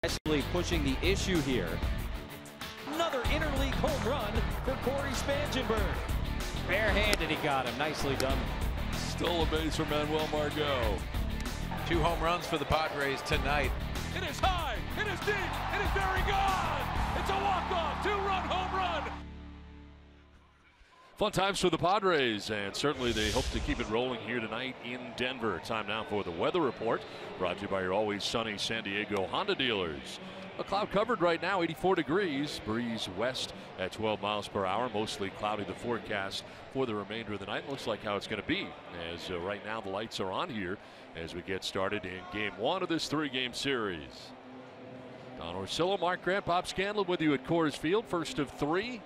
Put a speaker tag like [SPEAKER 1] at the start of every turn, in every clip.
[SPEAKER 1] Aggressively pushing the issue here. Another interleague home run for Corey Spangenberg. Barehanded, he got him. Nicely done.
[SPEAKER 2] Stole a base for Manuel Margot.
[SPEAKER 3] 2 home runs for the Padres tonight.
[SPEAKER 4] It is high, it is deep, it is very gone. It's a walk-off, 2-run home run.
[SPEAKER 2] Fun times for the Padres, and certainly they hope to keep it rolling here tonight in Denver. Time now for the weather report, brought to you by your always sunny San Diego Honda dealers. A cloud covered right now, 84 degrees, breeze west at 12 miles per hour, mostly cloudy the forecast for the remainder of the night. Looks like how it's going to be, as right now the lights are on here as we get started in game 1 of this 3-game series. Don Orsillo, Mark Grant, Bob Scanlon with you at Coors Field, first of 3.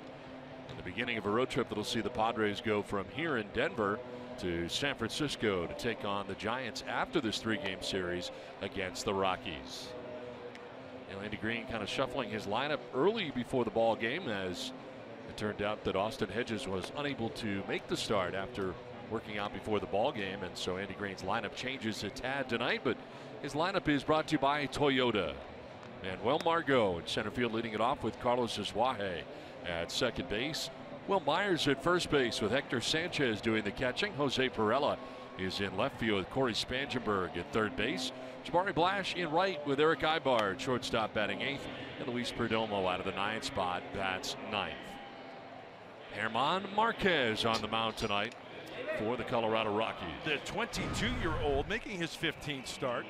[SPEAKER 2] The beginning of a road trip that'll see the Padres go from here in Denver to San Francisco to take on the Giants after this 3-game series against the Rockies. And Andy Green kind of shuffling his lineup early before the ball game, as it turned out that Austin Hedges was unable to make the start after working out before the ball game, and so Andy Green's lineup changes a tad tonight, but his lineup is brought to you by Toyota. Manuel Margot in center field leading it off with Carlos Azuaje at second base. Will Myers at first base with Hector Sanchez doing the catching. Jose Perella is in left field with Corey Spangenberg at third base. Jabari Blash in right with Eric Ibar, shortstop, batting 8th. And Luis Perdomo out of the 9th spot bats 9th. German Marquez on the mound tonight for the Colorado Rockies.
[SPEAKER 4] The 22-year-old making his 15th start.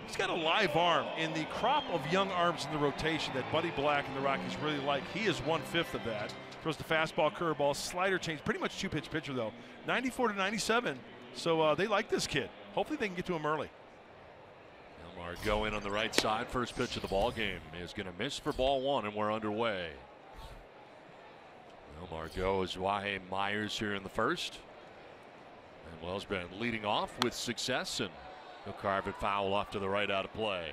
[SPEAKER 4] He's got a live arm in the crop of young arms in the rotation that Buddy Black and the Rockies really like. He is 1/5 of that. Throws the fastball, curveball, slider change, pretty much 2-pitch pitcher though. 94 to 97. So they like this kid. Hopefully they can get to him early.
[SPEAKER 2] Margot in on the right side. First pitch of the ball game is going to miss for ball 1, and we're underway. Well, Margot, Azuaje, Myers here in the first. And Wells been leading off with success, and he'll carve it foul off to the right out of play.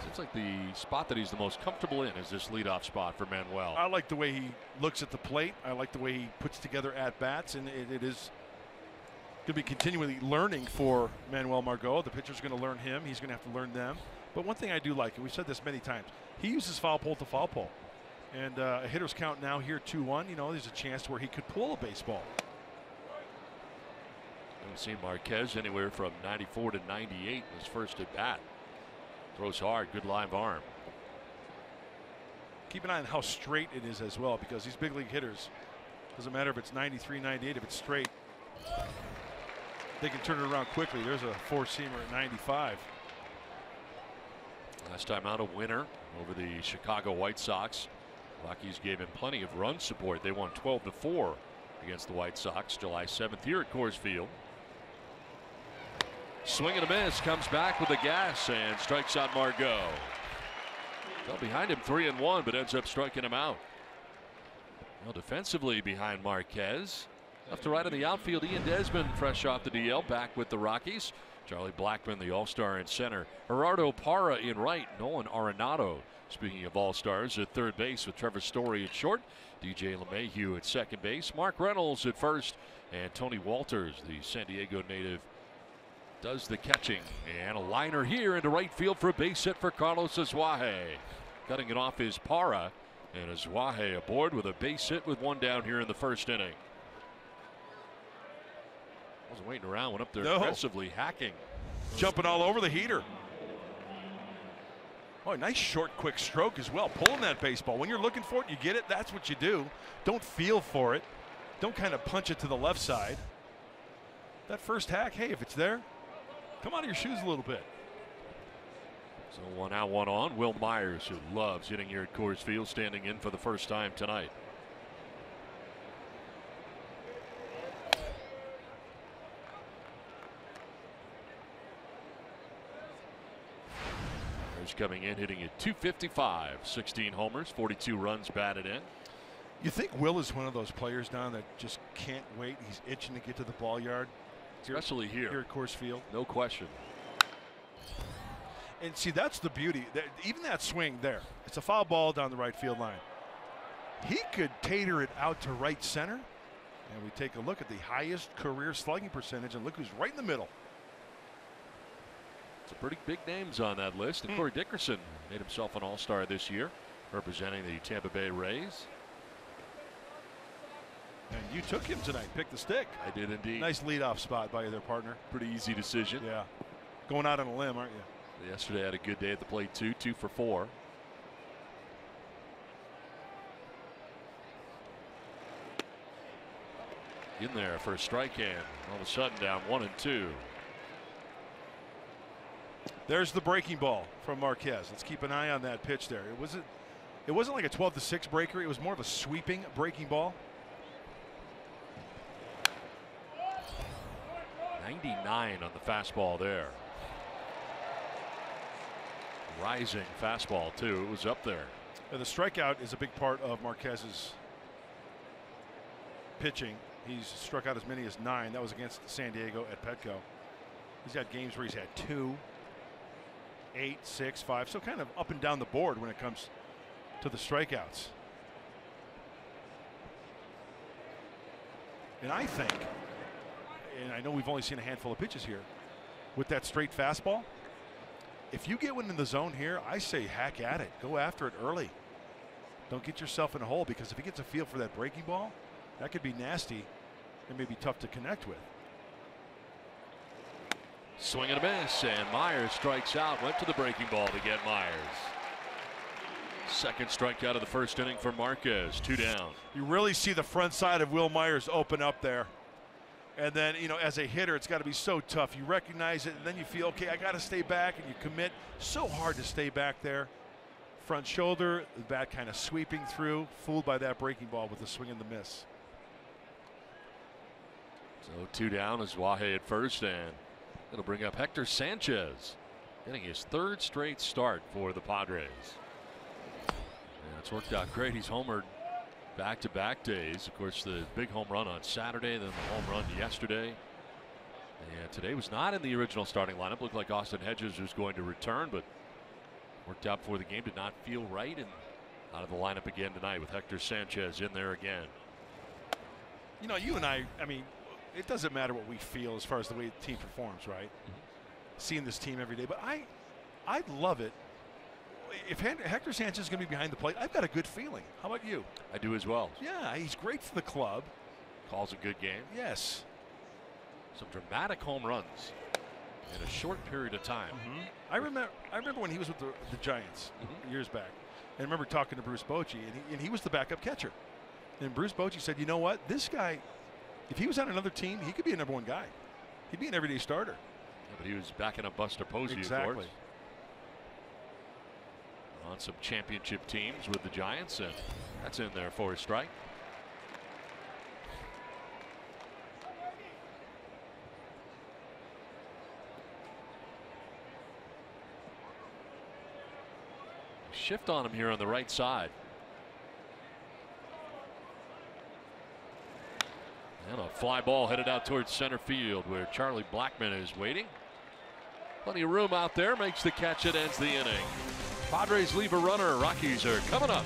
[SPEAKER 2] It's like the spot that he's the most comfortable in is this leadoff spot for Manuel.
[SPEAKER 4] I like the way he looks at the plate. I like the way he puts together at-bats, and it is going to be continually learning for Manuel Margot. The pitcher's going to learn him. He's going to have to learn them. But one thing I do like, and we've said this many times, he uses foul pole to foul pole. And a hitter's count now here 2-1. You know, there's a chance where he could pull a baseball.
[SPEAKER 2] We've seen Marquez anywhere from 94 to 98 in his first at bat. Throws hard, good live arm.
[SPEAKER 4] Keep an eye on how straight it is as well, because these big league hitters, doesn't matter if it's 93, 98, if it's straight, they can turn it around quickly. There's a 4-seamer at 95.
[SPEAKER 2] Last time out, a winner over the Chicago White Sox. Rockies gave him plenty of run support. They won 12-4 against the White Sox July 7th here at Coors Field. Swing and a miss, comes back with the gas and strikes out Margot. Fell behind him 3-1, but ends up striking him out. Well, defensively behind Marquez. Left to right in the outfield, Ian Desmond fresh off the DL, back with the Rockies. Charlie Blackmon, the all-star in center. Gerardo Parra in right. Nolan Arenado, speaking of all-stars, at third base with Trevor Story at short. DJ LeMahieu at second base. Mark Reynolds at first. And Tony Walters, the San Diego native, does the catching. And a liner here into right field for a base hit for Carlos Azuaje. Cutting it off is Parra. And Azuaje aboard with a base hit with 1 down here in the first inning. Wasn't waiting around, went up there aggressively hacking.
[SPEAKER 4] Jumping all over the heater. Oh, nice short, quick stroke as well. Pulling that baseball. When you're looking for it, you get it. That's what you do. Don't feel for it. Don't kind of punch it to the left side. That first hack, hey, if it's there, come out of your shoes a little bit.
[SPEAKER 2] So 1 out, 1 on. Will Myers, who loves hitting here at Coors Field, standing in for the first time tonight. Coming in, hitting at .255, 16 homers, 42 runs batted in.
[SPEAKER 4] You think Will is one of those players, Don, that just can't wait? He's itching to get to the ball yard.
[SPEAKER 2] Especially here
[SPEAKER 4] at Coors Field.
[SPEAKER 2] No question.
[SPEAKER 4] And see, that's the beauty. Even that swing there, it's a foul ball down the right field line. He could tater it out to right center. And we take a look at the highest career slugging percentage, and look who's right in the middle.
[SPEAKER 2] Some pretty big names on that list. And Corey Dickerson made himself an all-star this year, representing the Tampa Bay Rays.
[SPEAKER 4] And you took him tonight. Pick the stick.
[SPEAKER 2] I did indeed.
[SPEAKER 4] Nice leadoff spot by their partner.
[SPEAKER 2] Pretty easy decision.
[SPEAKER 4] Yeah. Going out on a limb, aren't you?
[SPEAKER 2] Yesterday had a good day at the plate too. 2 for 4. In there for a strike hand. All of a sudden down 1-2.
[SPEAKER 4] There's the breaking ball from Marquez. Let's keep an eye on that pitch there. It wasn't like a 12-6 breaker. It was more of a sweeping breaking ball.
[SPEAKER 2] 99 on the fastball there. Rising fastball too. It was up there.
[SPEAKER 4] The strikeout is a big part of Marquez's pitching. He's struck out as many as 9. That was against San Diego at Petco. He's got games where he's had 2, 8, 6, 5. So kind of up and down the board when it comes to the strikeouts. And I think, and I know we've only seen a handful of pitches here, with that straight fastball, if you get one in the zone here, I say hack at it. Go after it early. Don't get yourself in a hole, because if he gets a feel for that breaking ball, that could be nasty and maybe tough to connect with.
[SPEAKER 2] Swing and a miss, and Myers strikes out. Went to the breaking ball to get Myers. Second strikeout of the first inning for Marquez. 2 down.
[SPEAKER 4] You really see the front side of Will Myers open up there. And then, you know, as a hitter, it's got to be so tough. You recognize it, and then you feel, okay, I got to stay back, and you commit. So hard to stay back there. Front shoulder, the bat kind of sweeping through, fooled by that breaking ball with the swing and the miss.
[SPEAKER 2] So 2 down is Wahe at first, and it'll bring up Hector Sanchez, getting his 3rd straight start for the Padres. And it's worked out great. He's homered back-to-back days. Of course, the big home run on Saturday, then the home run yesterday. And today was not in the original starting lineup. Looked like Austin Hedges was going to return, but worked out before the game. Did not feel right, and out of the lineup again tonight with Hector Sanchez in there again.
[SPEAKER 4] You know, you and I mean, it doesn't matter what we feel as far as the way the team performs, right? Seeing this team every day. But I love it. If Hector Sanchez is going to be behind the plate, I've got a good feeling. How about you?
[SPEAKER 2] I do as well.
[SPEAKER 4] Yeah, he's great for the club.
[SPEAKER 2] Calls a good game.
[SPEAKER 4] Yes.
[SPEAKER 2] Some dramatic home runs in a short period of time.
[SPEAKER 4] I remember when he was with the Giants years back. And I remember talking to Bruce Bochy, and he was the backup catcher. And Bruce Bochy said, you know what? This guy, if he was on another team, he could be a #1 guy. He'd be an everyday starter.
[SPEAKER 2] Yeah, but he was backing up Buster Posey,
[SPEAKER 4] exactly.
[SPEAKER 2] of course. On some championship teams with the Giants, and that's in there for a strike. Shift on him here on the right side. And a fly ball headed out towards center field, where Charlie Blackmon is waiting. Plenty of room out there. Makes the catch. It ends the inning. Padres leave a runner. Rockies are coming up.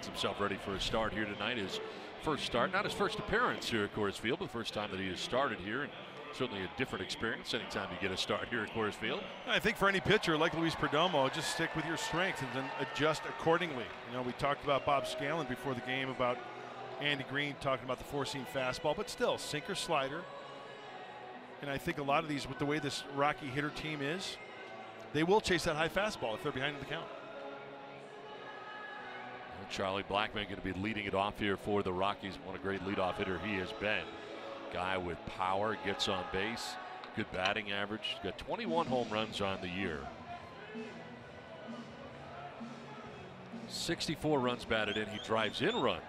[SPEAKER 2] gets himself ready for a start here tonight. His first start, not his first appearance here at Coors Field, but the first time that he has started here. And certainly a different experience anytime you get a start here at Coors Field.
[SPEAKER 4] I think for any pitcher like Luis Perdomo, just stick with your strength and then adjust accordingly. You know, we talked about Bob Scanlon before the game about Andy Green talking about the four-seam fastball, but still sinker slider. And I think a lot of these, with the way this Rocky hitter team is, they will chase that high fastball if they're behind in the count.
[SPEAKER 2] Well, Charlie Blackmon going to be leading it off here for the Rockies. What a great leadoff hitter he has been. Guy with power, gets on base, good batting average. Got 21 home runs on the year. 64 runs batted in. He drives in runs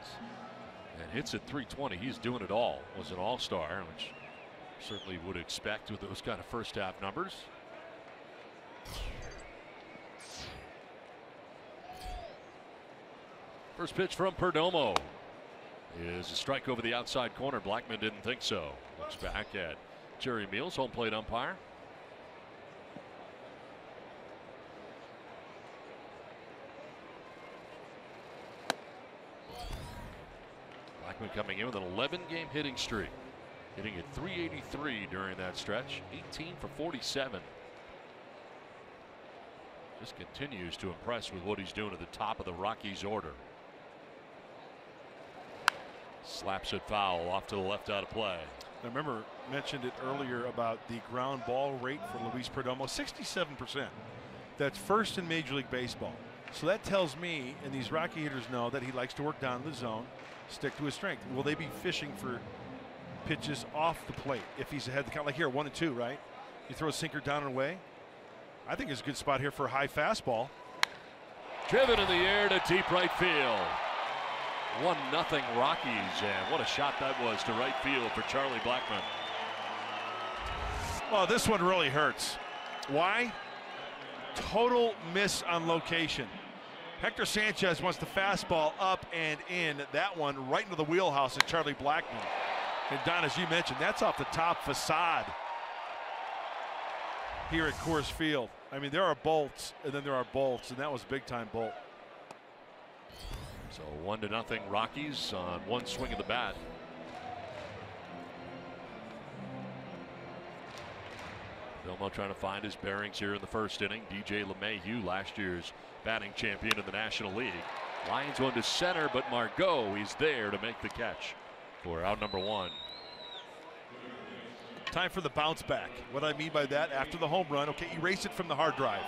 [SPEAKER 2] and hits at 320. He's doing it all. Was an all-star, which certainly would expect with those kind of first half numbers. First pitch from Perdomo is a strike over the outside corner. Blackmon didn't think so. Looks back at Jerry Meals, home plate umpire. Blackmon coming in with an 11-game hitting streak, hitting at 383 during that stretch, 18 for 47. Just continues to impress with what he's doing at the top of the Rockies order. Slaps it foul off to the left out of play.
[SPEAKER 4] I remember mentioned it earlier about the ground ball rate for Luis Perdomo, 67%. That's first in Major League Baseball. So that tells me, and these Rocky hitters know, that he likes to work down the zone, stick to his strength. Will they be fishing for pitches off the plate if he's ahead of the count? Like here, 1-2, right? You throw a sinker down and away. I think it's a good spot here for a high fastball.
[SPEAKER 2] Driven in the air to deep right field. 1-0 Rockies, and what a shot that was to right field for Charlie Blackmon.
[SPEAKER 4] Well, this one really hurts. Why? Total miss on location. Hector Sanchez wants the fastball up and in. That one right into the wheelhouse of Charlie Blackmon. And Don, as you mentioned, that's off the top facade here at Coors Field. I mean, there are bolts, and then there are bolts, and that was a big-time bolt.
[SPEAKER 2] So 1-0 Rockies on one swing of the bat. Vilmo trying to find his bearings here in the first inning. DJ LeMahieu, last year's batting champion in the National League. Lines one to center, but Margot is there to make the catch for out number one.
[SPEAKER 4] Time for the bounce back. What I mean by that, after the home run, okay, erase it from the hard drive.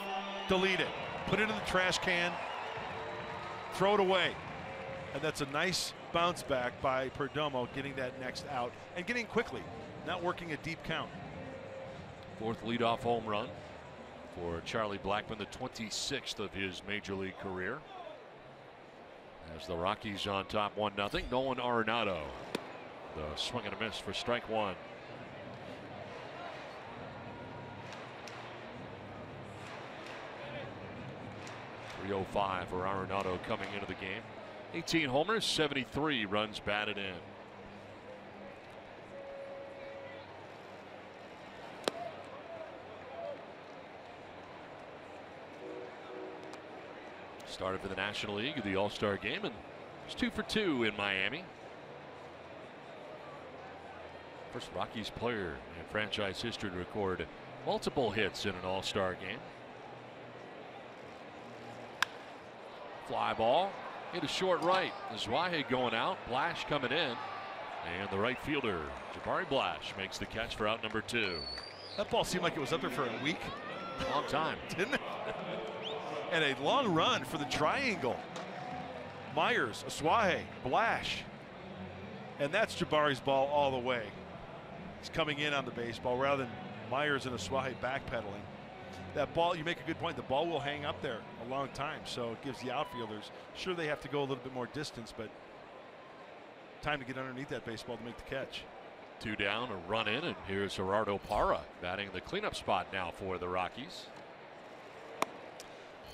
[SPEAKER 4] Delete it. Put it in the trash can. Throw it away. And that's a nice bounce back by Perdomo, getting that next out and getting quickly, not working a deep count.
[SPEAKER 2] Fourth leadoff home run for Charlie Blackmon, the 26th of his major league career. As the Rockies on top 1-0. Nolan Arenado, the swing and a miss for strike one. .305 for Arenado coming into the game. 18 homers, 73 runs batted in. Started for the National League, the All-Star game, and it's 2 for 2 in Miami. First Rockies player in franchise history to record multiple hits in an All-Star game. Fly ball into short right. Zwahe going out, Blash coming in, and the right fielder Jabari Blash makes the catch for out number two.
[SPEAKER 4] That ball seemed like it was up there for a week.
[SPEAKER 2] Long time.
[SPEAKER 4] Didn't it? And a long run for the triangle. Myers, Zwahe, Blash. And that's Jabari's ball all the way. He's coming in on the baseball rather than Myers and Zwahe backpedaling. That ball, you make a good point, the ball will hang up there a long time, so it gives the outfielders, sure they have to go a little bit more distance, but time to get underneath that baseball to make the catch.
[SPEAKER 2] Two down, a run in, and here's Gerardo Parra batting the cleanup spot now for the Rockies.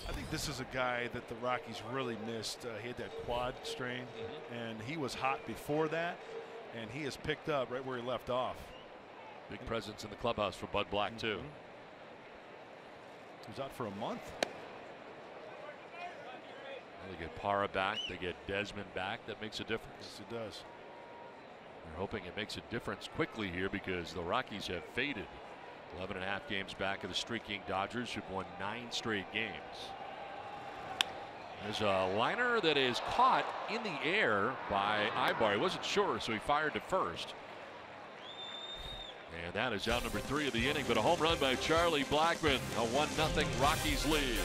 [SPEAKER 4] I think this is a guy that the Rockies really missed. He had that quad strain, and he was hot before that, and he has picked up right where he left off.
[SPEAKER 2] Big presence in the clubhouse for Bud Black, too.
[SPEAKER 4] He was out for a month.
[SPEAKER 2] Well, they get Parra back. They get Desmond back. That makes a difference.
[SPEAKER 4] Yes, it does.
[SPEAKER 2] They're hoping it makes a difference quickly here because the Rockies have faded. 11.5 games back of the streaking Dodgers, who've won 9 straight games. There's a liner that is caught in the air by Ibar. He wasn't sure, so he fired to first. And that is out number 3 of the inning, but a home run by Charlie Blackmon. A 1-0 Rockies lead.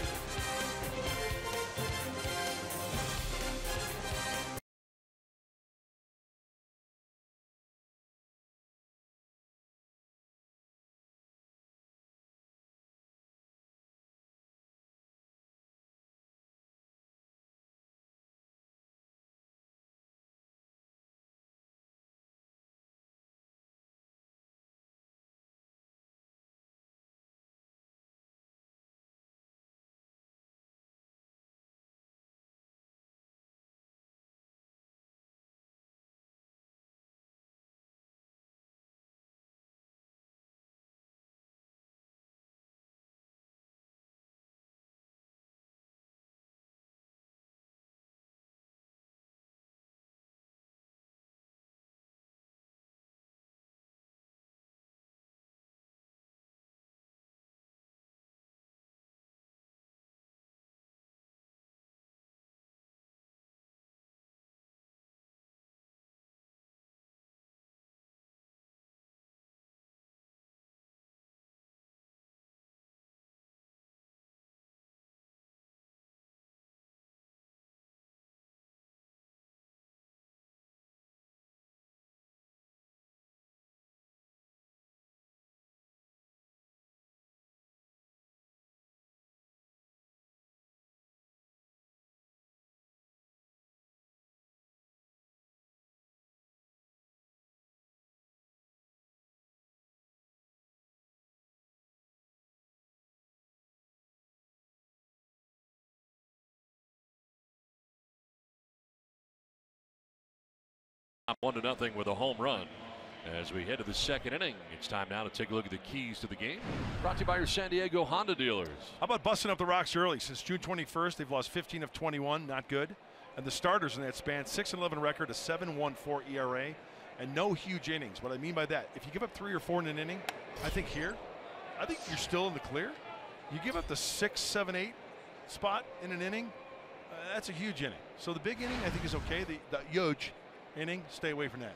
[SPEAKER 2] Up 1-0 with a home run. As we head to the second inning, it's time now to take a look at the keys to the game. Brought to you by your San Diego Honda dealers.
[SPEAKER 4] How about busting up the Rocks early? Since June 21st, they've lost 15 of 21, not good. And the starters in that span, 6-11 record, a 7.14 ERA, and no huge innings. What I mean by that, if you give up 3 or 4 in an inning, I think you're still in the clear. You give up the 6, 7, 8 spot in an inning, that's a huge inning. So the big inning, I think, is okay. The huge inning, stay away from that.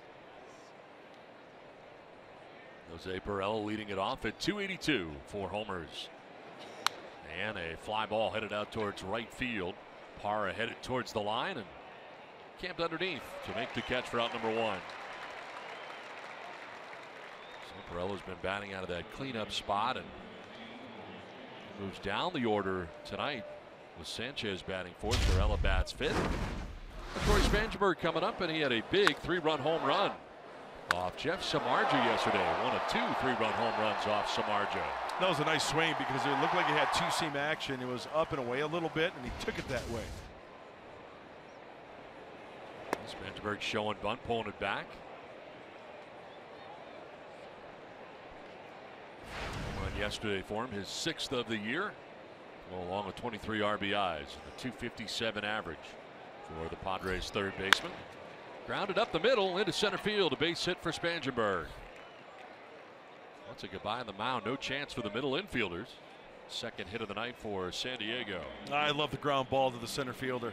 [SPEAKER 2] Jose Barrella leading it off at 282, 4 homers. And a fly ball headed out towards right field. Parra headed towards the line and camped underneath to make the catch for out number 1. So Barella's been batting out of that cleanup spot and moves down the order tonight with Sanchez batting 4th. Barrella bats 5th. Corey Spangenberg coming up, and he had a big 3-run home run off Jeff Samardzija yesterday. 1 of 2 3-run home runs off Samardzija.
[SPEAKER 4] That was a nice swing because it looked like it had 2-seam action. It was up and away a little bit, and he took it that way.
[SPEAKER 2] Spangenberg showing bunt, pulling it back. Home run yesterday for him, his 6th of the year, along with 23 RBIs and a 257 average. For the Padres' 3rd baseman. Grounded up the middle into center field. A base hit for Spangenberg. That's a goodbye on the mound. No chance for the middle infielders. 2nd hit of the night for San Diego.
[SPEAKER 4] I love the ground ball to the center fielder.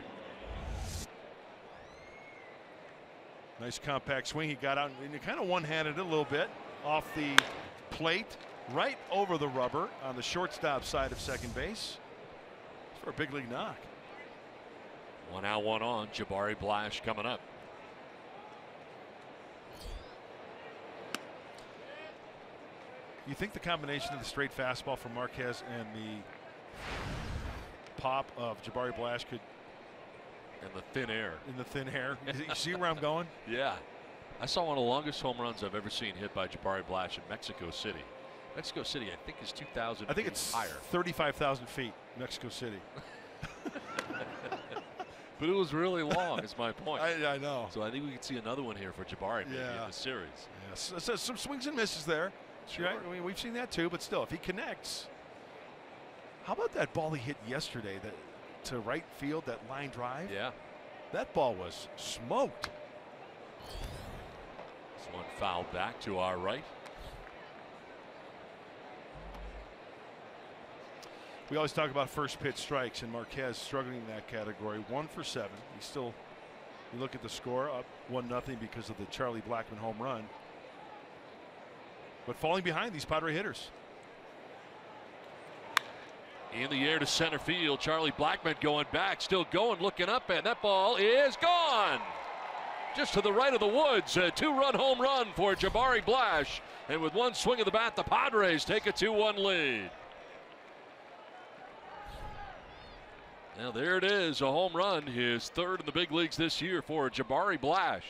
[SPEAKER 4] Nice compact swing. He got out and he kind of one-handed it a little bit off the plate, right over the rubber on the shortstop side of second base. It's for a big league knock.
[SPEAKER 2] 1 out, 1 on. Jabari Blash coming up.
[SPEAKER 4] You think the combination of the straight fastball from Marquez and the pop of Jabari Blash could.
[SPEAKER 2] In the thin air.
[SPEAKER 4] In the thin air. You see where I'm going?
[SPEAKER 2] Yeah. I saw one of the longest home runs I've ever seen hit by Jabari Blash in Mexico City. Mexico City, I think, is 2,000 feet.
[SPEAKER 4] I think it's higher. 35,000 feet, Mexico City.
[SPEAKER 2] But it was really long, is my point.
[SPEAKER 4] I know.
[SPEAKER 2] So I think we could see another one here for Jabari maybe in the series.
[SPEAKER 4] Yes. So some swings and misses there.
[SPEAKER 2] Sure.
[SPEAKER 4] Right? I mean, we've seen that too, but still, if he connects. How about that ball he hit yesterday? That to right field, that line drive.
[SPEAKER 2] Yeah.
[SPEAKER 4] That ball was smoked.
[SPEAKER 2] This one fouled back to our right.
[SPEAKER 4] We always talk about first pitch strikes, and Marquez struggling in that category. 1 for 7. He's still, you look at the score, up 1-0 because of the Charlie Blackmon home run. But falling behind these Padre hitters.
[SPEAKER 2] In the air to center field. Charlie Blackmon going back, still going, looking up, and that ball is gone. Just to the right of the woods. A 2-run home run for Jabari Blash. And with one swing of the bat, the Padres take a 2-1 lead. Now there it is, a home run, his third in the big leagues this year for Jabari Blash.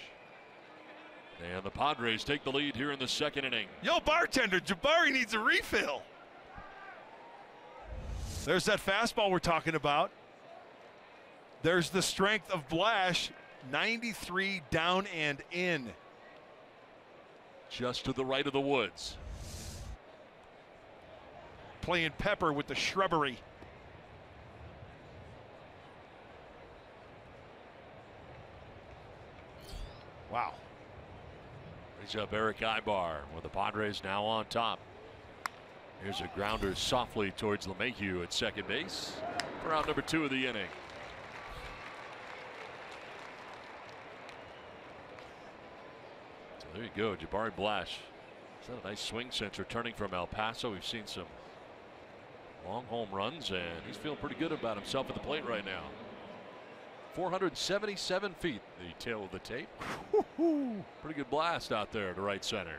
[SPEAKER 2] And the Padres take the lead here in the second inning.
[SPEAKER 4] Yo, bartender, Jabari needs a refill. There's that fastball we're talking about. There's the strength of Blash, 93 down and in.
[SPEAKER 2] Just to the right of the woods.
[SPEAKER 4] Playing pepper with the shrubbery. Wow.
[SPEAKER 2] Brings up Eric Ibar with the Padres now on top. Here's a grounder softly towards LeMahieu at second base for out number 2 of the inning. So there you go, Jabari Blash. He's had a nice swing since returning from El Paso. We've seen some long home runs, and he's feeling pretty good about himself at the plate right now. 477 feet, the tail of the tape. Pretty good blast out there to right center.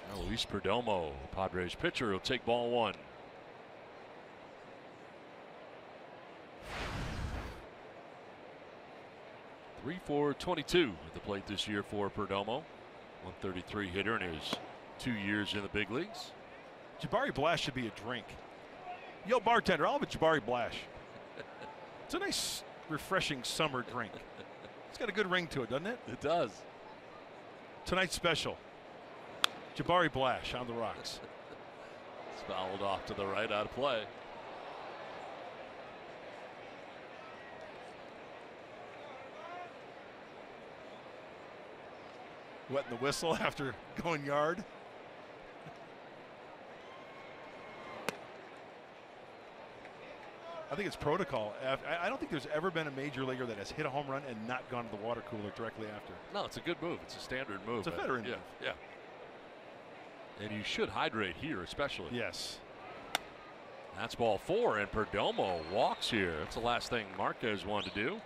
[SPEAKER 2] Now Luis Perdomo, Padres pitcher, will take ball 1. Three for 22 at the plate this year for Perdomo. 133 hitter in his 2 years in the big leagues.
[SPEAKER 4] Jabari Blash should be a drink. Yo, bartender, I'll have a Jabari Blash. It's a nice, refreshing summer drink. It's got a good ring to it, doesn't it?
[SPEAKER 2] It does.
[SPEAKER 4] Tonight's special. Jabari Blash on the rocks.
[SPEAKER 2] It's fouled off to the right, out of play.
[SPEAKER 4] Wetting the whistle after going yard. I think it's protocol. I don't think there's ever been a major leaguer that has hit a home run and not gone to the water cooler directly after.
[SPEAKER 2] No, it's a good move. It's a standard move.
[SPEAKER 4] It's a veteran
[SPEAKER 2] move. Yeah. And you should hydrate here, especially.
[SPEAKER 4] Yes.
[SPEAKER 2] That's ball 4, and Perdomo walks here. That's the last thing Marquez wanted to do.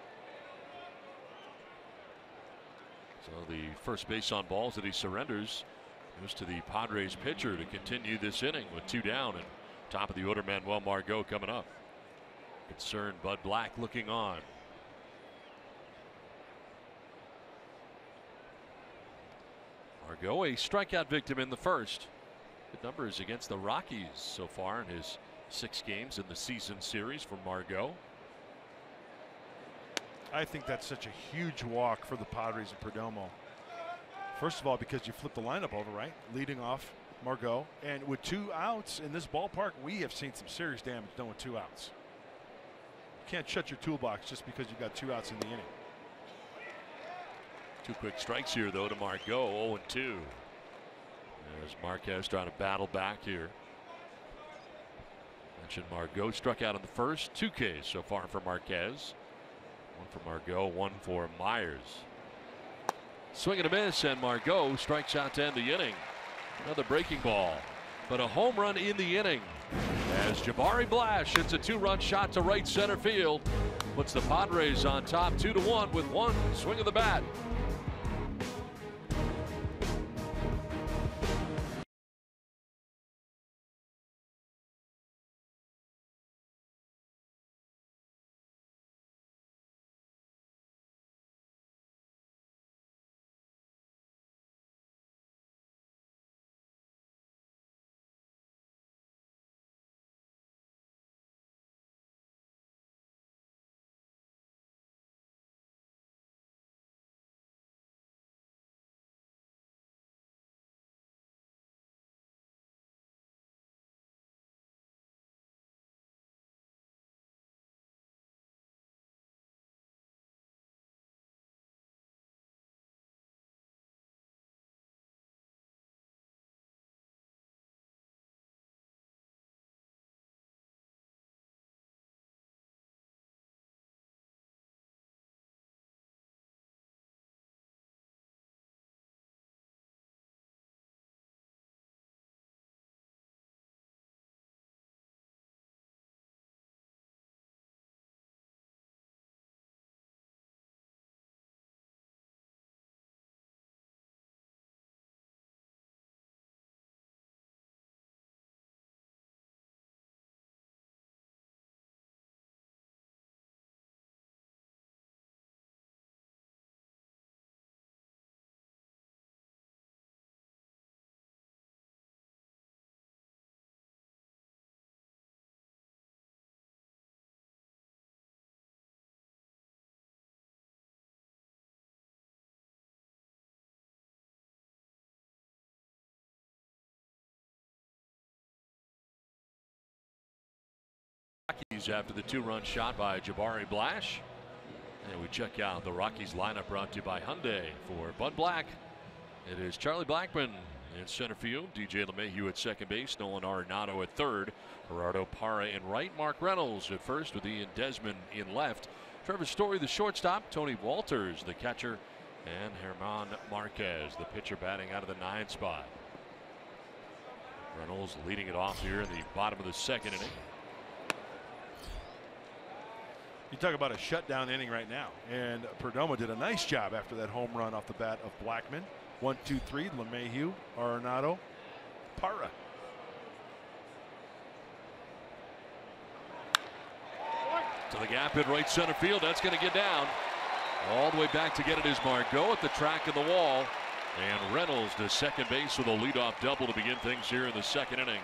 [SPEAKER 2] So the first base on balls that he surrenders goes to the Padres pitcher to continue this inning with 2 down, and top of the order, Manuel Margot coming up. Concerned Bud Black looking on. Margot, a strikeout victim in the first. Good numbers against the Rockies so far in his 6 games in the season series for Margot.
[SPEAKER 4] I think that's such a huge walk for the Padres and Perdomo. First of all, because you flip the lineup over, right? Leading off Margot. And with 2 outs in this ballpark, we have seen some serious damage done with 2 outs. You can't shut your toolbox just because you've got 2 outs in the inning.
[SPEAKER 2] 2 quick strikes here, though, to Margot. 0-2. There's Marquez trying to battle back here. Mentioned Margot struck out in the first. 2 Ks so far for Marquez. 1 for Margot, 1 for Myers. Swing and a miss, and Margot strikes out to end the inning. Another breaking ball, but a home run in the inning as Jabari Blash hits a 2-run shot to right center field. Puts the Padres on top 2-1 with 1 swing of the bat. After the 2-run shot by Jabari Blash. And we check out the Rockies lineup brought to you by Hyundai. For Bud Black, it is Charlie Blackmon in center field, DJ LeMahieu at second base, Nolan Arenado at third, Gerardo Parra in right, Mark Reynolds at first with Ian Desmond in left, Trevor Story the shortstop, Tony Walters the catcher, and German Marquez the pitcher batting out of the 9 spot. Reynolds leading it off here in the bottom of the 2nd inning.
[SPEAKER 4] You talk about a shutdown inning right now, and Perdomo did a nice job after that home run off the bat of Blackmon. 1, 2, 3, LeMahieu, Arenado, Parra.
[SPEAKER 2] To the gap in right center field. That's going to get down. All the way back to get it is Margot at the track of the wall. And Reynolds to second base with a leadoff double to begin things here in the 2nd inning.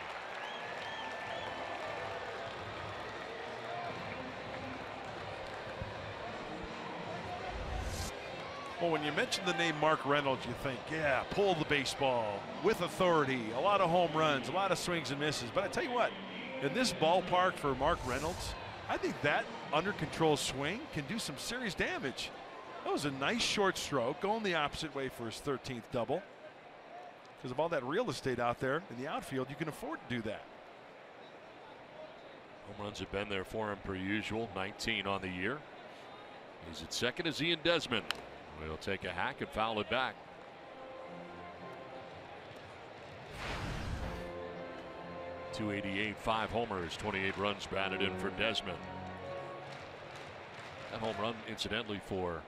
[SPEAKER 4] Well, when you mention the name Mark Reynolds, you think, yeah, pull the baseball with authority, a lot of home runs, a lot of swings and misses. But I tell you what, in this ballpark for Mark Reynolds, I think that under control swing can do some serious damage. That was a nice short stroke, going the opposite way for his 13th double. Because of all that real estate out there in the outfield, you can afford to do that.
[SPEAKER 2] Home runs have been there for him per usual, 19 on the year. He's at second as Ian Desmond. He'll take a hack and foul it back. .288, 5 homers, 28 runs batted in for Desmond. That home run, incidentally, for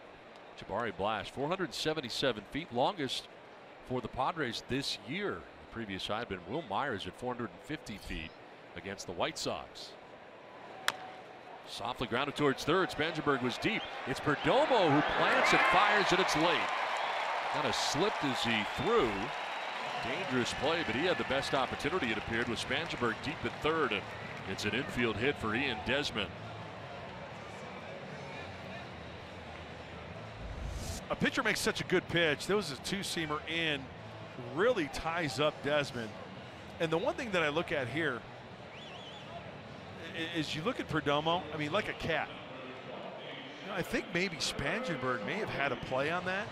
[SPEAKER 2] Jabari Blash, 477 feet, longest for the Padres this year. The previous high had been Will Myers at 450 feet against the White Sox. Softly grounded towards third. Spangenberg was deep. It's Perdomo who plants and fires, and it's late. Kind of slipped as he threw. Dangerous play, but he had the best opportunity, it appeared, with Spangenberg deep at third, and it's an infield hit for Ian Desmond.
[SPEAKER 4] A pitcher makes such a good pitch. There was a 2-seamer in, really ties up Desmond. And the one thing that I look at here is you look at Perdomo, I mean, like a cat. You know, I think maybe Spangenberg may have had a play on that.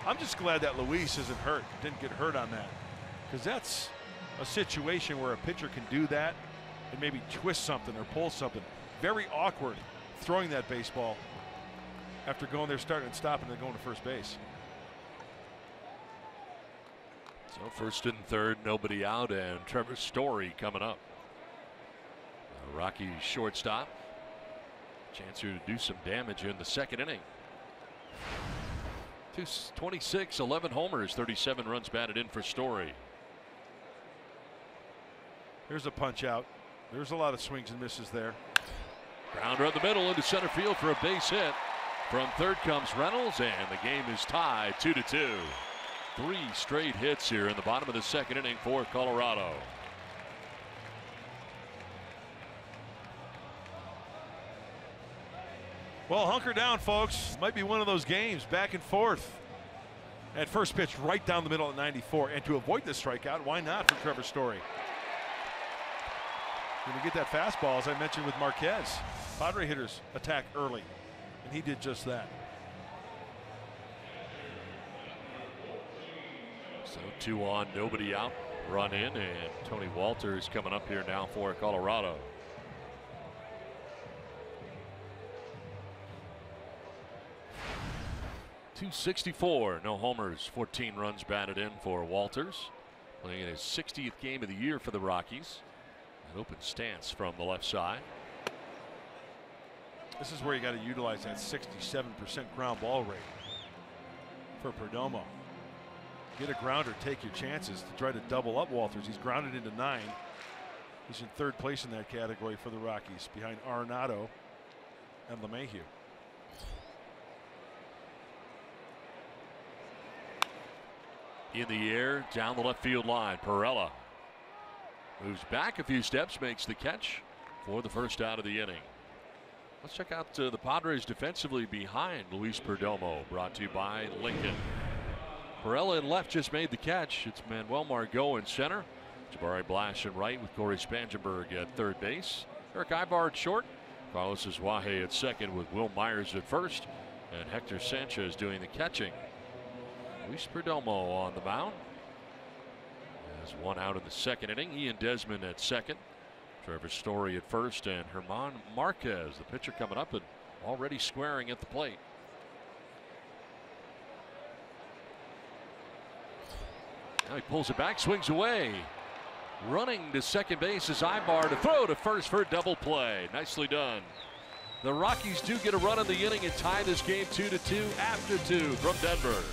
[SPEAKER 4] I'm just glad that Luis isn't hurt, didn't get hurt on that. Because that's a situation where a pitcher can do that and maybe twist something or pull something. Very awkward throwing that baseball after going there, starting and stopping, and going to first base.
[SPEAKER 2] So first and third, nobody out, and Trevor Story coming up. Rockies shortstop. Chance here to do some damage in the 2nd inning. 226, 11 homers, 37 runs batted in for Story.
[SPEAKER 4] Here's a punch out. There's a lot of swings and misses there.
[SPEAKER 2] Grounder up the middle into center field for a base hit. From third comes Reynolds, and the game is tied 2-2. 3 straight hits here in the bottom of the 2nd inning for Colorado.
[SPEAKER 4] Well, hunker down, folks. Might be one of those games back and forth. At first pitch right down the middle at 94. And to avoid the strikeout, why not for Trevor Story? Going to get that fastball, as I mentioned with Marquez. Padre hitters attack early, and he did just that.
[SPEAKER 2] So 2 on, nobody out, run in, and Tony Walters coming up here now for Colorado. .264, no homers, 14 runs batted in for Walters. Playing in his 60th game of the year for the Rockies. An open stance from the left side.
[SPEAKER 4] This is where you got to utilize that 67% ground ball rate for Perdomo. Get a grounder, take your chances to try to double up Walters. He's grounded into 9. He's in 3rd place in that category for the Rockies, behind Arenado and LeMahieu.
[SPEAKER 2] In the air, down the left field line, Perella moves back a few steps, makes the catch for the first out of the inning. Let's check out the Padres defensively behind Luis Perdomo, brought to you by Lincoln. Perella in left just made the catch. It's Manuel Margot in center. Jabari Blash in right with Corey Spangenberg at third base. Eric Ibar at short. Carlos Suaje at second with Will Myers at first. And Hector Sanchez doing the catching. Luis Perdomo on the mound. Has one out in the second inning. Ian Desmond at second. Trevor Story at first. And German Marquez, the pitcher, coming up and already squaring at the plate. Now he pulls it back, swings away. Running to second base is Ibar to throw to first for a double play. Nicely done. The Rockies do get a run in the inning and tie this game 2-2 after 2 from Denver.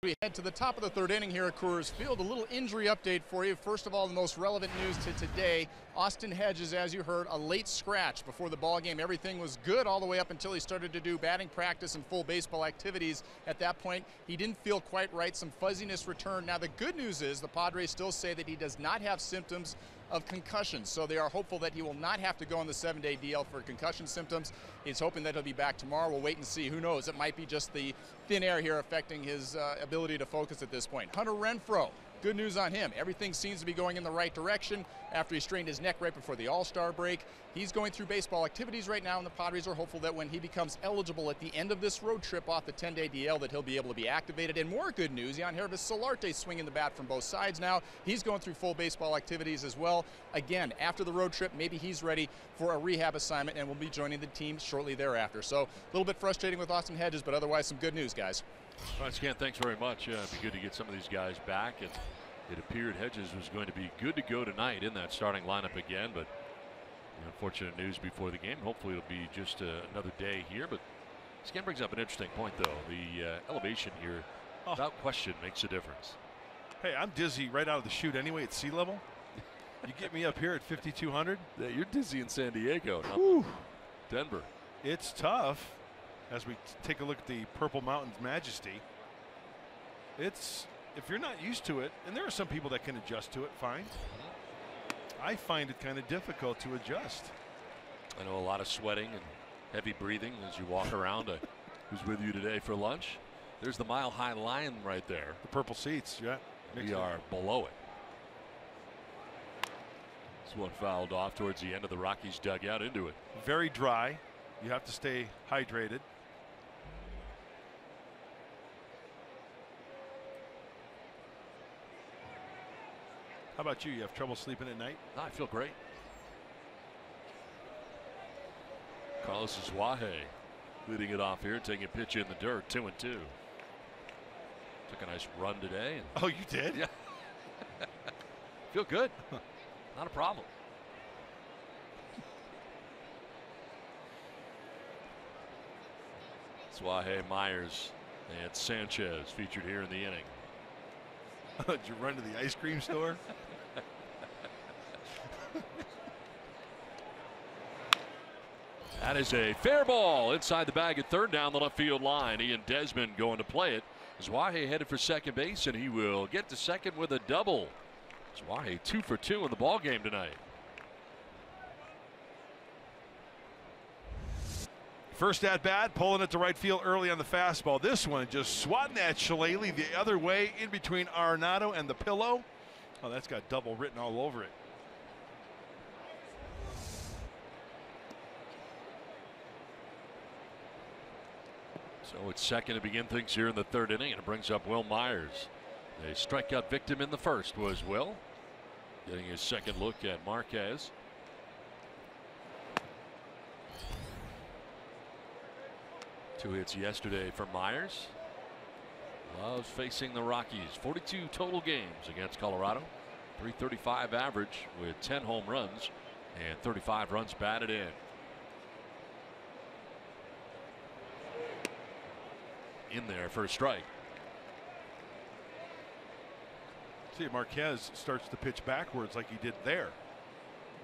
[SPEAKER 5] We head to the top of the third inning here at Coors Field. A little injury update for you. First of all, the most relevant news to today, Austin Hedges, as you heard, a late scratch before the ball game. Everything was good all the way up until he started to do batting practice and full baseball activities. At that point, he didn't feel quite right. Some fuzziness returned. Now, the good news is the Padres still say that he does not have symptoms of concussion, so they are hopeful that he will not have to go on the 7-day DL for concussion symptoms. He's hoping that he'll be back tomorrow. We'll wait and see. Who knows? It might be just the thin air here affecting his ability to focus at this point. Hunter Renfroe, good news on him. Everything seems to be going in the right direction after he strained his neck right before the All-Star break. He's going through baseball activities right now, and the Padres are hopeful that when he becomes eligible at the end of this road trip off the 10-day DL that he'll be able to be activated. And more good news, Yangervis Solarte swinging the bat from both sides now. He's going through full baseball activities as well. Again, after the road trip, maybe he's ready for a rehab assignment and will be joining the team shortly thereafter. So a little bit frustrating with Austin Hedges, but otherwise some good news, guys.
[SPEAKER 2] All right, Scan, thanks very much. It'd be good to get some of these guys back. And it appeared Hedges was going to be good to go tonight in that starting lineup again, but unfortunate news before the game. Hopefully it'll be just another day here. But Scan brings up an interesting point, though. The elevation here, without question, makes a difference.
[SPEAKER 4] Hey, I'm dizzy right out of the chute anyway at sea level. You get me up here at 5,200.
[SPEAKER 2] Yeah, you're dizzy in San Diego, not Denver.
[SPEAKER 4] It's tough as we take a look at the Purple Mountain's majesty. It's, if you're not used to it, and there are some people that can adjust to it fine, I find it kind of difficult to adjust.
[SPEAKER 2] I know a lot of sweating and heavy breathing as you walk around. Who's with you today for lunch? There's the Mile High line right there.
[SPEAKER 4] The purple seats, yeah.
[SPEAKER 2] We are below it. This one fouled off towards the end of the Rockies dugout into it.
[SPEAKER 4] Very dry. You have to stay hydrated. How about you? You have trouble sleeping at night?
[SPEAKER 2] No, I feel great. Carlos Suaje leading it off here, taking a pitch in the dirt, 2-2. Took a nice run today.
[SPEAKER 4] Oh, you did?
[SPEAKER 2] Yeah. Feel good. Not a problem. Suaje, Myers, and Sanchez featured here in the inning.
[SPEAKER 4] Did you run to the ice cream store?
[SPEAKER 2] That is a fair ball inside the bag at third down the left field line. Ian Desmond going to play it. Zwahe headed for second base, and he will get to second with a double. Zwahe 2 for 2 in the ball game tonight.
[SPEAKER 4] First at bat, pulling it to right field early on the fastball. This one just swatting that Shillelagh the other way in between Arenado and the pillow. Oh, that's got double written all over it.
[SPEAKER 2] So it's second to begin things here in the third inning, and it brings up Will Myers. A strikeout victim in the first was Will, getting his second look at Marquez. Two hits yesterday for Myers. Loves facing the Rockies. 42 total games against Colorado. .335 average with 10 home runs and 35 runs batted in. In there for a strike.
[SPEAKER 4] See, Marquez starts to pitch backwards like he did there.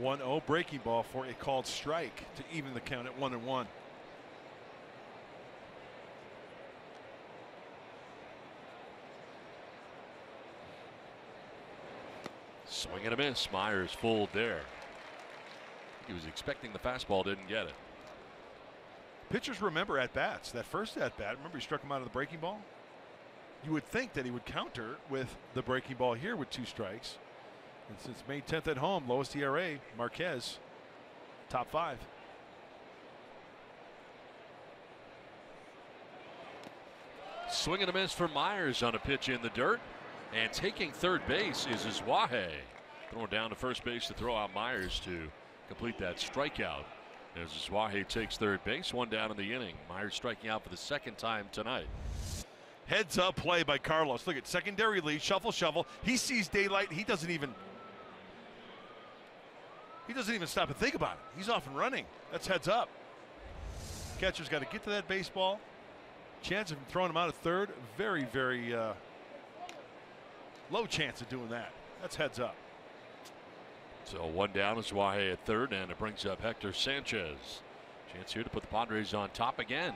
[SPEAKER 4] 1-0 breaking ball for a called strike to even the count at 1-1.
[SPEAKER 2] Swing and a miss. Myers fooled there. He was expecting the fastball, didn't get it.
[SPEAKER 4] Pitchers remember at bats. That first at bat, remember he struck him out of the breaking ball? You would think that he would counter with the breaking ball here with 2 strikes. And since May 10th at home, lowest ERA, Marquez, top 5.
[SPEAKER 2] Swing and a miss for Myers on a pitch in the dirt. And taking third base is Zwahe. Throwing down to first base to throw out Myers to complete that strikeout. As Zwahe takes third base, 1 down in the inning. Myers striking out for the second time tonight.
[SPEAKER 4] Heads up play by Carlos. Look at secondary lead, shuffle, shuffle. He sees daylight. He doesn't even stop and think about it. He's off and running. That's heads up. Catcher's got to get to that baseball. Chance of him throwing him out at third, very, very low chance of doing that. That's heads up.
[SPEAKER 2] So 1 down is Zwahe at third, and it brings up Hector Sanchez. Chance here to put the Padres on top again.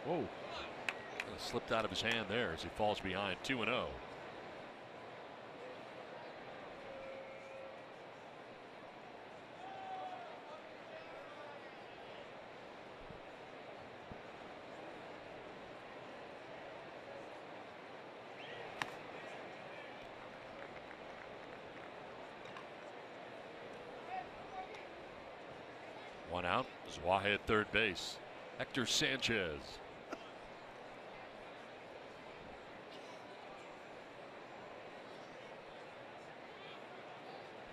[SPEAKER 4] Whoa.
[SPEAKER 2] Slipped out of his hand there as he falls behind 2-0. One out. Zwahe at third base. Hector Sanchez.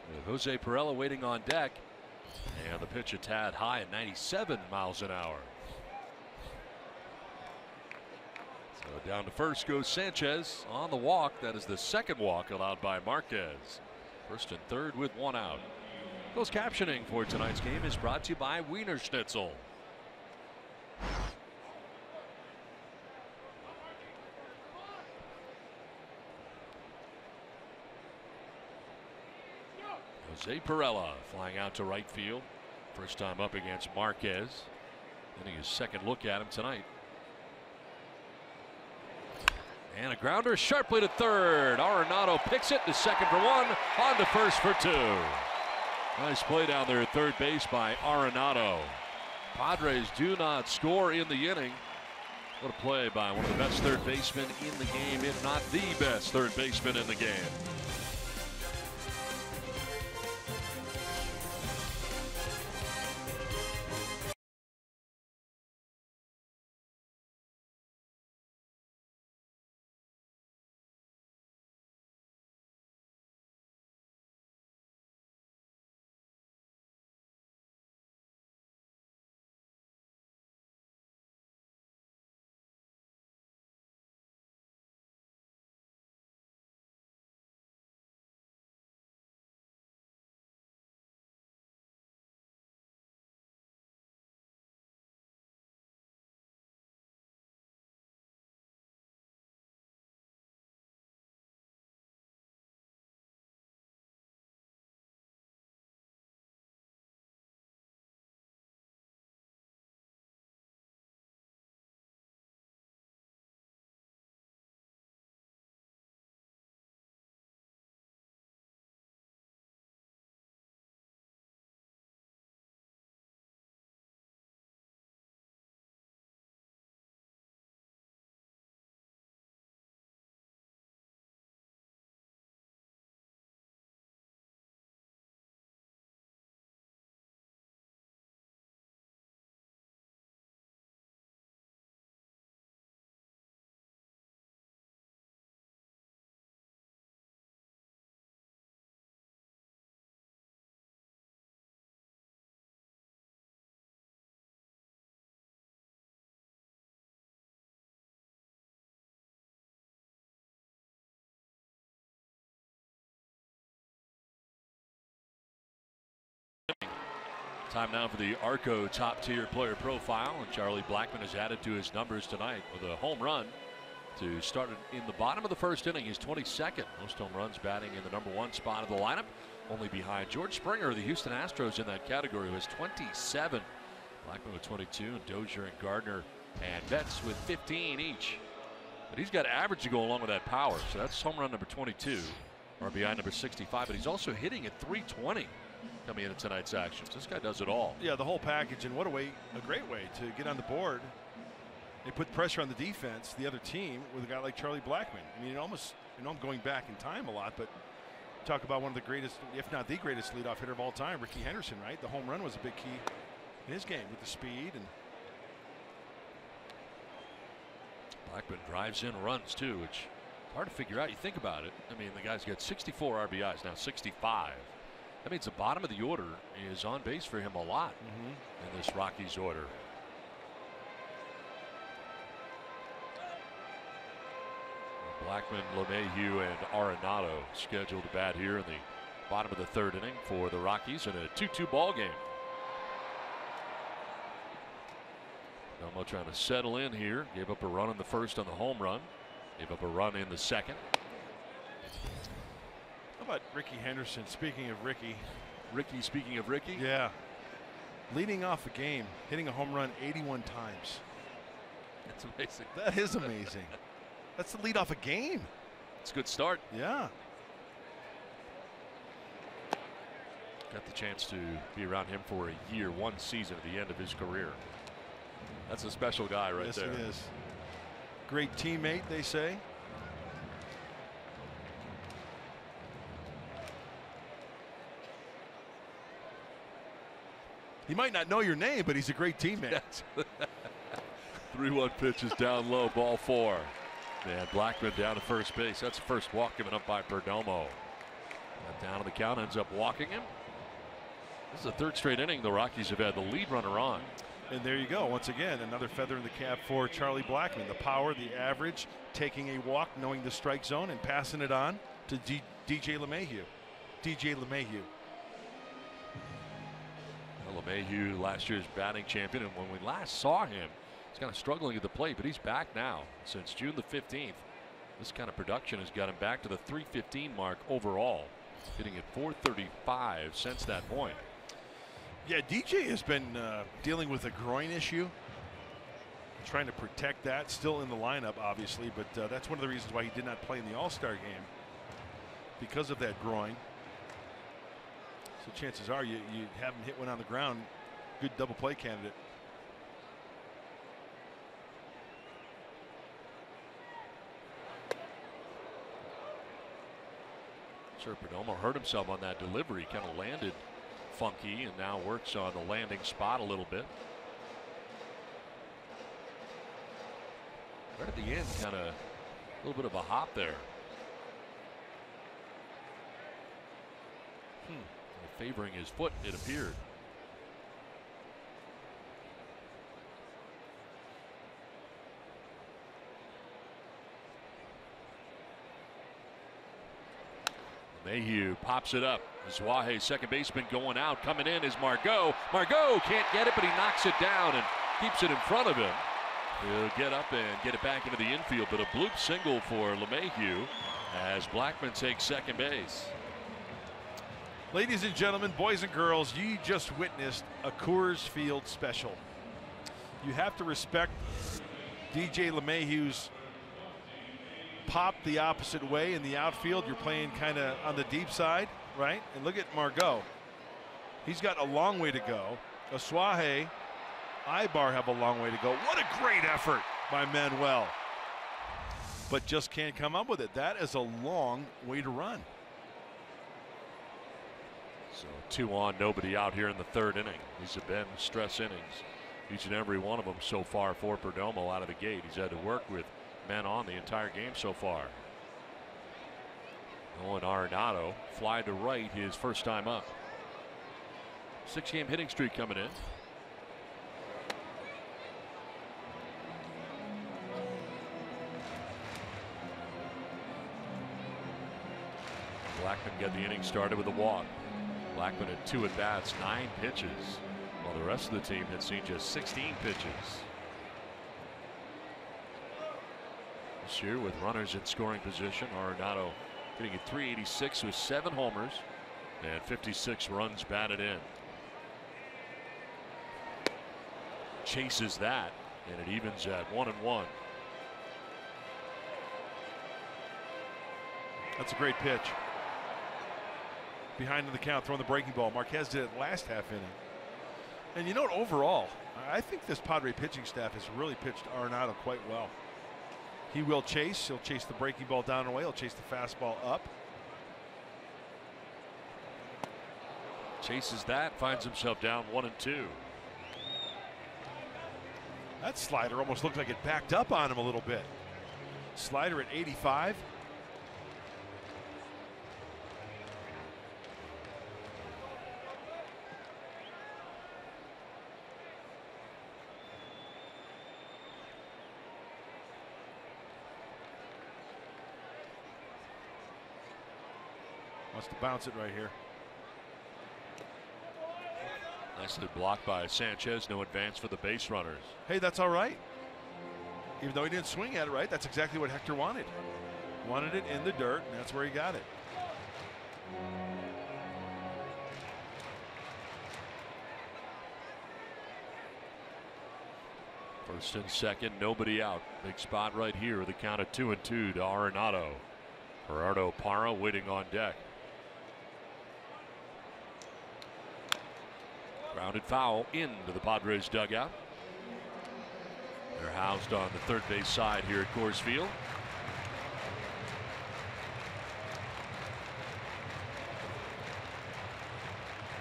[SPEAKER 2] With Jose Perella waiting on deck. And the pitch a tad high at 97 miles an hour. So down to first goes Sanchez on the walk. That is the second walk allowed by Marquez. First and third with 1 out. Closed captioning for tonight's game is brought to you by Wiener Schnitzel. Jose Perella flying out to right field. First time up against Marquez. Getting his second look at him tonight. And a grounder sharply to third. Arenado picks it to second for 1. On to first for 2. Nice play down there at third base by Arenado. Padres do not score in the inning. What a play by one of the best third basemen in the game, if not the best third baseman in the game. Time now for the Arco top tier player profile, and Charlie Blackmon has added to his numbers tonight with a home run to start in the bottom of the first inning. He's 22nd most home runs, batting in the #1 spot of the lineup, only behind George Springer of the Houston Astros in that category, who has 27. Blackmon with 22, and Dozier and Gardner and Betts with 15 each. But he's got average to go along with that power, so that's home run number 22, RBI number 65. But he's also hitting at 320 coming into tonight's action. This guy does it all.
[SPEAKER 4] Yeah, the whole package, and what a great way to get on the board. They put pressure on the defense, the other team, with a guy like Charlie Blackmon. I mean, almost, I'm going back in time a lot, but talk about one of the greatest, if not the greatest leadoff hitter of all time, Ricky Henderson, right? The home run was a big key in his game with the speed. And
[SPEAKER 2] Blackmon drives in runs too, which is hard to figure out. You think about it. I mean, the guy's got 64 RBIs, now 65. That means the bottom of the order is on base for him a lot in this Rockies order. Blackmon, LeMahieu, and Arenado scheduled to bat here in the bottom of the third inning for the Rockies in a 2-2 ball game. Domo trying to settle in here. Gave up a run in the first on the home run. Gave up a run in the second.
[SPEAKER 4] How about Ricky Henderson? Speaking of Ricky.
[SPEAKER 2] Speaking of Ricky?
[SPEAKER 4] Yeah. Leading off a game, hitting a home run 81 times.
[SPEAKER 2] That's amazing.
[SPEAKER 4] That is amazing. That's the lead off a game.
[SPEAKER 2] It's a good start.
[SPEAKER 4] Yeah.
[SPEAKER 2] Got the chance to be around him for a year, one season at the end of his career. That's a special guy right there.
[SPEAKER 4] Yes, it is. Great teammate, they say. He might not know your name, but he's a great teammate.
[SPEAKER 2] 3-1 pitch is down low, ball 4. And Blackmon down to first base. That's the first walk given up by Perdomo. Down to the count, ends up walking him. This is the third straight inning the Rockies have had the lead runner on.
[SPEAKER 4] And there you go. Once again, another feather in the cap for Charlie Blackmon. The power, the average, taking a walk, knowing the strike zone, and passing it on to DJ LeMahieu.
[SPEAKER 2] Well, LeMahieu, last year's batting champion, and when we last saw him, he's kind of struggling at the plate, but he's back now. Since June the 15th, this kind of production has got him back to the 315 mark overall, hitting at 435 since that point.
[SPEAKER 4] Yeah, DJ has been dealing with a groin issue, trying to protect that. Still in the lineup, obviously, but that's one of the reasons why he did not play in the All-Star game, because of that groin. So chances are you have him hit one on the ground. Good double play candidate.
[SPEAKER 2] Sure, Perdomo hurt himself on that delivery, kind of landed funky, and now works on the landing spot a little bit. Right at the end, kind of a little bit of a hop there. Favoring his foot, it appeared. Mayhew pops it up. Zwahe, second baseman, going out. Coming in is Margot. Margot can't get it, but he knocks it down and keeps it in front of him. He'll get up and get it back into the infield, but a bloop single for LeMahieu as Blackmon takes second base.
[SPEAKER 4] Ladies and gentlemen, boys and girls, you just witnessed a Coors Field special. You have to respect DJ LeMahieu's pop the opposite way in the outfield. You're playing kind of on the deep side, right? And look at Margot. He's got a long way to go. Zwahe, Ibar have a long way to go. What a great effort by Manuel. But just can't come up with it. That is a long way to run.
[SPEAKER 2] So 2 on, nobody out here in the third inning. These have been stress innings, each and every one of them so far for Perdomo out of the gate. He's had to work with men on the entire game so far. Nolan Arenado fly to right his first time up. 6-game hitting streak coming in. Blackmon got the inning started with a walk. Blackmon had 2 at-bats, 9 pitches. while the rest of the team had seen just 16 pitches. This year with runners in scoring position, Arenado hitting at .386 with 7 homers and 56 runs batted in. Chases that, and it evens at 1-1.
[SPEAKER 4] That's a great pitch. Behind in the count, throwing the breaking ball. Marquez did it last half inning. And you know what, overall, I think this Padre pitching staff has really pitched Arenado quite well. He will chase. He'll chase the breaking ball down and away. He'll chase the fastball up.
[SPEAKER 2] Chases that, finds himself down 1-2.
[SPEAKER 4] That slider almost looked like it backed up on him a little bit. Slider at 85. Wants to bounce it right here.
[SPEAKER 2] Nicely blocked by Sanchez. No advance for the base runners.
[SPEAKER 4] Hey, that's all right. Even though he didn't swing at it right, that's exactly what Hector wanted. Wanted it in the dirt, and that's where he got it.
[SPEAKER 2] First and second, nobody out. Big spot right here. The count of 2-2 to Arenado. Gerardo Parra waiting on deck. Grounded foul into the Padres dugout. They're housed on the third base side here at Coors Field.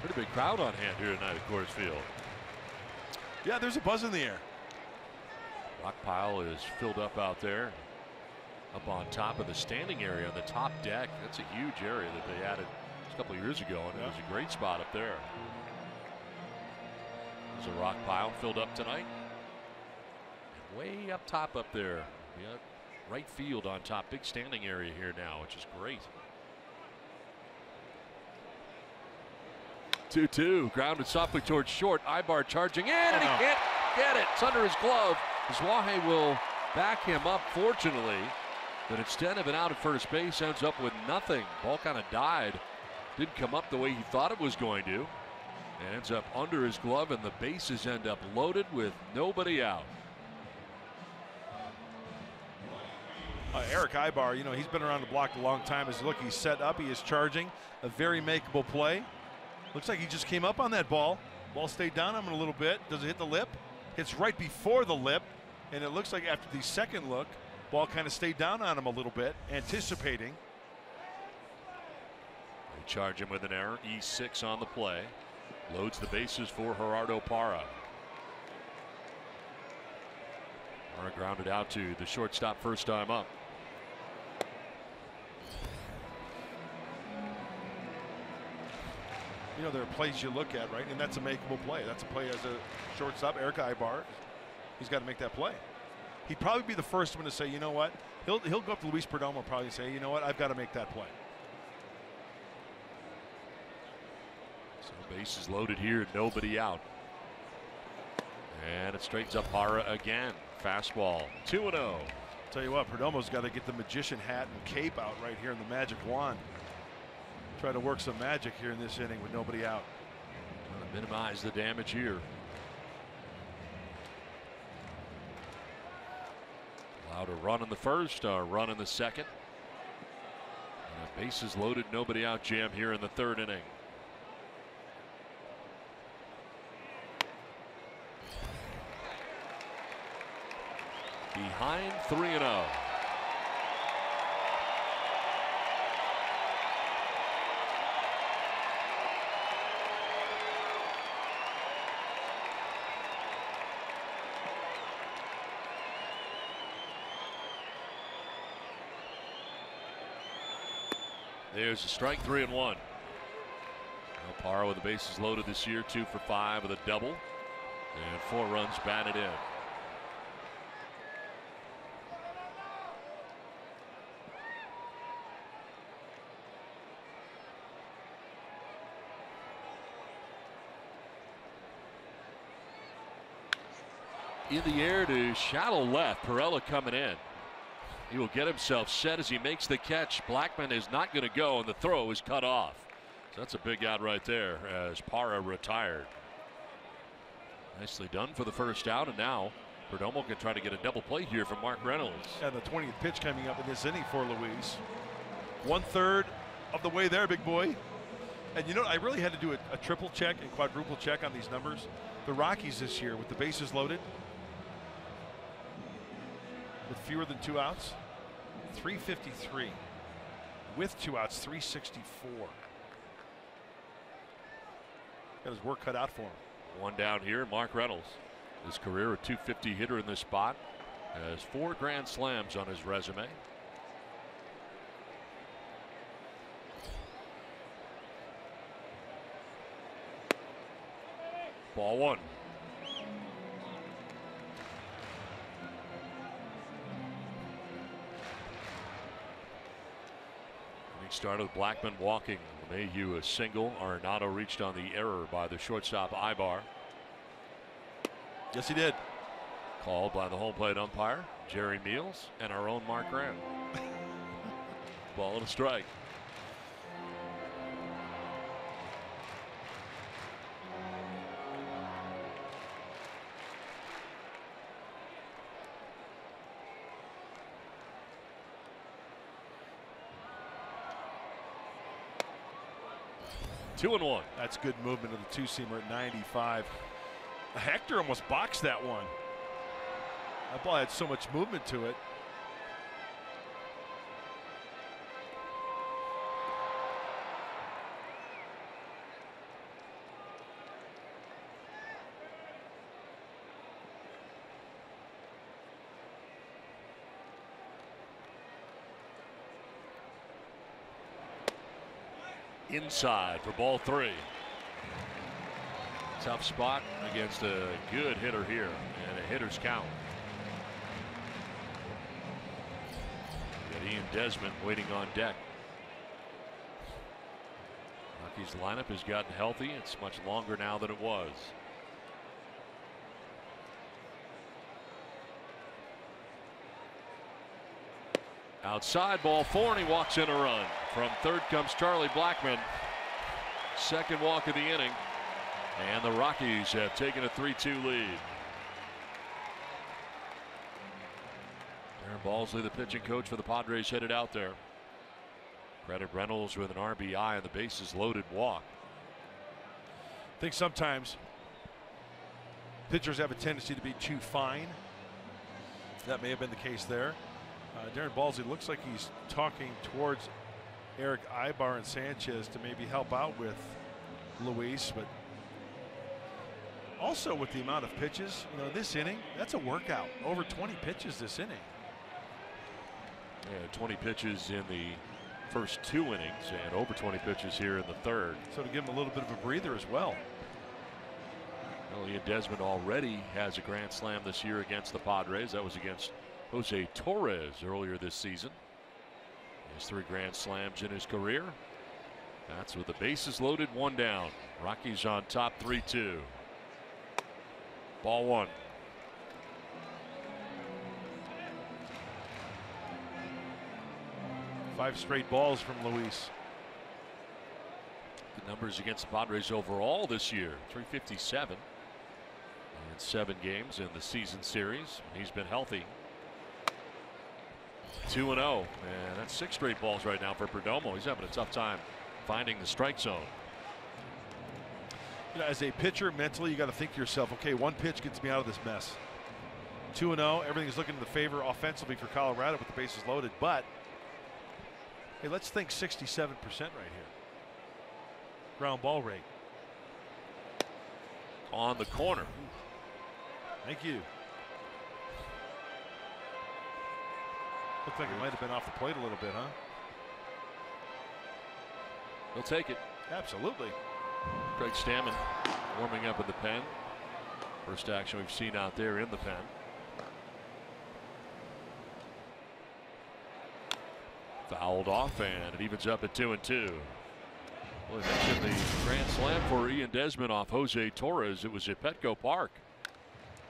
[SPEAKER 2] Pretty big crowd on hand here tonight at Coors Field.
[SPEAKER 4] Yeah, there's a buzz in the air.
[SPEAKER 2] Rock pile is filled up out there. Up on top of the standing area on the top deck. That's a huge area that they added a couple of years ago, and it was a great spot up there. There's a rock pile filled up tonight. And way up top up there. Yeah, right field on top. Big standing area here now, which is great. 2-2. Grounded softly towards short. Ibar charging in, and he can't get it. It's under his glove. Zwahe will back him up, fortunately. But instead of an out at first base, ends up with nothing. Ball kind of died. Didn't come up the way he thought it was going to. And ends up under his glove, and the bases end up loaded with nobody out.
[SPEAKER 4] Eric Ibar, you know, he's been around the block a long time. As look, he's set up, he is charging. A very makeable play. Looks like he just came up on that ball. Ball stayed down on him a little bit. Does it hit the lip? Hits right before the lip. And it looks like after the second look, ball kind of stayed down on him a little bit, anticipating.
[SPEAKER 2] They charge him with an error. E6 on the play. Loads the bases for Gerardo Parra. Parra grounded out to the shortstop first time up.
[SPEAKER 4] You know, there are plays you look at, right? And that's a makeable play. That's a play as a shortstop. Eric Ibar, he's got to make that play. He'd probably be the first one to say, you know what? He'll go up to Luis Perdomo probably and say, you know what? I've got to make that play.
[SPEAKER 2] So bases loaded here, nobody out. And it straightens up Parra again. Fastball, 2-0.
[SPEAKER 4] Tell you what, Perdomo's got to get the magician hat and cape out right here in the magic wand. Try to work some magic here in this inning with nobody out.
[SPEAKER 2] Trying to minimize the damage here. Allowed a run in the first, a run in the second. And a bases loaded, nobody out jam here in the third inning. Behind 3-0. There's a strike, 3-1. Now Parra with the bases loaded this year, 2 for 5 with a double and 4 runs batted in. In the air to shallow left. Perella coming in. He will get himself set as he makes the catch. Blackman is not going to go, and the throw is cut off. So that's a big out right there as Parra retired. Nicely done for the first out, and now Perdomo can try to get a double play here from Mark Reynolds.
[SPEAKER 4] And the 20th pitch coming up in this inning for Luis. 1/3 of the way there, big boy. And you know, I really had to do a triple check and quadruple check on these numbers. The Rockies this year with the bases loaded, with fewer than 2 outs, 353. With 2 outs, 364. Got his work cut out for him.
[SPEAKER 2] One down here, Mark Reynolds. His career a .250 hitter in this spot. Has 4 grand slams on his resume. Ball 1. Inning started with Blackman walking. Mayhew a single. Arenado reached on the error by the shortstop Ibar.
[SPEAKER 4] Yes, he did.
[SPEAKER 2] Called by the home plate umpire Jerry Meals and our own Mark Graham. Ball and a strike. Two and one.
[SPEAKER 4] That's good movement of the two-seamer at 95. Hector almost boxed that one. That ball had so much movement to it.
[SPEAKER 2] Inside for ball 3. Tough spot against a good hitter here, and a hitter's count. Got Ian Desmond waiting on deck. Rockies lineup has gotten healthy. It's much longer now than it was. Outside, ball 4, and he walks in a run. From third comes Charlie Blackman. Second walk of the inning. And the Rockies have taken a 3-2 lead. Darren Balsley, the pitching coach for the Padres, headed out there. Credit Reynolds with an RBI and the bases loaded walk.
[SPEAKER 4] I think sometimes pitchers have a tendency to be too fine. That may have been the case there. Darren Balsley looks like he's talking towards Eric Ibar and Sanchez to maybe help out with Luis, but also with the amount of pitches, you know, this inning, that's a workout. Over 20 pitches this inning.
[SPEAKER 2] Yeah, 20 pitches in the first 2 innings and over 20 pitches here in the third.
[SPEAKER 4] So to give him a little bit of a breather as well.
[SPEAKER 2] Well, Ian Desmond already has a grand slam this year against the Padres. That was against Jose Torres earlier this season. He has 3 grand slams in his career. That's with the bases loaded, 1 down. Rockies on top 3-2. Ball 1.
[SPEAKER 4] Five straight balls from Luis.
[SPEAKER 2] The numbers against the Padres overall this year, 357 in 7 games in the season series. He's been healthy. 2-0, and that's 6 straight balls right now for Perdomo. He's having a tough time finding the strike zone.
[SPEAKER 4] You know, as a pitcher, mentally, you got to think to yourself, okay, 1 pitch gets me out of this mess. 2-0, everything's looking in the favor offensively for Colorado with the bases loaded, but hey, let's think 67% right here. Ground ball rate.
[SPEAKER 2] On the corner.
[SPEAKER 4] Thank you. Looked like it might have been off the plate a little bit, huh?
[SPEAKER 2] He'll take it.
[SPEAKER 4] Absolutely.
[SPEAKER 2] Craig Stammen warming up in the pen. First action we've seen out there in the pen. Fouled off, and it evens up at 2-2. Well, I mentioned the grand slam for Ian Desmond off Jose Torres. It was at Petco Park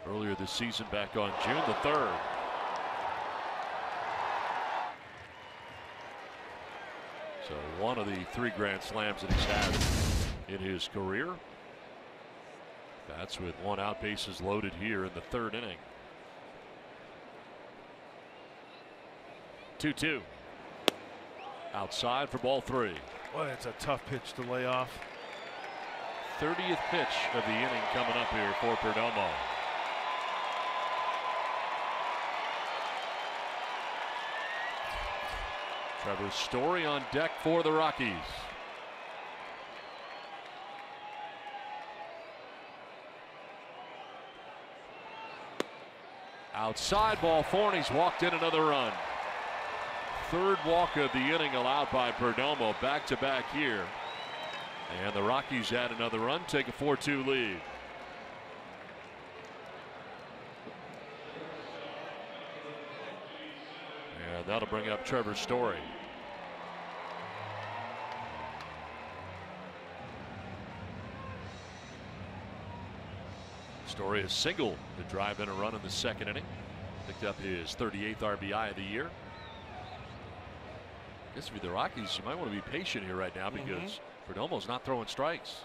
[SPEAKER 2] earlier this season back on June the 3rd. So one of the 3 grand slams that he's had in his career. That's with 1 out, bases loaded here in the 3rd inning. 2-2. Outside for ball 3.
[SPEAKER 4] Boy, it's a tough pitch to lay off.
[SPEAKER 2] 30th pitch of the inning coming up here for Perdomo. Trevor Story on deck for the Rockies. Outside, ball 4, and he's walked in another run. 3rd walk of the inning allowed by Perdomo, back-to-back here. And the Rockies add another run, take a 4-2 lead. And that'll bring up Trevor Story. Story has singled to drive in a run in the 2nd inning. Picked up his 38th RBI of the year. I guess for the Rockies, you might want to be patient here right now because Perdomo's not throwing strikes.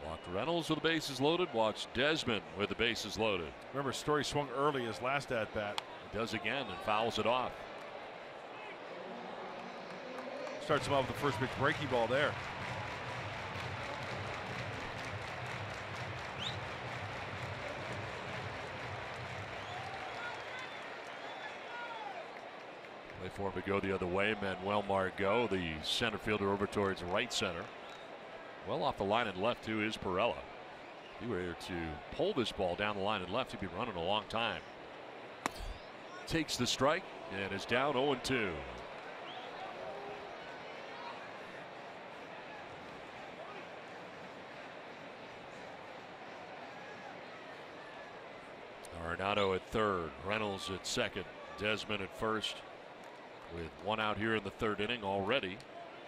[SPEAKER 2] Walked Reynolds with the bases loaded. Walks Desmond with the bases loaded.
[SPEAKER 4] Remember, Story swung early his last at bat.
[SPEAKER 2] He does again and fouls it off.
[SPEAKER 4] Starts him off with the first pitch breaking ball there.
[SPEAKER 2] Wait for him to go the other way. Manuel Margot, the center fielder, over towards right center. Well off the line and left too is Perella. If he were to pull this ball down the line and left, he'd be running a long time. Takes the strike and is down 0-2. Arenado at 3rd, Reynolds at 2nd, Desmond at 1st. With 1 out here in the 3rd inning already.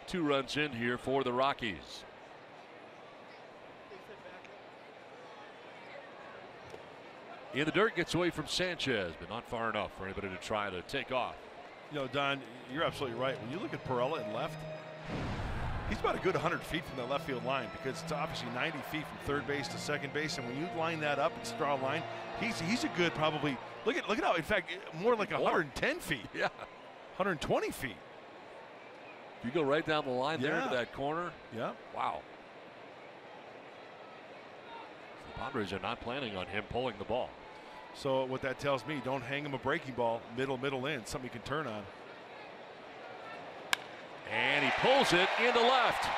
[SPEAKER 2] 2 runs in here for the Rockies. In the dirt, gets away from Sanchez, but not far enough for anybody to try to take off.
[SPEAKER 4] You know, Don, you're absolutely right. When you look at Perella in left, he's about a good 100 feet from the left field line because it's obviously 90 feet from 3rd base to 2nd base. And when you line that up and draw a line, he's a good probably. Look at how, in fact, more like 110 feet.
[SPEAKER 2] Yeah.
[SPEAKER 4] 120 feet.
[SPEAKER 2] If you go right down the line there to that corner.
[SPEAKER 4] Yeah.
[SPEAKER 2] Wow. The Padres are not planning on him pulling the ball.
[SPEAKER 4] So what that tells me, don't hang him a breaking ball middle in, something you can turn on.
[SPEAKER 2] And he pulls it into left.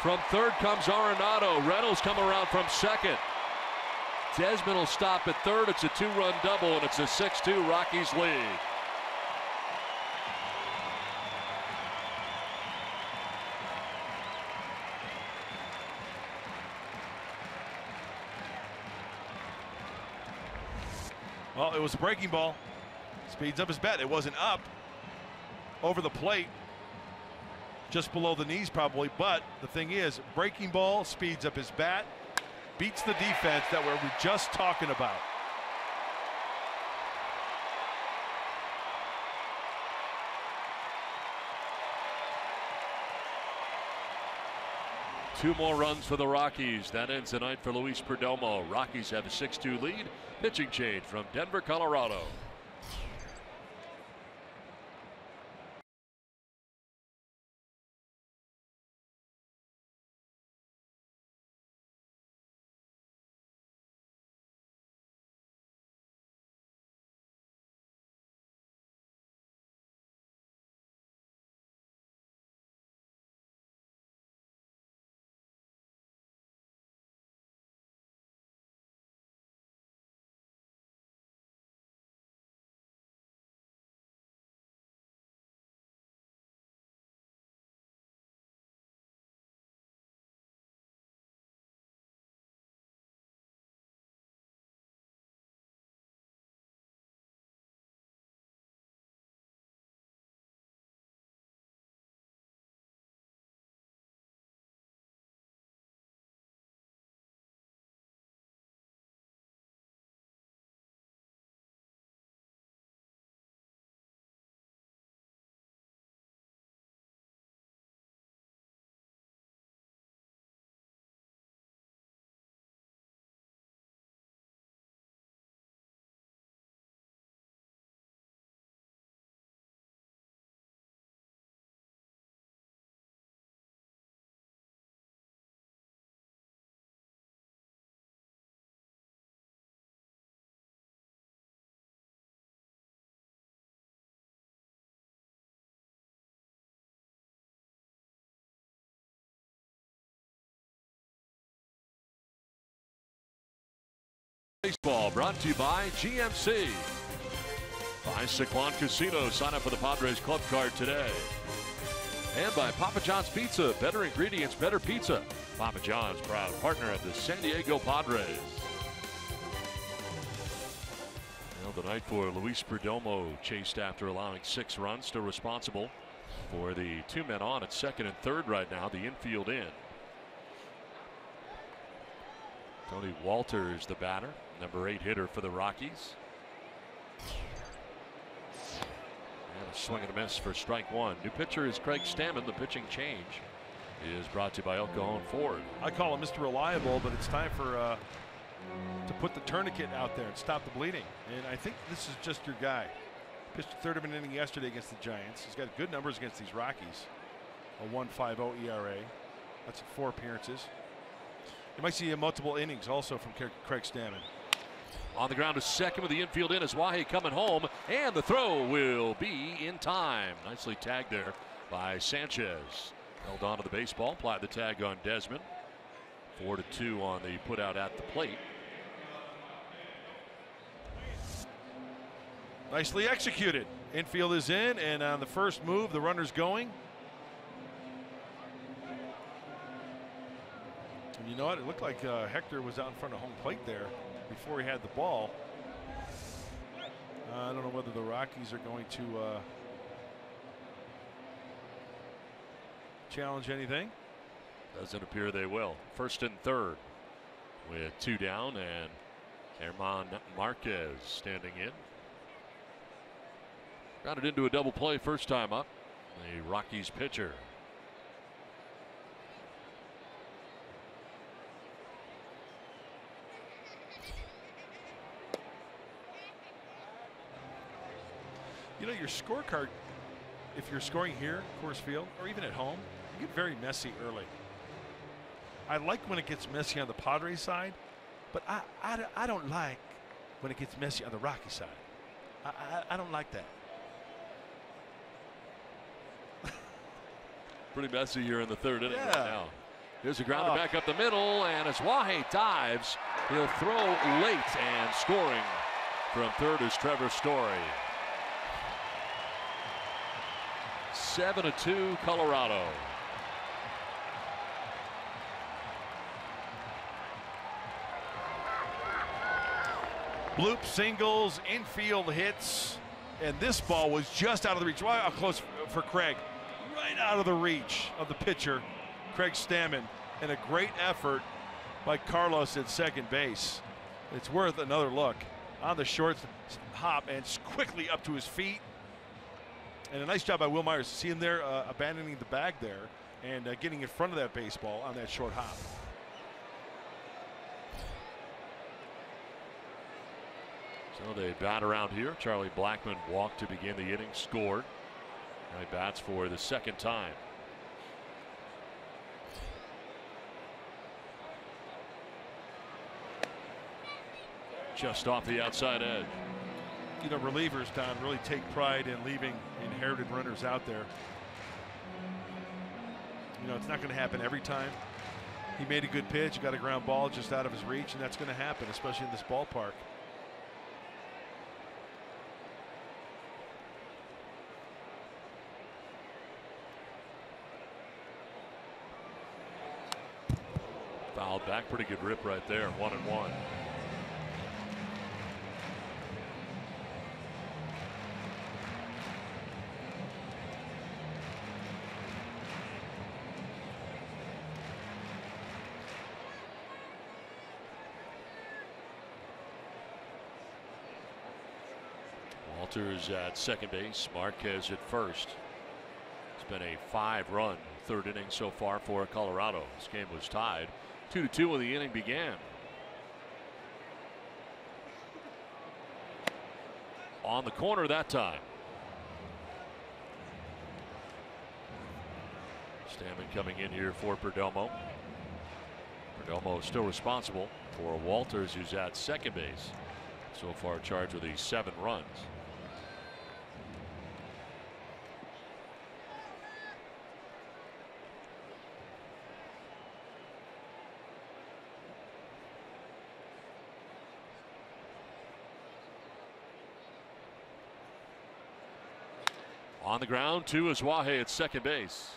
[SPEAKER 2] From 3rd comes Arenado. Reynolds come around from 2nd. Desmond will stop at 3rd. It's a 2-run double, and it's a 6-2 Rockies lead.
[SPEAKER 4] Well, it was a breaking ball. Speeds up his bat. It wasn't up over the plate, just below the knees probably. But the thing is, breaking ball speeds up his bat, beats the defense that we're just talking about.
[SPEAKER 2] Two more runs for the Rockies. That ends the night for Luis Perdomo. Rockies have a 6-2 lead. Pitching change from Denver, Colorado. Baseball brought to you by GMC. By Sycuan Casino. Sign up for the Padres Club Card today. And by Papa John's Pizza. Better ingredients, better pizza. Papa John's, proud partner of the San Diego Padres. Well, the night for Luis Perdomo, chased after allowing 6 runs, still responsible for the 2 men on at second and third right now. The infield in. Tony Walters, the batter, number 8 hitter for the Rockies. And a swing and a miss for strike 1. New pitcher is Craig Stammen. The pitching change is brought to you by El Cajon Ford.
[SPEAKER 4] I call him Mr. Reliable, but it's time for to put the tourniquet out there and stop the bleeding. And I think this is just your guy. Pitched a third of an inning yesterday against the Giants. He's got good numbers against these Rockies. A 1.50 ERA. That's 4 appearances. You might see multiple innings also from Craig Stammen.
[SPEAKER 2] On the ground to second with the infield in is Wahe coming home, and the throw will be in time. Nicely tagged there by Sanchez. Held on to the baseball, applied the tag on Desmond. 4-2 on the put out at the plate.
[SPEAKER 4] Nicely executed. Infield is in, and on the first move, the runner's going. And you know what? It looked like Hector was out in front of home plate there before he had the ball. I don't know whether the Rockies are going to challenge anything.
[SPEAKER 2] Doesn't appear they will. First and third with 2 down, and German Marquez standing in. Grounded into a double play first time up. The Rockies pitcher.
[SPEAKER 4] You know, your scorecard, if you're scoring here, Coors Field, or even at home, you get very messy early. I like when it gets messy on the Padres side, but I don't like when it gets messy on the Rocky side. I don't like that.
[SPEAKER 2] Pretty messy here in the third inning right now. Here's a grounder back up the middle, and as Wahe dives, he'll throw late, and scoring from third is Trevor Story. 7-2 Colorado.
[SPEAKER 4] Bloop singles, infield hits, and this ball was just out of the reach. Right out close for Craig. Right out of the reach of the pitcher, Craig Stammen, and a great effort by Carlos at second base. It's worth another look. On the short hop and quickly up to his feet. And a nice job by Will Myers to see him there abandoning the bag there and getting in front of that baseball on that short hop.
[SPEAKER 2] So they bat around here. Charlie Blackmon walked to begin the inning, scored. Now he bats for the second time. Just off the outside edge.
[SPEAKER 4] You know, relievers, Don, really take pride in leaving inherited runners out there. You know, it's not going to happen every time. He made a good pitch, got a ground ball just out of his reach, and that's going to happen, especially in this ballpark.
[SPEAKER 2] Fouled back, pretty good rip right there, 1-1. Walters at second base, Marquez at first. It's been a 5-run third inning so far for Colorado. This game was tied 2-2 when the inning began. On the corner that time. Stammen coming in here for Perdomo. Perdomo still responsible for Walters, who's at second base. So far charged with 7 runs. On the ground to Asuaje at second base.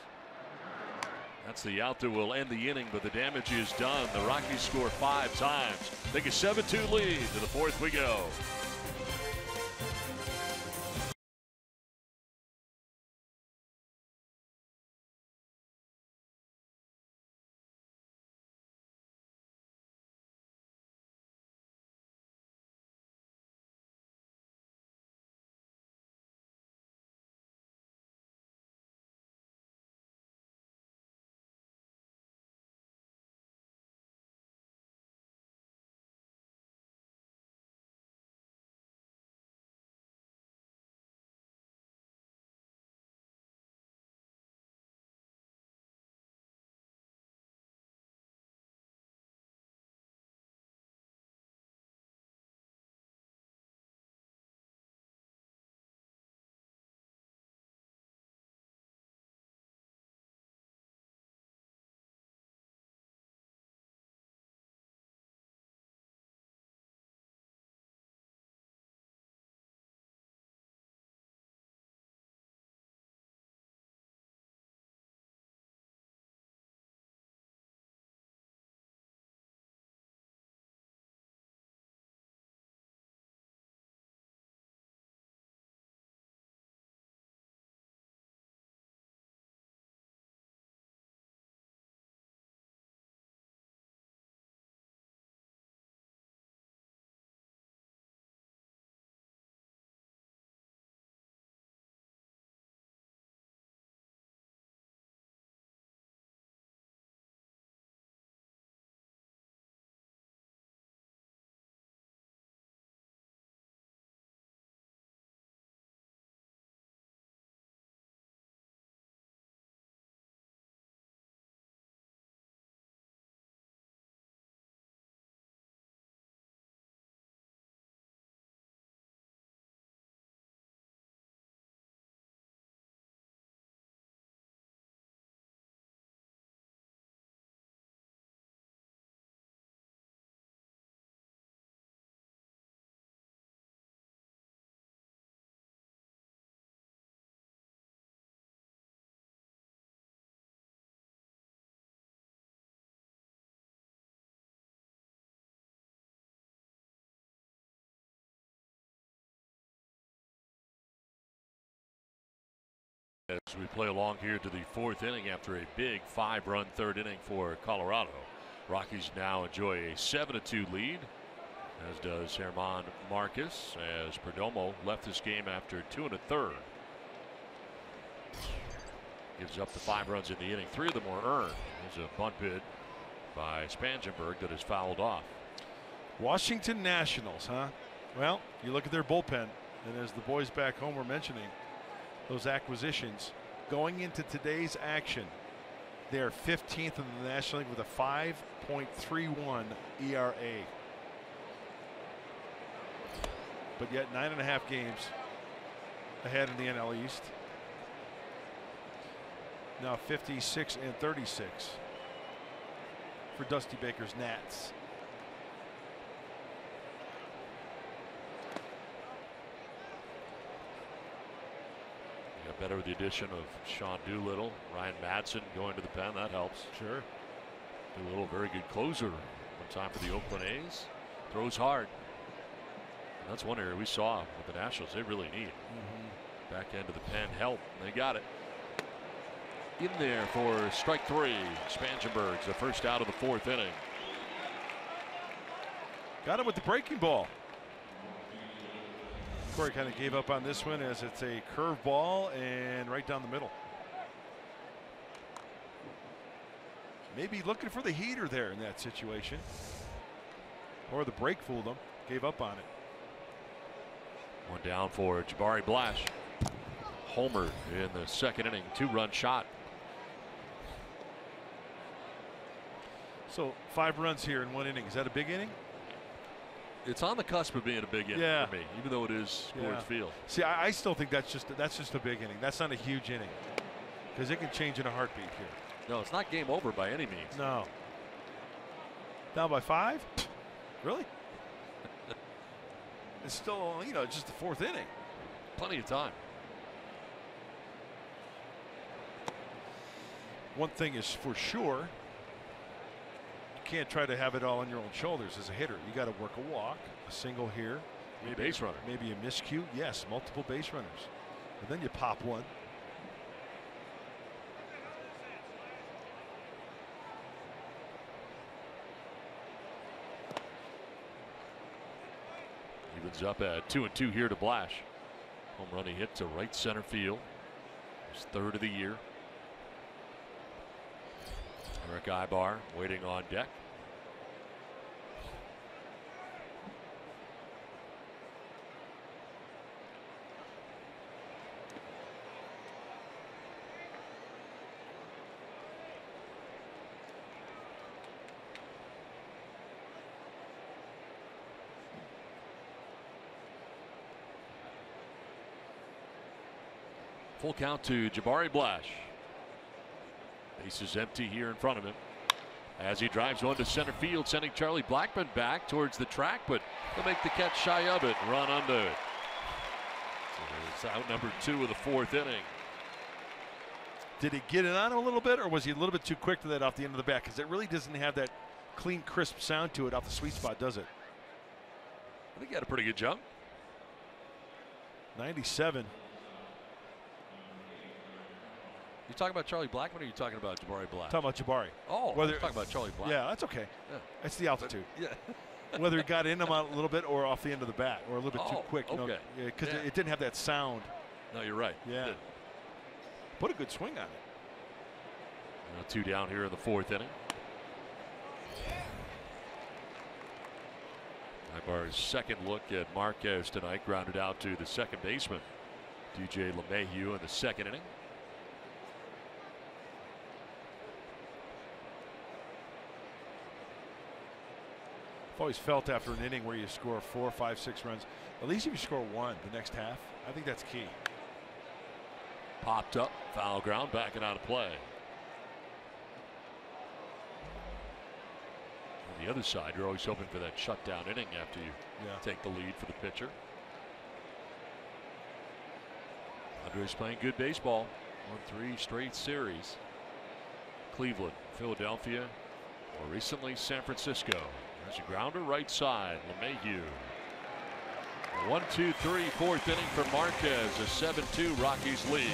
[SPEAKER 2] That's the out that will end the inning, but the damage is done. The Rockies score 5 times. Take a 7-2 lead. To the 4th we go. As we play along here to the 4th inning after a big 5-run 3rd inning for Colorado. Rockies now enjoy a 7-2 lead, as does German Marcus, as Perdomo left this game after 2 1/3. Gives up the 5 runs in the inning. 3 of them were earned. There's a bunt bid by Spangenberg that is fouled off.
[SPEAKER 4] Washington Nationals, huh? Well, you look at their bullpen, and as the boys back home were mentioning, those acquisitions going into today's action, they're 15th in the National League with a 5.31 ERA. But yet 9.5 games ahead in the NL East. Now 56 and 36 for Dusty Baker's Nats.
[SPEAKER 2] Better with the addition of Sean Doolittle. Ryan Madsen going to the pen. That helps.
[SPEAKER 4] Sure.
[SPEAKER 2] Doolittle, very good closer. One time for the Oakland A's. Throws hard. And that's one area we saw with the Nationals they really need. Back end of the pen help. They got it. In there for strike 3. Spangenberg's the first out of the 4th inning.
[SPEAKER 4] Got him with the breaking ball. Corey kind of gave up on this one as it's a curve ball and right down the middle. Maybe looking for the heater there in that situation. Or the break fooled him. Gave up on it.
[SPEAKER 2] One down for Jabari Blash. Homer in the 2nd inning. 2-run shot.
[SPEAKER 4] So 5 runs here in 1 inning. Is that a big inning?
[SPEAKER 2] It's on the cusp of being a big inning for me, even though it is Coors Field.
[SPEAKER 4] See, I still think that's just a big inning. That's not a huge inning because it can change in a heartbeat here.
[SPEAKER 2] No, it's not game over by any means.
[SPEAKER 4] No. Down by 5? Really? It's still, just the 4th inning.
[SPEAKER 2] Plenty of time.
[SPEAKER 4] one thing is for sure, you can't try to have it all on your own shoulders as a hitter. You got to work a walk, a single here,
[SPEAKER 2] maybe base runner,
[SPEAKER 4] maybe a miscue. Yes, multiple base runners, and then you pop one.
[SPEAKER 2] Evens up at 2-2 here to Blash. Home run he hit to right center field. His third of the year. Eric Ibar waiting on deck. Full count to Jabari Blash. Base is empty here in front of him as he drives one to center field, sending Charlie Blackmon back towards the track, but he'll make the catch shy of it and run under it. So it's out number 2 of the 4th inning.
[SPEAKER 4] Did he get it on him a little bit, or was he a little bit too quick to that off the end of the bat? Because it really doesn't have that clean, crisp sound to it off the sweet spot, does it?
[SPEAKER 2] I think he had a pretty good jump.
[SPEAKER 4] 97.
[SPEAKER 2] You talking about Charlie Blackmon, or are you talking about Jabari Blash?
[SPEAKER 4] Talking about Jabari.
[SPEAKER 2] Oh,
[SPEAKER 4] whether
[SPEAKER 2] I'm talking about Charlie Black.
[SPEAKER 4] Yeah, that's okay.
[SPEAKER 2] Yeah.
[SPEAKER 4] That's the altitude.
[SPEAKER 2] Yeah.
[SPEAKER 4] Whether it got in him a little bit or off the end of the bat, or a little bit too quick. You
[SPEAKER 2] okay.
[SPEAKER 4] know, because it didn't have that sound.
[SPEAKER 2] No, you're right.
[SPEAKER 4] Yeah. Put a good swing on it.
[SPEAKER 2] 2 down here in the 4th inning. Ibar's second look at Marquez tonight, grounded out to the second baseman, DJ LeMahieu, in the 2nd inning.
[SPEAKER 4] I've always felt after an inning where you score 4, 5, 6 runs, at least if you score 1 the next half, I think that's key.
[SPEAKER 2] Popped up, foul ground, backing out of play. On the other side, you're always hoping for that shutdown inning after you take the lead for the pitcher. Padres playing good baseball. Won 3 straight series. Cleveland, Philadelphia, more recently San Francisco. There's a grounder right side, LeMahieu. 1, 2, 3, 4th inning for Marquez, a 7-2 Rockies lead.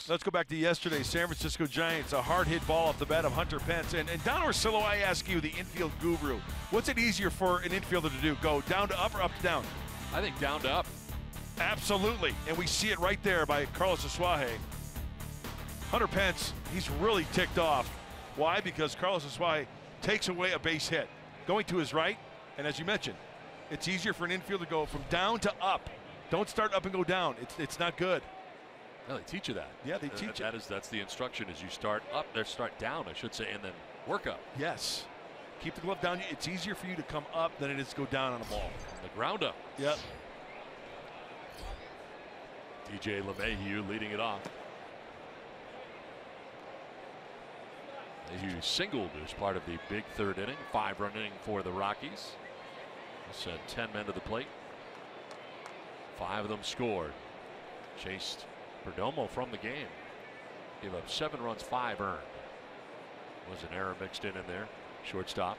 [SPEAKER 4] Let's go back to yesterday. San Francisco Giants, a hard hit ball off the bat of Hunter Pence. And Don Orsillo, I ask you, the infield guru, what's it easier for an infielder to do? Go down to up or up to down?
[SPEAKER 2] I think down to up.
[SPEAKER 4] Absolutely. And we see it right there by Carlos Asuaje. Hunter Pence, he's really ticked off. Why? Because Carlos Asuaje takes away a base hit. Going to his right, and as you mentioned, it's easier for an infielder to go from down to up. Don't start up and go down. It's not good.
[SPEAKER 2] No, they teach you that.
[SPEAKER 4] Yeah, they teach you.
[SPEAKER 2] That's the instruction, is you start up, start down, I should say, and then work up.
[SPEAKER 4] Yes. keep the glove down. It's easier for you to come up than it is to go down on a ball.
[SPEAKER 2] The ground up.
[SPEAKER 4] Yep.
[SPEAKER 2] DJ LeMahieu leading it off. LeMahieu singled as part of the big third inning. 5-run inning for the Rockies. Sent 10 men to the plate. 5 of them scored. Chased Perdomo from the game. Gave up 7 runs, 5 earned. Was an error mixed in there. Shortstop.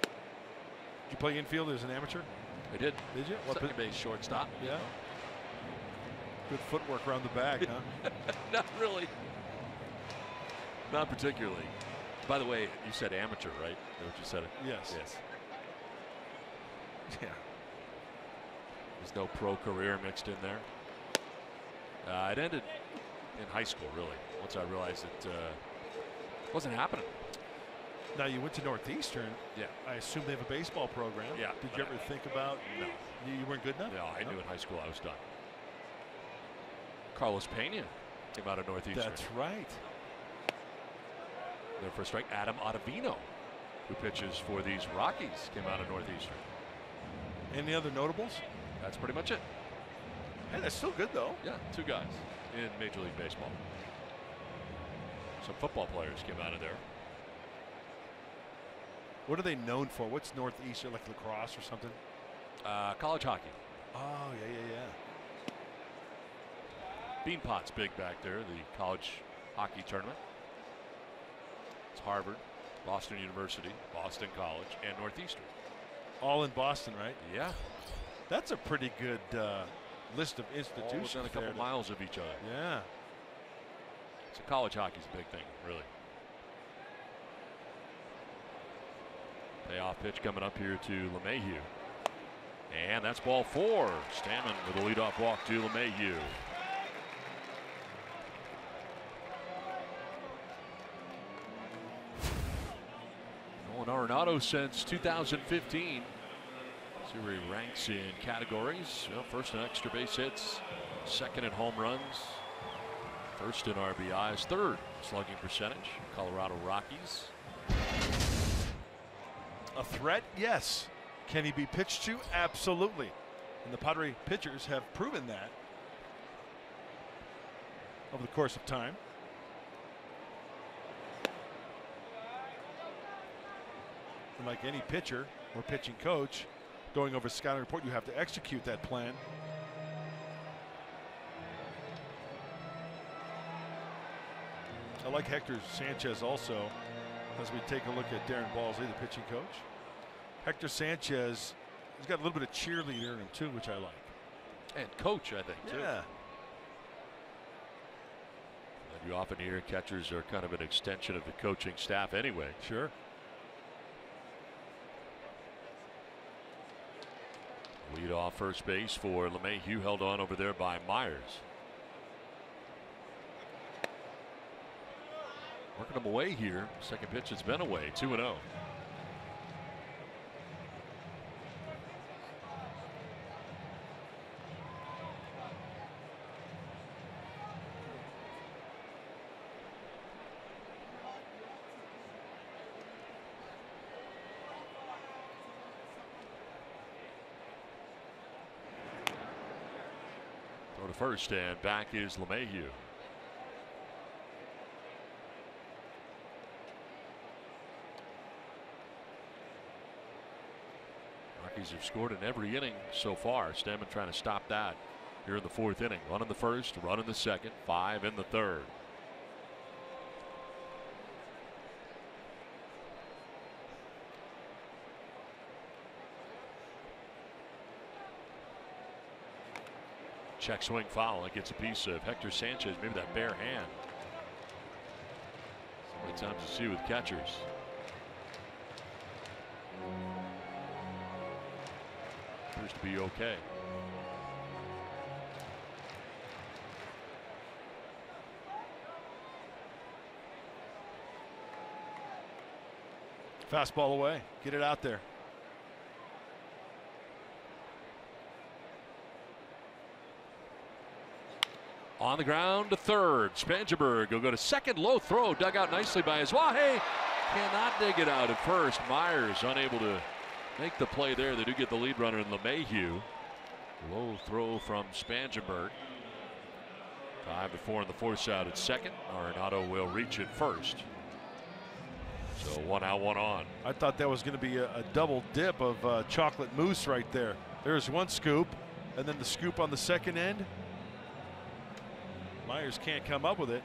[SPEAKER 4] Did you play infield as an amateur?
[SPEAKER 2] I did.
[SPEAKER 4] Did you?
[SPEAKER 2] Second base shortstop.
[SPEAKER 4] Yeah. Good footwork around the bag, huh?
[SPEAKER 2] Not really. Not particularly. By the way, you said amateur, right? Is that what you said?
[SPEAKER 4] Yes.
[SPEAKER 2] Yes.
[SPEAKER 4] Yeah.
[SPEAKER 2] There's no pro career mixed in there. It ended in high school, really. Once I realized it wasn't happening.
[SPEAKER 4] Now you went to Northeastern.
[SPEAKER 2] Yeah.
[SPEAKER 4] I assume they have a baseball program.
[SPEAKER 2] Yeah.
[SPEAKER 4] Did you ever think about?
[SPEAKER 2] No.
[SPEAKER 4] You weren't good enough?
[SPEAKER 2] No, I knew in high school I was done. Carlos Pena came out of Northeastern.
[SPEAKER 4] That's right.
[SPEAKER 2] Their first strike, Adam Ottavino, who pitches for these Rockies, came out of Northeastern.
[SPEAKER 4] Any other notables?
[SPEAKER 2] That's pretty much it.
[SPEAKER 4] Hey, that's still good though.
[SPEAKER 2] Yeah, 2 guys in Major League Baseball. Some football players came out of there.
[SPEAKER 4] What are they known for? What's Northeastern, like lacrosse or something?
[SPEAKER 2] College hockey.
[SPEAKER 4] Oh, yeah.
[SPEAKER 2] Beanpot's big back there, the college hockey tournament. It's Harvard, Boston University, Boston College, and Northeastern.
[SPEAKER 4] All in Boston, right?
[SPEAKER 2] Yeah.
[SPEAKER 4] That's a pretty good list of
[SPEAKER 2] All
[SPEAKER 4] institutions.
[SPEAKER 2] within a couple miles of each other.
[SPEAKER 4] Yeah.
[SPEAKER 2] So college hockey's a big thing, really. Payoff pitch coming up here to LeMahieu. And that's ball 4. Stammen with a leadoff walk to LeMahieu. Nolan Arenado since 2015. See where he ranks in categories. Well, first in extra base hits, second in home runs, first in RBIs, third slugging percentage. Colorado Rockies.
[SPEAKER 4] A threat? Yes. Can he be pitched to? Absolutely. And the Padres pitchers have proven that over the course of time. And like any pitcher or pitching coach going over scouting report, you have to execute that plan. I like Hector Sanchez also, as we take a look at Darren Balsley, the pitching coach. Hector Sanchez, he's got a little bit of cheerleader in him too, which I like.
[SPEAKER 2] And coach, I think, too.
[SPEAKER 4] Yeah.
[SPEAKER 2] And you often hear catchers are kind of an extension of the coaching staff anyway.
[SPEAKER 4] Sure.
[SPEAKER 2] Lead off first base for LeMahieu, held on over there by Myers. Working him away here. Second pitch has been away. 2-0. Throw to first, and back is LeMahieu. Rockies have scored in every inning so far. Stammen trying to stop that here in the 4th inning. 1 in the 1st, 1 in the 2nd, 5 in the 3rd. Check swing foul. It gets a piece of Hector Sanchez, maybe that bare hand. So many times you see with catchers. Appears to be okay.
[SPEAKER 4] Fastball away. Get it out there.
[SPEAKER 2] On the ground to third. Spangenberg will go to second. Low throw dug out nicely by Iswahe. cannot dig it out at first. Myers unable to make the play there. They do get the lead runner in LeMahieu. Low throw from Spangenberg. 5-4 in the force out at second. Arenado will reach it first. So 1 out, 1 on.
[SPEAKER 4] I thought that was going to be a double dip of chocolate mousse right there. There's one scoop, and then the scoop on the second end. Myers can't come up with it.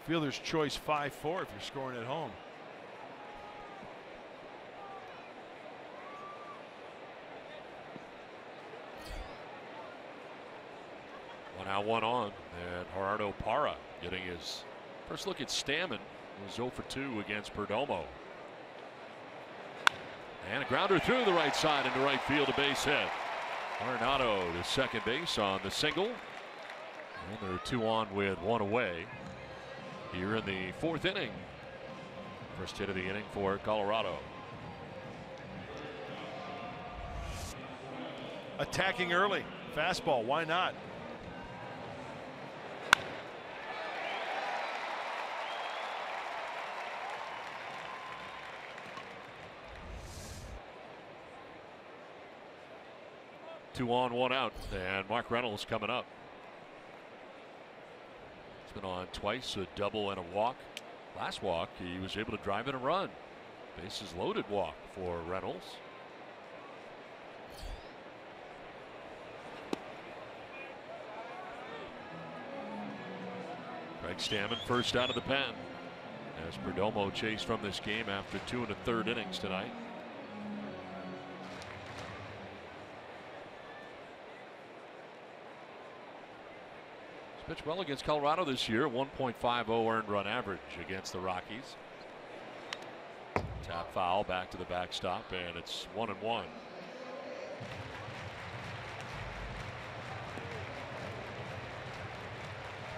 [SPEAKER 4] Fielder's choice 5-4 if you're scoring at home.
[SPEAKER 2] One out, 1 on. And Gerardo Parra getting his first look at Stammen. He was 0 for 2 against Perdomo. And a grounder through the right side into right field, a base hit. Arenado to second base on the single. And they're 2 on with 1 away here in the 4th inning. First hit of the inning for Colorado.
[SPEAKER 4] Attacking early. Fastball. Why not?
[SPEAKER 2] Two on, 1 out, and Mark Reynolds coming up. He's been on twice, a double and a walk. Last walk, he was able to drive in a run. Bases loaded walk for Reynolds. Greg Stammen first out of the pen as Perdomo chased from this game after 2 1/3 innings tonight. Pitched well against Colorado this year. 1.50 earned run average against the Rockies. Tap foul back to the backstop, and it's 1-1.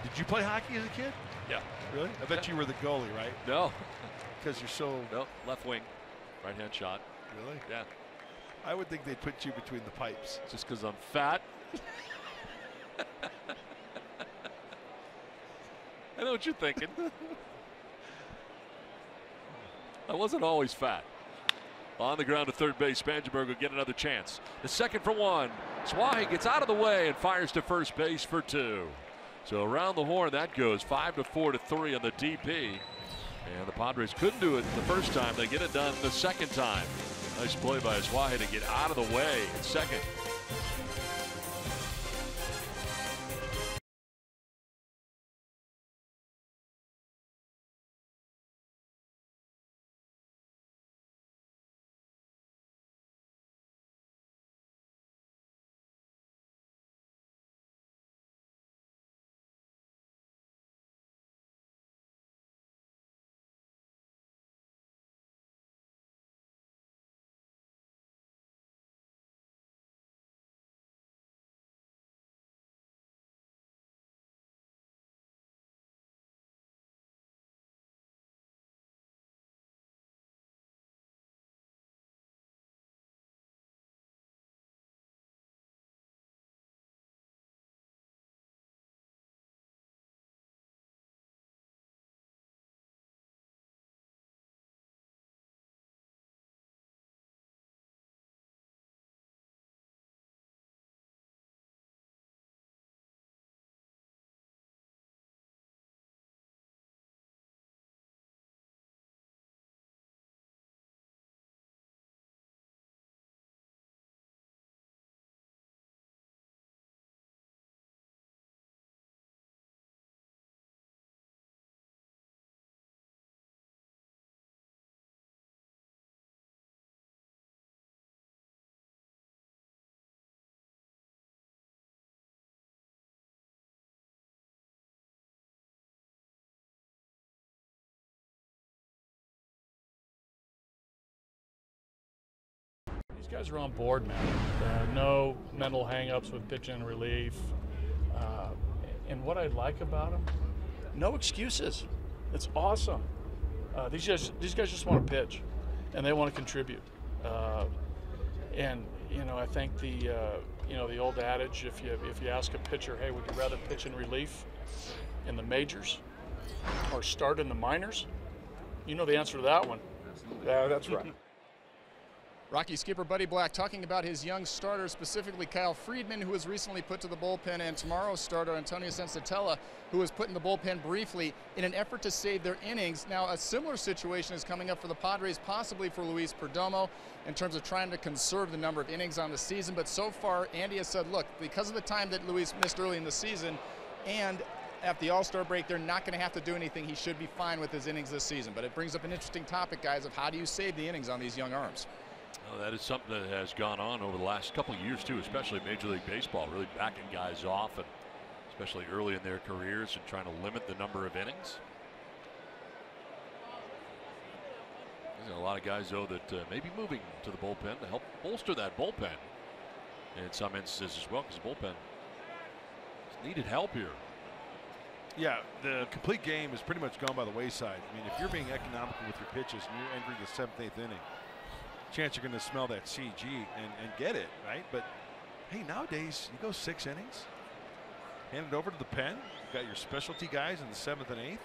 [SPEAKER 4] Did you play hockey as a kid?
[SPEAKER 2] Yeah.
[SPEAKER 4] Really? I bet you were the goalie, right?
[SPEAKER 2] No.
[SPEAKER 4] Because you're so.
[SPEAKER 2] No, left wing, right hand shot.
[SPEAKER 4] Really?
[SPEAKER 2] Yeah.
[SPEAKER 4] I would think they'd put you between the pipes.
[SPEAKER 2] Just because I'm fat. I know what you're thinking. I wasn't always fat. On the ground to third base, Spangenberg will get another chance. The second for 1. Swahi gets out of the way and fires to first base for 2. So around the horn that goes. 5-4 to 3 on the DP. And the Padres couldn't do it the first time. They get it done the second time. Nice play by Swahi to get out of the way at second.
[SPEAKER 6] These guys are on board, man. No mental hang-ups with pitching and relief. And what I like about them, no excuses. It's awesome. These guys just want to pitch, and they want to contribute. And you know, I think the old adage, if you ask a pitcher, hey, would you rather pitch in relief in the majors or start in the minors? You know the answer to that one.
[SPEAKER 7] Yeah, that's right.
[SPEAKER 5] Rocky skipper Buddy Black talking about his young starters, specifically Kyle Friedman, who was recently put to the bullpen, and tomorrow's starter Antonio Sensatella, who was put in the bullpen briefly in an effort to save their innings. Now, a similar situation is coming up for the Padres, possibly for Luis Perdomo, in terms of trying to conserve the number of innings on the season. But so far, Andy has said, look, because of the time that Luis missed early in the season and at the All-Star break, they're not going to have to do anything. He should be fine with his innings this season. But it brings up an interesting topic, guys, of how do you save the innings on these young arms?
[SPEAKER 2] Oh, that is something that has gone on over the last couple of years, too, especially Major League Baseball, really backing guys off, and especially early in their careers, and trying to limit the number of innings. There's a lot of guys, though, that may be moving to the bullpen to help bolster that bullpen in some instances as well, because the bullpen needed help here.
[SPEAKER 4] Yeah, the complete game is pretty much gone by the wayside. I mean, if you're being economical with your pitches and you're entering the 7th, 8th inning, chance you're going to smell that CG and get it, right? But hey, nowadays you go 6 innings, hand it over to the pen. You've got your specialty guys in the 7th and 8th.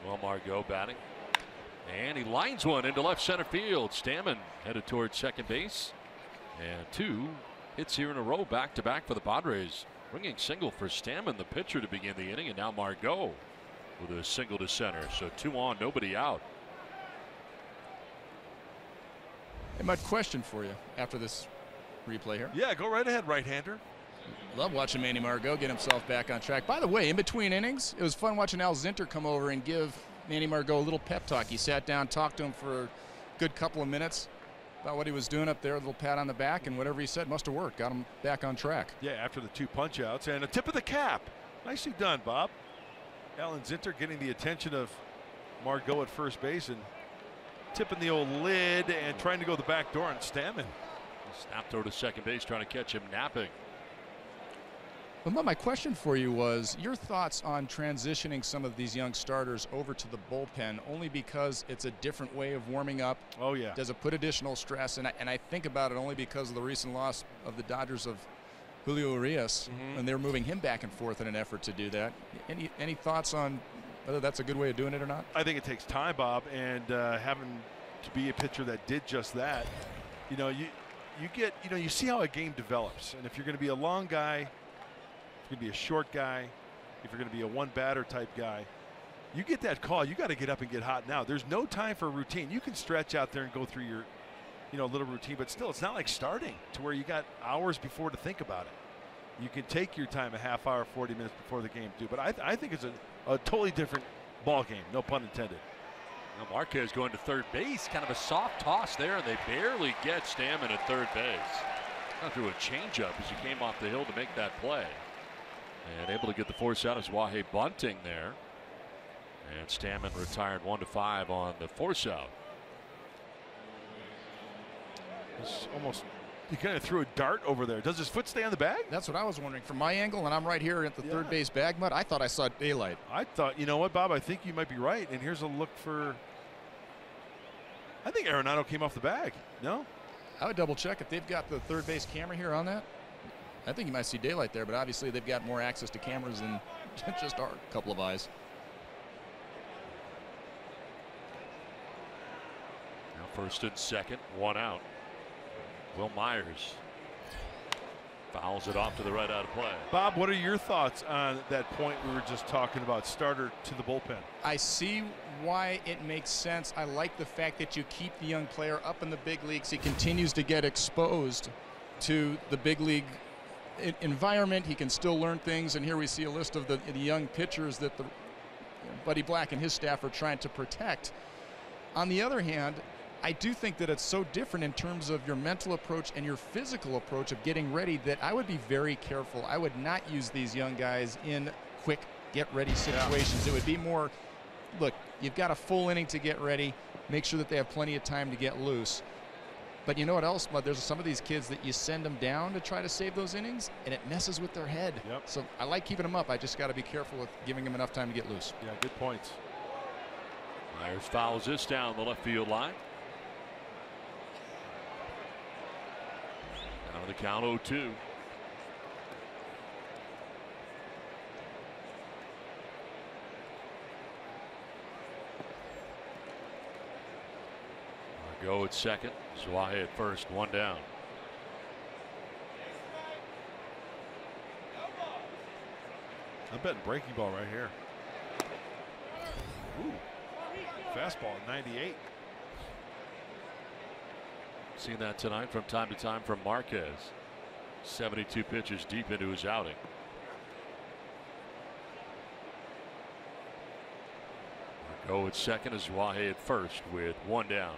[SPEAKER 2] Manuel Margot batting, and he lines one into left center field. Stammen headed towards second base, and 2 hits here in a row, back to back for the Padres. Ringing single for Stammen, the pitcher, to begin the inning, and now Margot with a single to center. So 2 on, nobody out.
[SPEAKER 5] Hey, Mud, question for you after this replay here.
[SPEAKER 4] Yeah, go right ahead, right-hander.
[SPEAKER 5] Love watching Manny Margot get himself back on track. By the way, in between innings, it was fun watching Al Zinter come over and give Manny Margot a little pep talk. He sat down, talked to him for a good couple of minutes about what he was doing up there, a little pat on the back, and whatever he said must have worked. Got him back on track.
[SPEAKER 4] Yeah, after the 2 punch-outs, and a tip of the cap. Nicely done, Bob. Alan Zinter getting the attention of Margot at first base and tipping the old lid and trying to go the back door on Stammen.
[SPEAKER 2] Snap throw to second base, trying to catch him napping.
[SPEAKER 5] But my question for you was your thoughts on transitioning some of these young starters over to the bullpen, only because it's a different way of warming up.
[SPEAKER 4] Oh, yeah.
[SPEAKER 5] Does it put additional stress? And I think about it only because of the recent loss of the Dodgers of Julio Urias, and they're moving him back and forth in an effort to do that. Any thoughts on whether that's a good way of doing it or not?
[SPEAKER 4] I think it takes time, Bob, and having to be a pitcher that did just that. You know, you see how a game develops, and if you're going to be a long guy, if you're going to be a short guy, if you're going to be a one-batter type guy, you get that call, you got to get up and get hot now. There's no time for routine. You can stretch out there and go through your little routine, but still, it's not like starting to where you got hours before to think about it. You can take your time, a half hour, 40 minutes before the game too. But I think it's a totally different ball game, no pun intended.
[SPEAKER 2] Now Marquez going to third base, kind of a soft toss there, and they barely get Stammen at third base. Threw a changeup as he came off the hill to make that play, and able to get the force out is Wahei Bunting there. And Stammen retired 1-5 on the force out.
[SPEAKER 4] It's almost, he kind of threw a dart over there. Does his foot stay on the bag?
[SPEAKER 5] That's what I was wondering. From my angle, and I'm right here at the third base bag, Mud, I thought I saw daylight.
[SPEAKER 4] I thought, you know what, Bob, I think you might be right. And here's a look for, I think Arenado came off the bag. No?
[SPEAKER 5] I would double check if they've got the third base camera here on that. I think you might see daylight there, but obviously they've got more access to cameras than just our couple of eyes.
[SPEAKER 2] Now first and second, 1 out. Will Myers fouls it off to the right out of play.
[SPEAKER 4] Bob, what are your thoughts on that point we were just talking about, starter to the bullpen?
[SPEAKER 5] I see why it makes sense. I like the fact that you keep the young player up in the big leagues. He continues to get exposed to the big league environment. He can still learn things, and here we see a list of the young pitchers that Buddy Black and his staff are trying to protect. On the other hand, I do think that it's so different in terms of your mental approach and your physical approach of getting ready that I would be very careful. I would not use these young guys in quick get-ready situations. It would be more, look, you've got a full inning to get ready. Make sure that they have plenty of time to get loose. But you know what else, Bud? There's some of these kids that you send them down to try to save those innings, and it messes with their head.
[SPEAKER 4] Yep.
[SPEAKER 5] So I like keeping them up. I just got to be careful with giving them enough time to get loose.
[SPEAKER 4] Yeah, good points.
[SPEAKER 2] Myers fouls this down the left field line. Down to the count 0-2. Go at second. Zwahe at first. One down.
[SPEAKER 4] I'm betting breaking ball right here. Ooh. Fastball at 98.
[SPEAKER 2] Seen that tonight from time to time from Marquez. 72 pitches deep into his outing. Go at second as Zwahe at first with one down.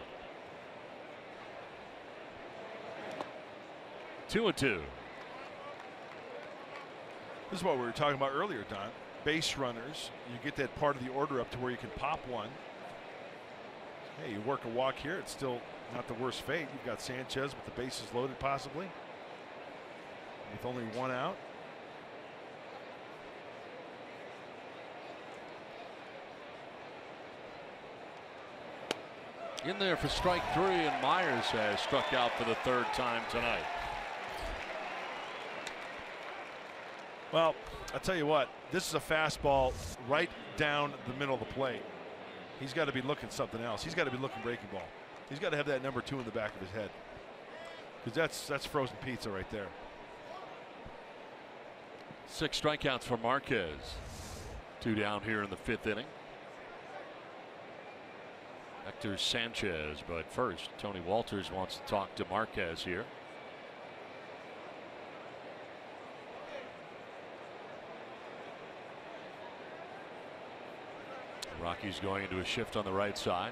[SPEAKER 2] 2-2.
[SPEAKER 4] This is what we were talking about earlier, Don. Base runners, you get that part of the order up to where you can pop one. Hey, you work a walk here, it's still not the worst fate. You've got Sanchez with the bases loaded possibly, with only one out.
[SPEAKER 2] In there for strike three, and Myers has struck out for the third time tonight.
[SPEAKER 4] Well, I'll tell you what, this is a fastball right down the middle of the plate. He's got to be looking something else. He's got to be looking breaking ball. He's got to have that number 2 in the back of his head, because that's frozen pizza right there.
[SPEAKER 2] 6 strikeouts for Marquez. 2 down here in the 5th inning. Hector Sanchez, but first Tony Walters wants to talk to Marquez here. Rockies going into a shift on the right side.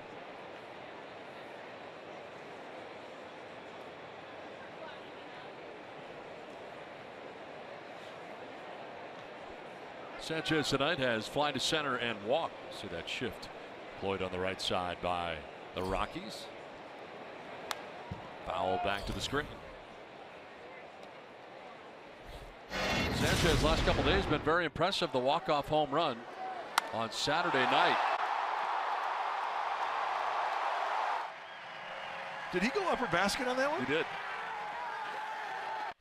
[SPEAKER 2] Sanchez tonight has fly to center and walk. See that shift deployed on the right side by the Rockies. Foul back to the screen. Sanchez last couple days been very impressive. The walk-off home run on Saturday night.
[SPEAKER 4] Did he go upper basket on that one?
[SPEAKER 2] He did.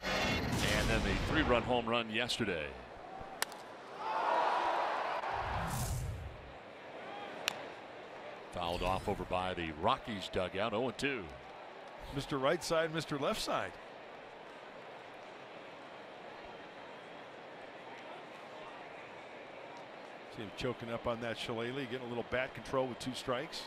[SPEAKER 2] And then the 3-run home run yesterday. Fouled off over by the Rockies dugout. 0-2.
[SPEAKER 4] Mr. Right side, Mr. Left side. See him choking up on that shillelagh, getting a little bat control with 2 strikes.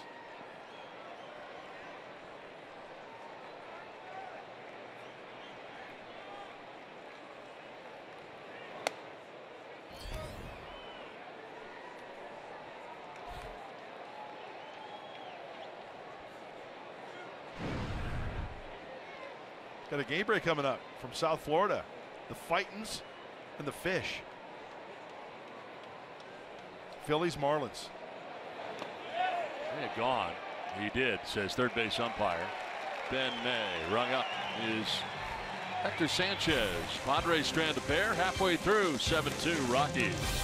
[SPEAKER 4] Got a game break coming up from South Florida. The Fightins and the Fish. Phillies, Marlins.
[SPEAKER 2] Gone. He did, says third base umpire Ben May. Rung up is Hector Sanchez. Padres strand a pair halfway through. 7-2 Rockies.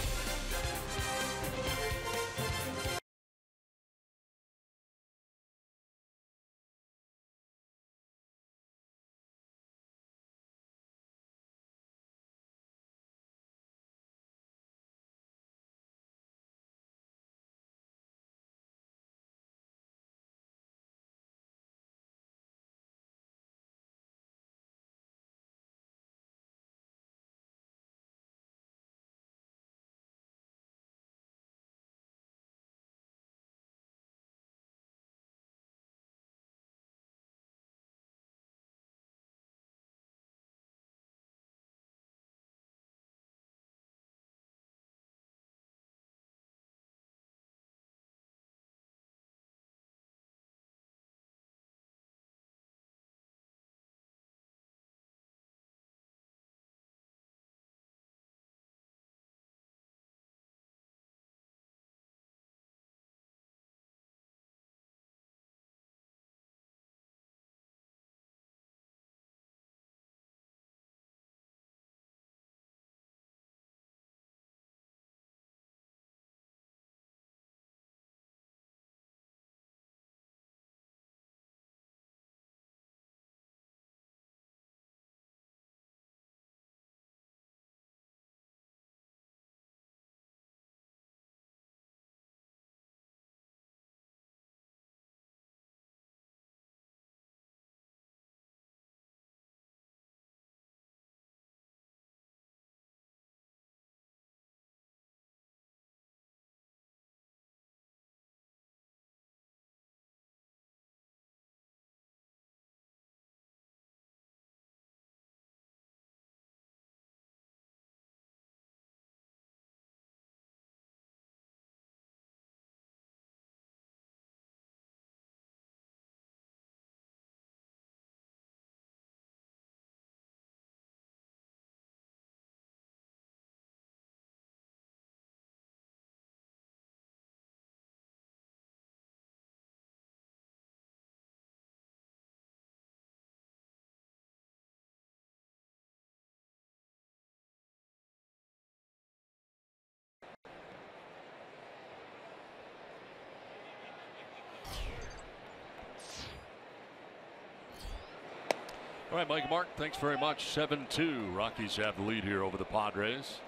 [SPEAKER 2] All right, Mike Mark, thanks very much. 7-2. Rockies have the lead here over the Padres.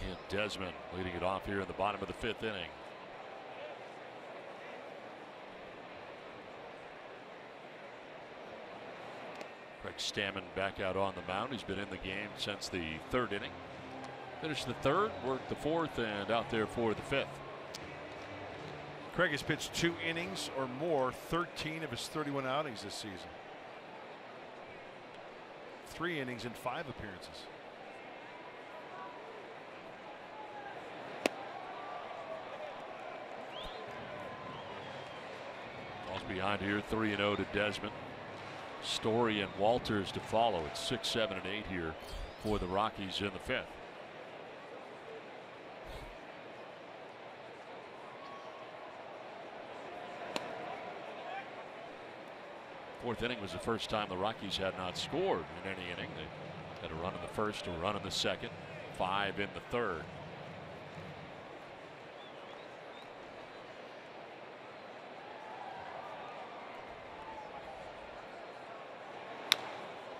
[SPEAKER 2] And Desmond leading it off here in the bottom of the 5th inning. Craig Stammen back out on the mound. He's been in the game since the 3rd inning. Finished the 3rd, worked the 4th, and out there for the 5th.
[SPEAKER 4] Craig has pitched 2 innings or more 13 of his 31 outings this season. 3 innings and 5 appearances.
[SPEAKER 2] Ball's behind here, 3-0 to Desmond. Story and Walters to follow. It's 6, 7, and 8 here for the Rockies in the 5th. Fourth inning was the first time the Rockies had not scored in any inning. They had a run in the 1st, a run in the 2nd, 5 in the 3rd.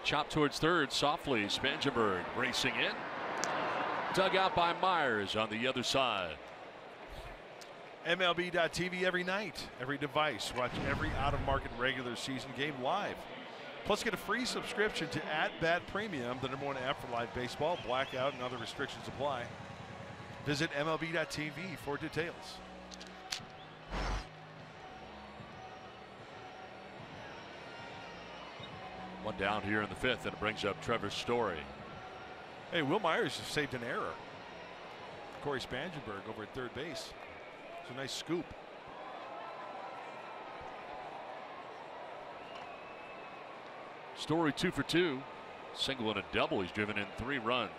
[SPEAKER 2] Chop towards 3rd softly. Spangenberg racing in. Dug out by Myers on the other side.
[SPEAKER 4] MLB.tv every night, every device. Watch every out-of-market regular season game live. Plus, get a free subscription to @Bat Premium, the #1 app for live baseball. Blackout and other restrictions apply. Visit MLB.tv for details.
[SPEAKER 2] One down here in the 5th, and it brings up Trevor Story.
[SPEAKER 4] Hey, Will Myers has saved an error. Corey Spangenberg over at 3rd base. It's a nice scoop.
[SPEAKER 2] Story 2 for 2. Single and a double. He's driven in 3 runs.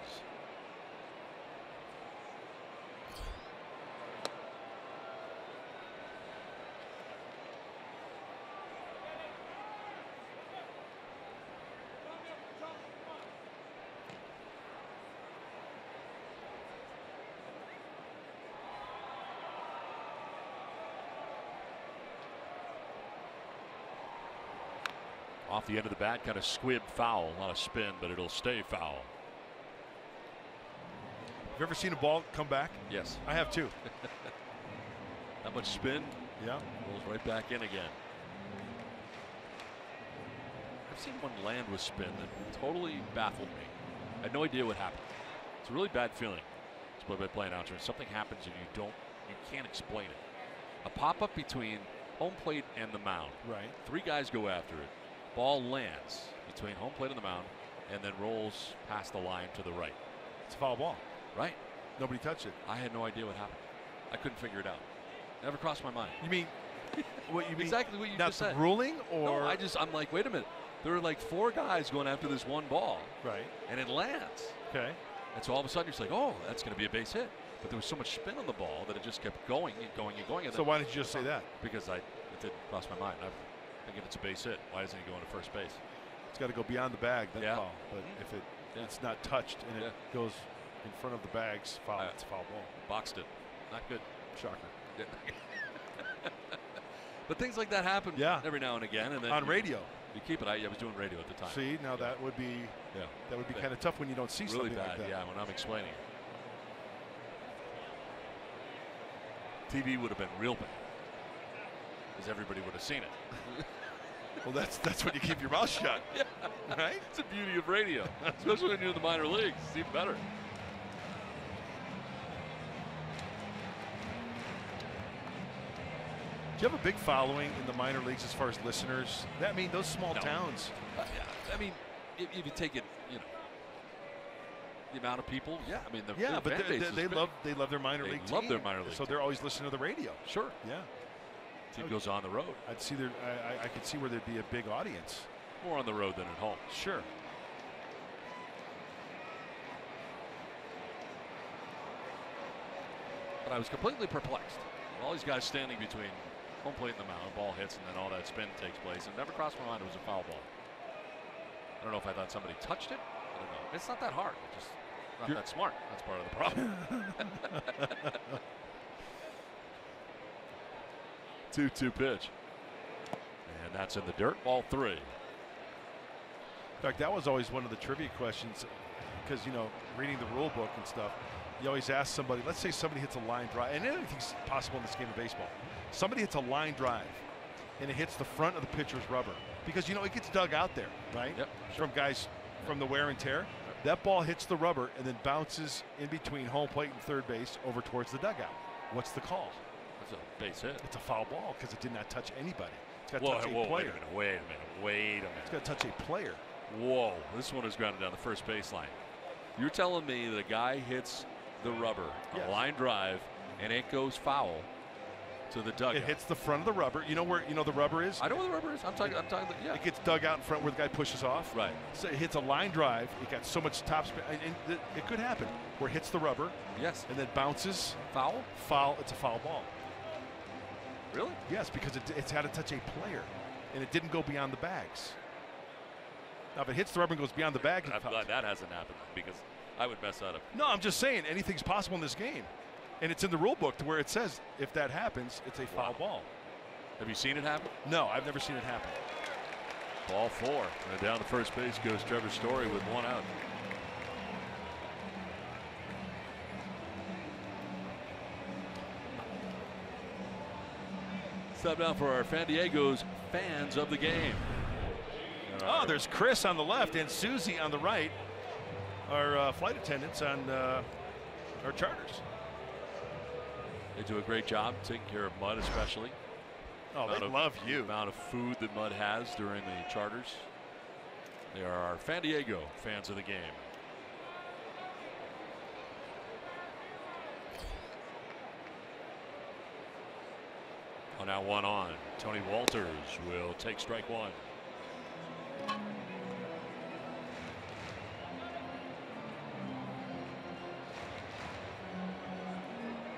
[SPEAKER 2] Off the end of the bat, kind of squib foul. Not a spin, but it'll stay foul.
[SPEAKER 4] Have you ever seen a ball come back?
[SPEAKER 2] Yes.
[SPEAKER 4] I have too.
[SPEAKER 2] That much spin?
[SPEAKER 4] Yeah.
[SPEAKER 2] Rolls right back in again. I've seen one land with spin that totally baffled me. I had no idea what happened. It's a really bad feeling. It's play-by-play announcer. Something happens and you can't explain it. A pop-up between home plate and the mound.
[SPEAKER 4] Right.
[SPEAKER 2] 3 guys go after it. Ball lands between home plate and the mound and then rolls past the line to the right.
[SPEAKER 4] It's a foul ball.
[SPEAKER 2] Right.
[SPEAKER 4] Nobody touched it.
[SPEAKER 2] I had no idea what happened. I couldn't figure it out. Never crossed my mind.
[SPEAKER 4] You mean what you mean?
[SPEAKER 2] Exactly what you
[SPEAKER 4] not
[SPEAKER 2] just said.
[SPEAKER 4] The ruling, or
[SPEAKER 2] no, I'm like, wait a minute. There are like 4 guys going after this one ball.
[SPEAKER 4] Right.
[SPEAKER 2] And it lands.
[SPEAKER 4] Okay.
[SPEAKER 2] And so all of a sudden you're like, oh, that's going to be a base hit. But there was so much spin on the ball that it just kept going and going and going. And
[SPEAKER 4] so why did you just say that?
[SPEAKER 2] Because it didn't cross my mind. I'm thinking it's a base hit. Why isn't he going to first base?
[SPEAKER 4] It's got to go beyond the bag, then
[SPEAKER 2] Yeah.
[SPEAKER 4] foul. But if it's not touched and it goes in front of the bags, foul. It's a foul ball.
[SPEAKER 2] Boxed it. Not good.
[SPEAKER 4] Shocker.
[SPEAKER 2] Yeah. But things like that happen every now and again. And then
[SPEAKER 4] on radio.
[SPEAKER 2] You keep it. I was doing radio at the time.
[SPEAKER 4] See, now that would be kind of tough when you don't see
[SPEAKER 2] really
[SPEAKER 4] something
[SPEAKER 2] bad,
[SPEAKER 4] like that.
[SPEAKER 2] Yeah, when I'm explaining it. TV would have been real bad because everybody would have seen it.
[SPEAKER 4] Well, that's when you keep your mouth shut.
[SPEAKER 2] Yeah.
[SPEAKER 4] Right?
[SPEAKER 2] It's the beauty of radio, especially when you're in the minor leagues. It's even better.
[SPEAKER 4] Do you have a big following in the minor leagues as far as listeners? I mean, those small towns.
[SPEAKER 2] I mean, if you take it, the amount of people. Yeah, I mean, the
[SPEAKER 4] but
[SPEAKER 2] fan base
[SPEAKER 4] they love their minor league team.
[SPEAKER 2] Love their minor league.
[SPEAKER 4] So they're always listening to the radio.
[SPEAKER 2] Sure.
[SPEAKER 4] Yeah.
[SPEAKER 2] Team goes on the road.
[SPEAKER 4] I could see where there'd be a big audience.
[SPEAKER 2] More on the road than at home.
[SPEAKER 4] Sure.
[SPEAKER 2] But I was completely perplexed. All these guys standing between home plate and the mound, ball hits, and then all that spin takes place. And it never crossed my mind it was a foul ball. I don't know if I thought somebody touched it. I don't know. It's not that hard. It's just not that smart. That's part of the problem. 2-2 pitch. And that's in the dirt. Ball 3.
[SPEAKER 4] In fact, that was always one of the trivia questions, because, you know, reading the rule book and stuff, you always ask somebody, let's say somebody hits a line drive, and anything's possible in this game of baseball. Somebody hits a line drive, and it hits the front of the pitcher's rubber, because, you know, it gets dug out there, right?
[SPEAKER 2] Yep.
[SPEAKER 4] From guys, from the wear and tear. That ball hits the rubber and then bounces in between home plate and third base over towards the dugout. What's the call?
[SPEAKER 2] That's a base hit.
[SPEAKER 4] It's a foul ball because it did not touch anybody. It's got to
[SPEAKER 2] Whoa,
[SPEAKER 4] touch a
[SPEAKER 2] whoa,
[SPEAKER 4] player.
[SPEAKER 2] wait a minute.
[SPEAKER 4] It's got to touch a player.
[SPEAKER 2] Whoa, this one is grounded down the first baseline. You're telling me that a guy hits the rubber,
[SPEAKER 4] Yes.
[SPEAKER 2] a line drive, and it goes foul to the dugout.
[SPEAKER 4] It hits the front of the rubber. You know where the rubber is?
[SPEAKER 2] I know where the rubber is. I'm talking. Yeah.
[SPEAKER 4] It gets dug out in front where the guy pushes off.
[SPEAKER 2] Right.
[SPEAKER 4] So it hits a line drive. It got so much top spin. And it could happen where it hits the rubber.
[SPEAKER 2] Yes.
[SPEAKER 4] And then bounces.
[SPEAKER 2] Foul.
[SPEAKER 4] Foul. It's a foul ball.
[SPEAKER 2] Really?
[SPEAKER 4] Yes, because it's had to touch a player, and it didn't go beyond the bags. Now, if it hits the rubber and goes beyond the bag,
[SPEAKER 2] I'm glad that hasn't happened because I would mess that up.
[SPEAKER 4] No, I'm just saying anything's possible in this game, and it's in the rule book to where it says if that happens, it's a foul ball.
[SPEAKER 2] Have you seen it happen?
[SPEAKER 4] No, I've never seen it happen.
[SPEAKER 2] Ball 4, and down to first base goes Trevor Story with 1 out. Step down for our San Diego's fans of the game.
[SPEAKER 4] Oh, there's Chris on the left and Susie on the right. Our flight attendants on our charters.
[SPEAKER 2] They do a great job taking care of Mud, especially.
[SPEAKER 4] Oh, they love you.
[SPEAKER 2] The amount of food that Mud has during the charters. They are our San Diego fans of the game. Oh, now 1 on. Tony Walters will take strike 1.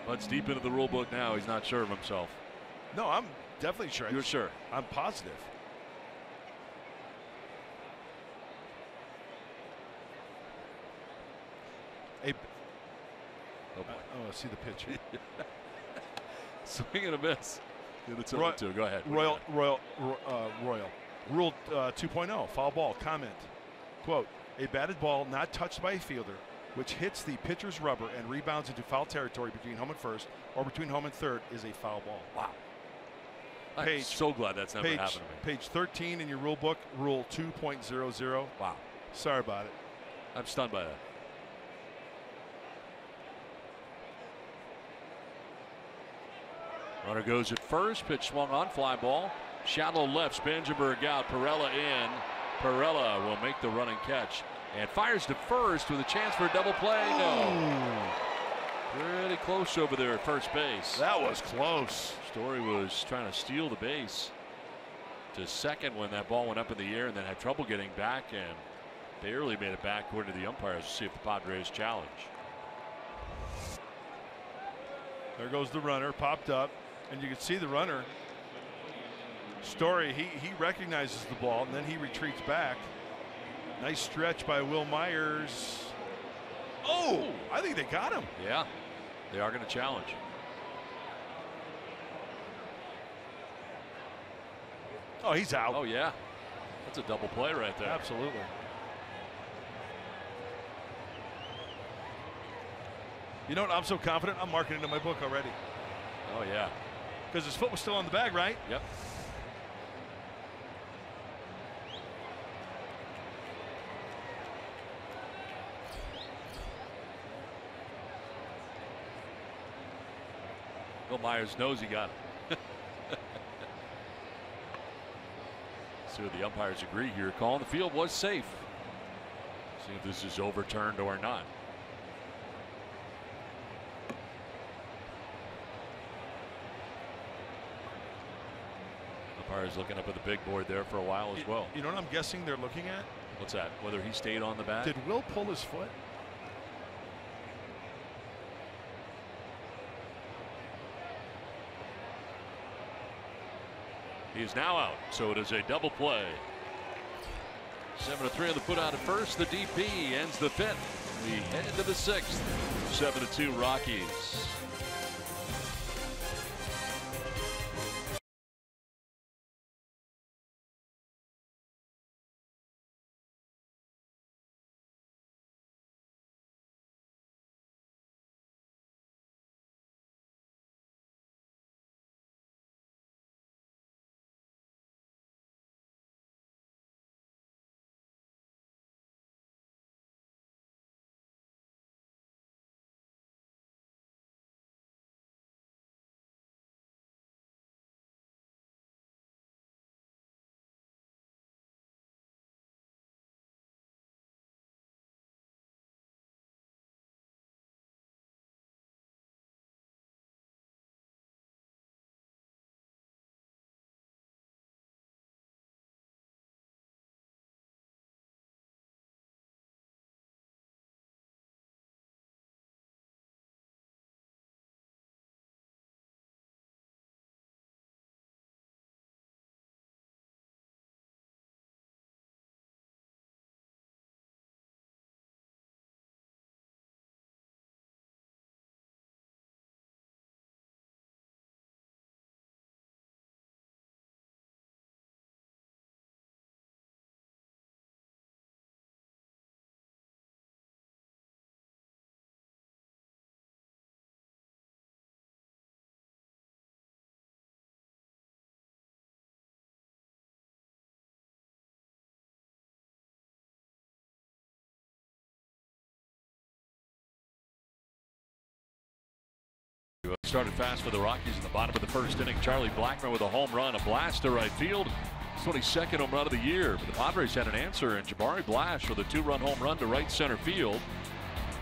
[SPEAKER 2] Bud's deep into the rule book now. He's not sure of himself.
[SPEAKER 4] No, I'm definitely sure.
[SPEAKER 2] You're sure?
[SPEAKER 4] I'm positive.
[SPEAKER 2] Oh, boy.
[SPEAKER 4] Oh, see the pitch.
[SPEAKER 2] Swing and a miss. Go ahead.
[SPEAKER 4] Royal. Rule 2.0, foul ball, comment. Quote, a batted ball not touched by a fielder, which hits the pitcher's rubber and rebounds into foul territory between home and first or between home and third is a foul ball.
[SPEAKER 2] Wow. I'm so glad that's never happened to me.
[SPEAKER 4] Page 13 in your rule book, rule 2.00.
[SPEAKER 2] Wow.
[SPEAKER 4] Sorry about it.
[SPEAKER 2] I'm stunned by that. Runner goes at first. Pitch swung on. Fly ball. Shallow left. Spangenberg out. Perella in. Perella will make the running catch and fires to first with a chance for a double play. No. Pretty close over there at first base.
[SPEAKER 4] That was close.
[SPEAKER 2] Story was trying to steal the base to second when that ball went up in the air and then had trouble getting back and barely made it back according to the umpires to see if the Padres challenge.
[SPEAKER 4] There goes the runner, popped up, and you can see the runner. Story, he recognizes the ball and then he retreats back. Nice stretch by Will Myers. Oh, I think they got him.
[SPEAKER 2] Yeah, they are going to challenge.
[SPEAKER 4] Oh, he's out.
[SPEAKER 2] Oh, yeah. That's a double play right there.
[SPEAKER 4] Absolutely. You know what? I'm so confident. I'm marking it in my book already.
[SPEAKER 2] Oh, yeah.
[SPEAKER 4] Because his foot was still on the bag, right?
[SPEAKER 2] Yep. Will Myers knows he got it. See what the umpires agree here. Calling the field was safe. See if this is overturned or not. Umpires looking up at the big board there for a while as well.
[SPEAKER 4] You know what I'm guessing they're looking at?
[SPEAKER 2] What's that? Whether he stayed on the bat?
[SPEAKER 4] Did Will pull his foot?
[SPEAKER 2] He is now out, so it is a double play. 7-3 on the put out at first. The DP ends the 5th. We head into the 6th. 7-2 Rockies. Started fast for the Rockies in the bottom of the first inning. Charlie Blackmon with a home run, a blast to right field. 22nd home run of the year. But the Padres had an answer, and Jabari Blash with a 2-run home run to right center field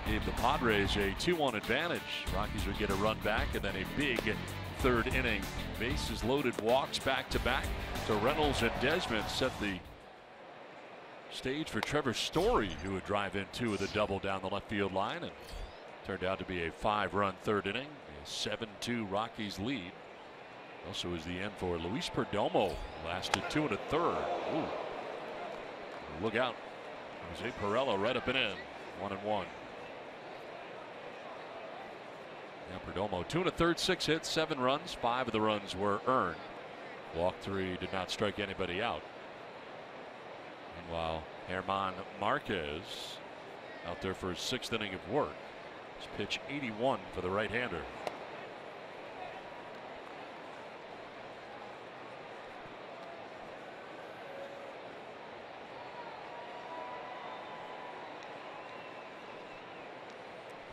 [SPEAKER 2] gave the Padres a 2-1 advantage. Rockies would get a run back, and then a big third inning. Bases loaded walks back to back. So Reynolds and Desmond set the stage for Trevor Story, who would drive in 2 with a double down the left field line, and turned out to be a 5-run third inning. A 7-2 Rockies lead. Also was the end for Luis Perdomo. Lasted 2 1/3. Ooh. Look out. Jose Pirela right up and in. 1-1. Now Perdomo 2 1/3, 6 hits, 7 runs. 5 of the runs were earned. Walk 3, did not strike anybody out. Meanwhile, German Marquez out there for his 6th inning of work. His pitch 81 for the right-hander.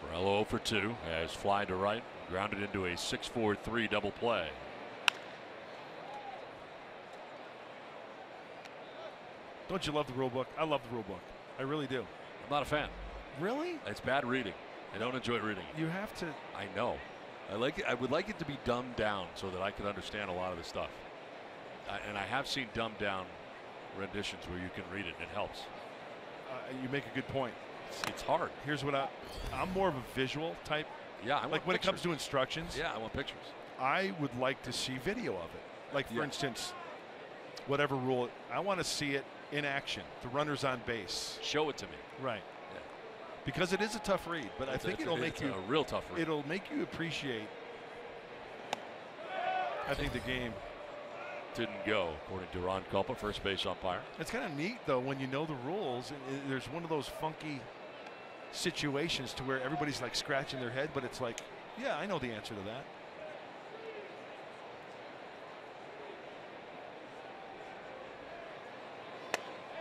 [SPEAKER 2] Pirela 0 for 2 has fly to right, grounded into a 6-4-3 double play.
[SPEAKER 4] Don't you love the rule book? I love the rule book. I really do.
[SPEAKER 2] I'm not a fan.
[SPEAKER 4] Really?
[SPEAKER 2] It's bad reading. I don't enjoy reading.
[SPEAKER 4] You have to.
[SPEAKER 2] I know. I like it. I would like it to be dumbed down so that I could understand a lot of the stuff. And I have seen dumbed down renditions where you can read it and it helps.
[SPEAKER 4] You make a good point.
[SPEAKER 2] It's hard.
[SPEAKER 4] Here's what I'm more of a visual type.
[SPEAKER 2] Yeah, I
[SPEAKER 4] like when it comes to instructions.
[SPEAKER 2] Yeah, I want pictures.
[SPEAKER 4] I would like to see video of it. Like for instance, whatever rule, I want to see it in action. The runners on base.
[SPEAKER 2] Show it to me.
[SPEAKER 4] Right.
[SPEAKER 2] Yeah.
[SPEAKER 4] Because it is a tough read, but I think it'll make you
[SPEAKER 2] a real tough read.
[SPEAKER 4] It'll make you appreciate. I think the game
[SPEAKER 2] didn't go, according to Ron Culpa, first base umpire.
[SPEAKER 4] It's kind of neat though when you know the rules. And there's one of those funky situations to where everybody's like scratching their head, but it's like, yeah, I know the answer to that.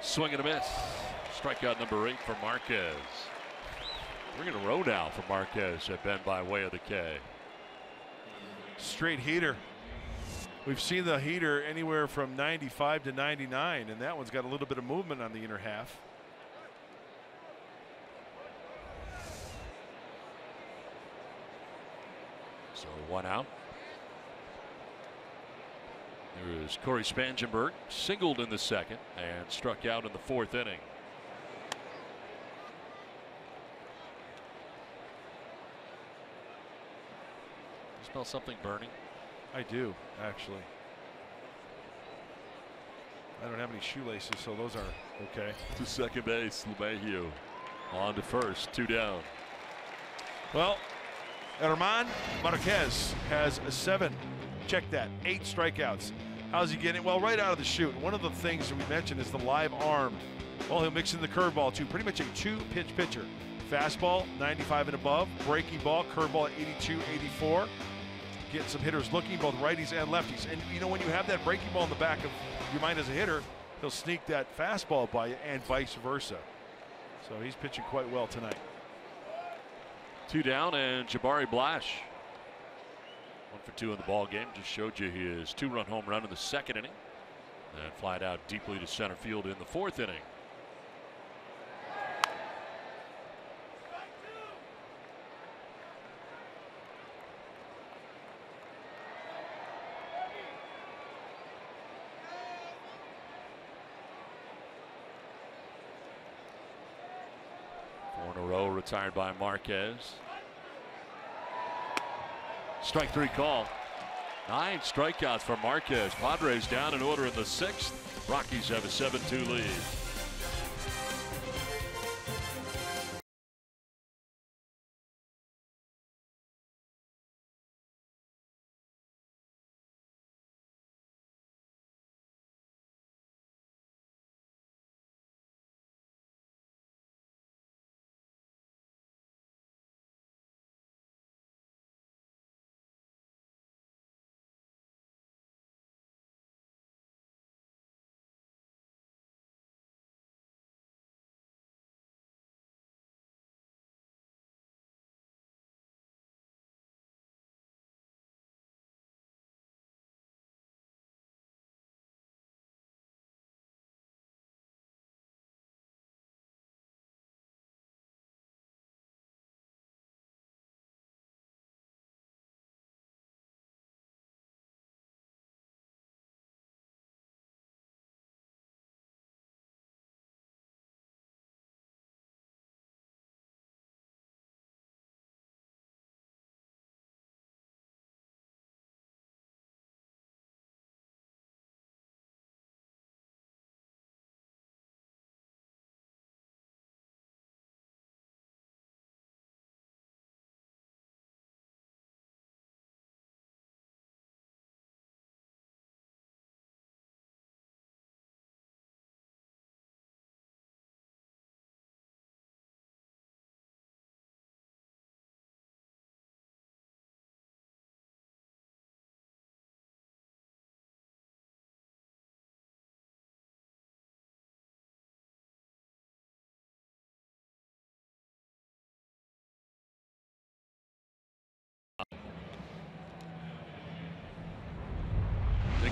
[SPEAKER 2] Swing and a miss. Strikeout number 8 for Marquez. 3 in a row now for Marquez at Ben by way of the K.
[SPEAKER 4] Straight heater. We've seen the heater anywhere from 95 to 99, and that one's got a little bit of movement on the inner half.
[SPEAKER 2] So 1 out. There is Corey Spangenberg, singled in the 2nd and struck out in the 4th inning. You smell something burning?
[SPEAKER 4] I do, actually. I don't have any shoelaces, so those are okay.
[SPEAKER 2] To second base, LeMahieu. On to first, 2 down.
[SPEAKER 4] Well, German Marquez has a 7. Check that, 8 strikeouts. How's he getting? Well, right out of the chute. One of the things that we mentioned is the live arm. Well, he'll mix in the curveball too. Pretty much a 2-pitch pitcher. Fastball, 95 and above. Breaking ball, curveball at 82, 84. Getting some hitters looking, both righties and lefties. And you know, when you have that breaking ball in the back of your mind as a hitter, he'll sneak that fastball by you and vice versa. So he's pitching quite well tonight.
[SPEAKER 2] 2 down, and Jabari Blash 1 for 2 in the ball game. Just showed you his 2-run home run in the 2nd inning and flied out deeply to center field in the 4th inning. In a row retired by Marquez. Strike 3 call. 9 strikeouts for Marquez. Padres down in order in the 6th. Rockies have a 7-2 lead.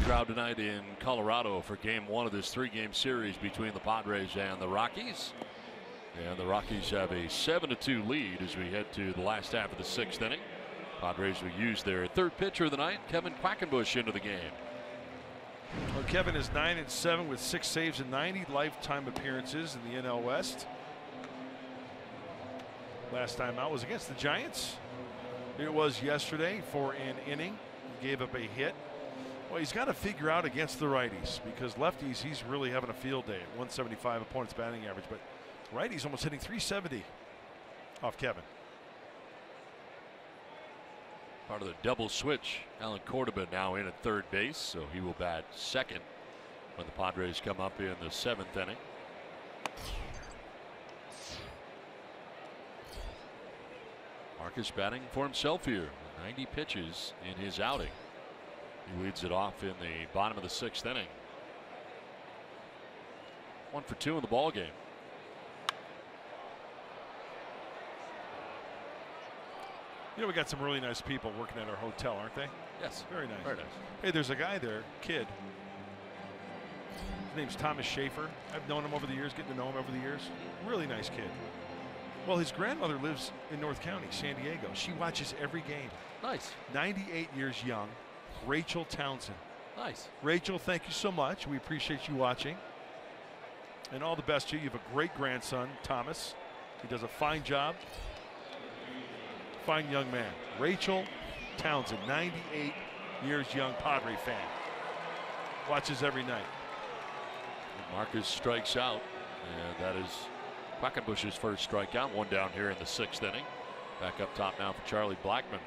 [SPEAKER 2] crowd tonight in Colorado for game 1 of this 3-game series between the Padres and the Rockies. And the Rockies have a 7-2 lead as we head to the last half of the 6th inning. Padres will use their 3rd pitcher of the night, Kevin Quackenbush, into the game.
[SPEAKER 4] Well, Kevin is 9-7 with 6 saves and 90 lifetime appearances in the NL West. Last time out was against the Giants. It was yesterday for an inning. He gave up a hit. Well, he's got to figure out against the righties, because lefties, he's really having a field day at 175 opponent's batting average, but righties almost hitting 370 off Kevin.
[SPEAKER 2] Part of the double switch. Alan Cordoba now in at 3rd base, so he will bat 2nd when the Padres come up in the 7th inning. Marcus batting for himself here. 90 pitches in his outing. He leads it off in the bottom of the 6th inning. 1 for 2 in the ball game.
[SPEAKER 4] You know, we got some really nice people working at our hotel, aren't they?
[SPEAKER 2] Yes.
[SPEAKER 4] Very nice.
[SPEAKER 2] Very nice.
[SPEAKER 4] Hey, there's a guy there, kid. His name's Thomas Schaefer. I've known him over the years, getting to know him over the years. Really nice kid. Well, his grandmother lives in North County, San Diego. She watches every game.
[SPEAKER 2] Nice.
[SPEAKER 4] 98 years young, Rachel Townsend.
[SPEAKER 2] Nice.
[SPEAKER 4] Rachel, thank you so much. We appreciate you watching. And all the best to you. You have a great grandson, Thomas. He does a fine job. Fine young man. Rachel Townsend, 98 years young, Padre fan. Watches every night.
[SPEAKER 2] And Marcus strikes out, and that is Quackenbush's first strikeout. 1 down here in the 6th inning. Back up top now for Charlie Blackmon.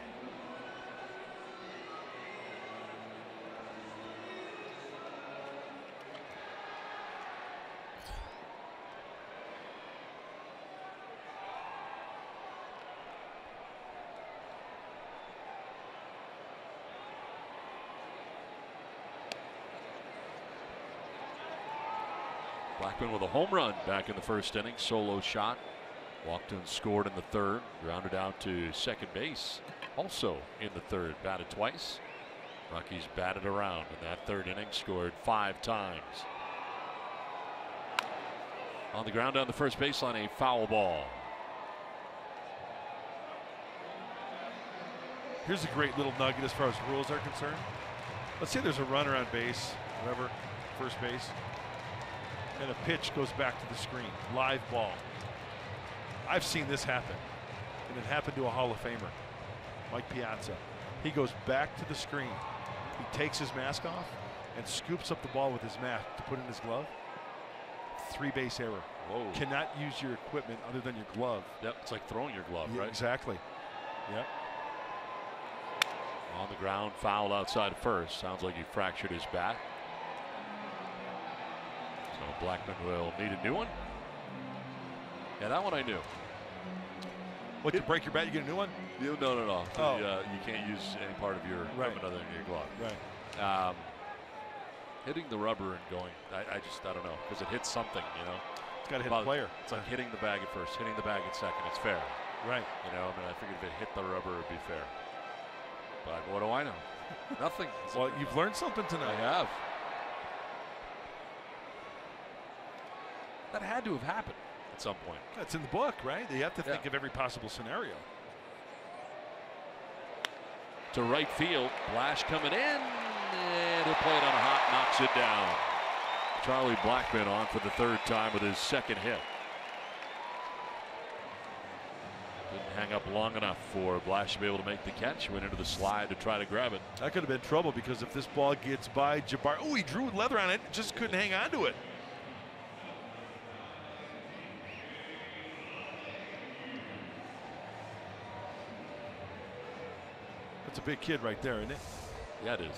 [SPEAKER 2] Blackmon with a home run back in the 1st inning. Solo shot. Walked and scored in the 3rd. Grounded out to 2nd base. Also in the 3rd. Batted twice. Rockies batted around in that 3rd inning. Scored 5 times. On the ground down the first baseline, a foul ball.
[SPEAKER 4] Here's a great little nugget as far as rules are concerned. Let's say there's a runner on base, whatever, first base, and a pitch goes back to the screen. Live ball. I've seen this happen, and it happened to a Hall of Famer, Mike Piazza. He goes back to the screen. He takes his mask off and scoops up the ball with his mask to put in his glove. 3-base error.
[SPEAKER 2] Whoa.
[SPEAKER 4] Cannot use your equipment other than your glove.
[SPEAKER 2] Yep, it's like throwing your glove,
[SPEAKER 4] Yeah,
[SPEAKER 2] right?
[SPEAKER 4] exactly. Yep.
[SPEAKER 2] On the ground, foul outside first. Sounds like he fractured his back. So Blackmon will need a new one. Yeah, that one I knew.
[SPEAKER 4] What, to break your bat, you get a new one?
[SPEAKER 2] No.
[SPEAKER 4] Oh.
[SPEAKER 2] You can't use any part of your equipment other than your glove.
[SPEAKER 4] Right.
[SPEAKER 2] Hitting the rubber and going, I don't know, because it hits something, you know.
[SPEAKER 4] It's got to hit the player.
[SPEAKER 2] It's like hitting the bag at first, hitting the bag at second. It's fair.
[SPEAKER 4] Right.
[SPEAKER 2] You know, I mean, I figured if it hit the rubber, it would be fair. But what do I know? Nothing.
[SPEAKER 4] Well, you've learned something tonight.
[SPEAKER 2] I have. That had to have happened at some point.
[SPEAKER 4] That's in the book, right? You have to think of every possible scenario.
[SPEAKER 2] To right field, Blash coming in, and he'll play it on a hop, knocks it down. Charlie Blackmon on for the 3rd time with his 2nd hit. Didn't hang up long enough for Blash to be able to make the catch. Went into the slide to try to grab it.
[SPEAKER 4] That could have been trouble, because if this ball gets by Jabbar, oh, he drew leather on it, just couldn't hang on to it. That's a big kid right there, isn't it?
[SPEAKER 2] Yeah, it is.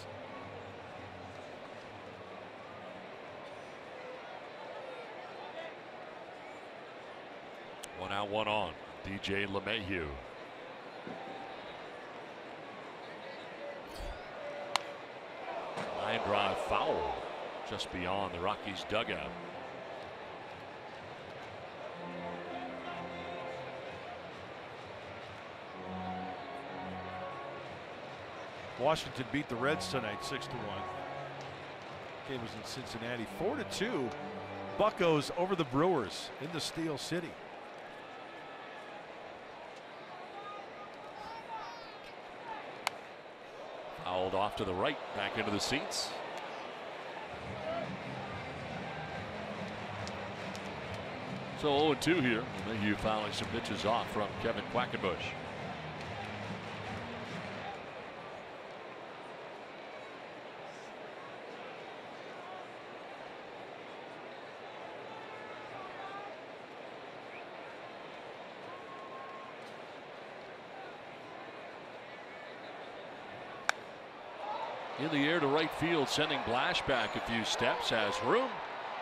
[SPEAKER 2] One out, one on. DJ LeMahieu. Line drive foul just beyond the Rockies dugout.
[SPEAKER 4] Washington beat the Reds tonight 6-1. Game was in Cincinnati. 4-2. Buccos over the Brewers in the Steel City.
[SPEAKER 2] Fouled off to the right, back into the seats. So 0-2 here. Mayhew fouling some pitches off from Kevin Quackenbush. In the air to right field, sending Blash back a few steps, has room,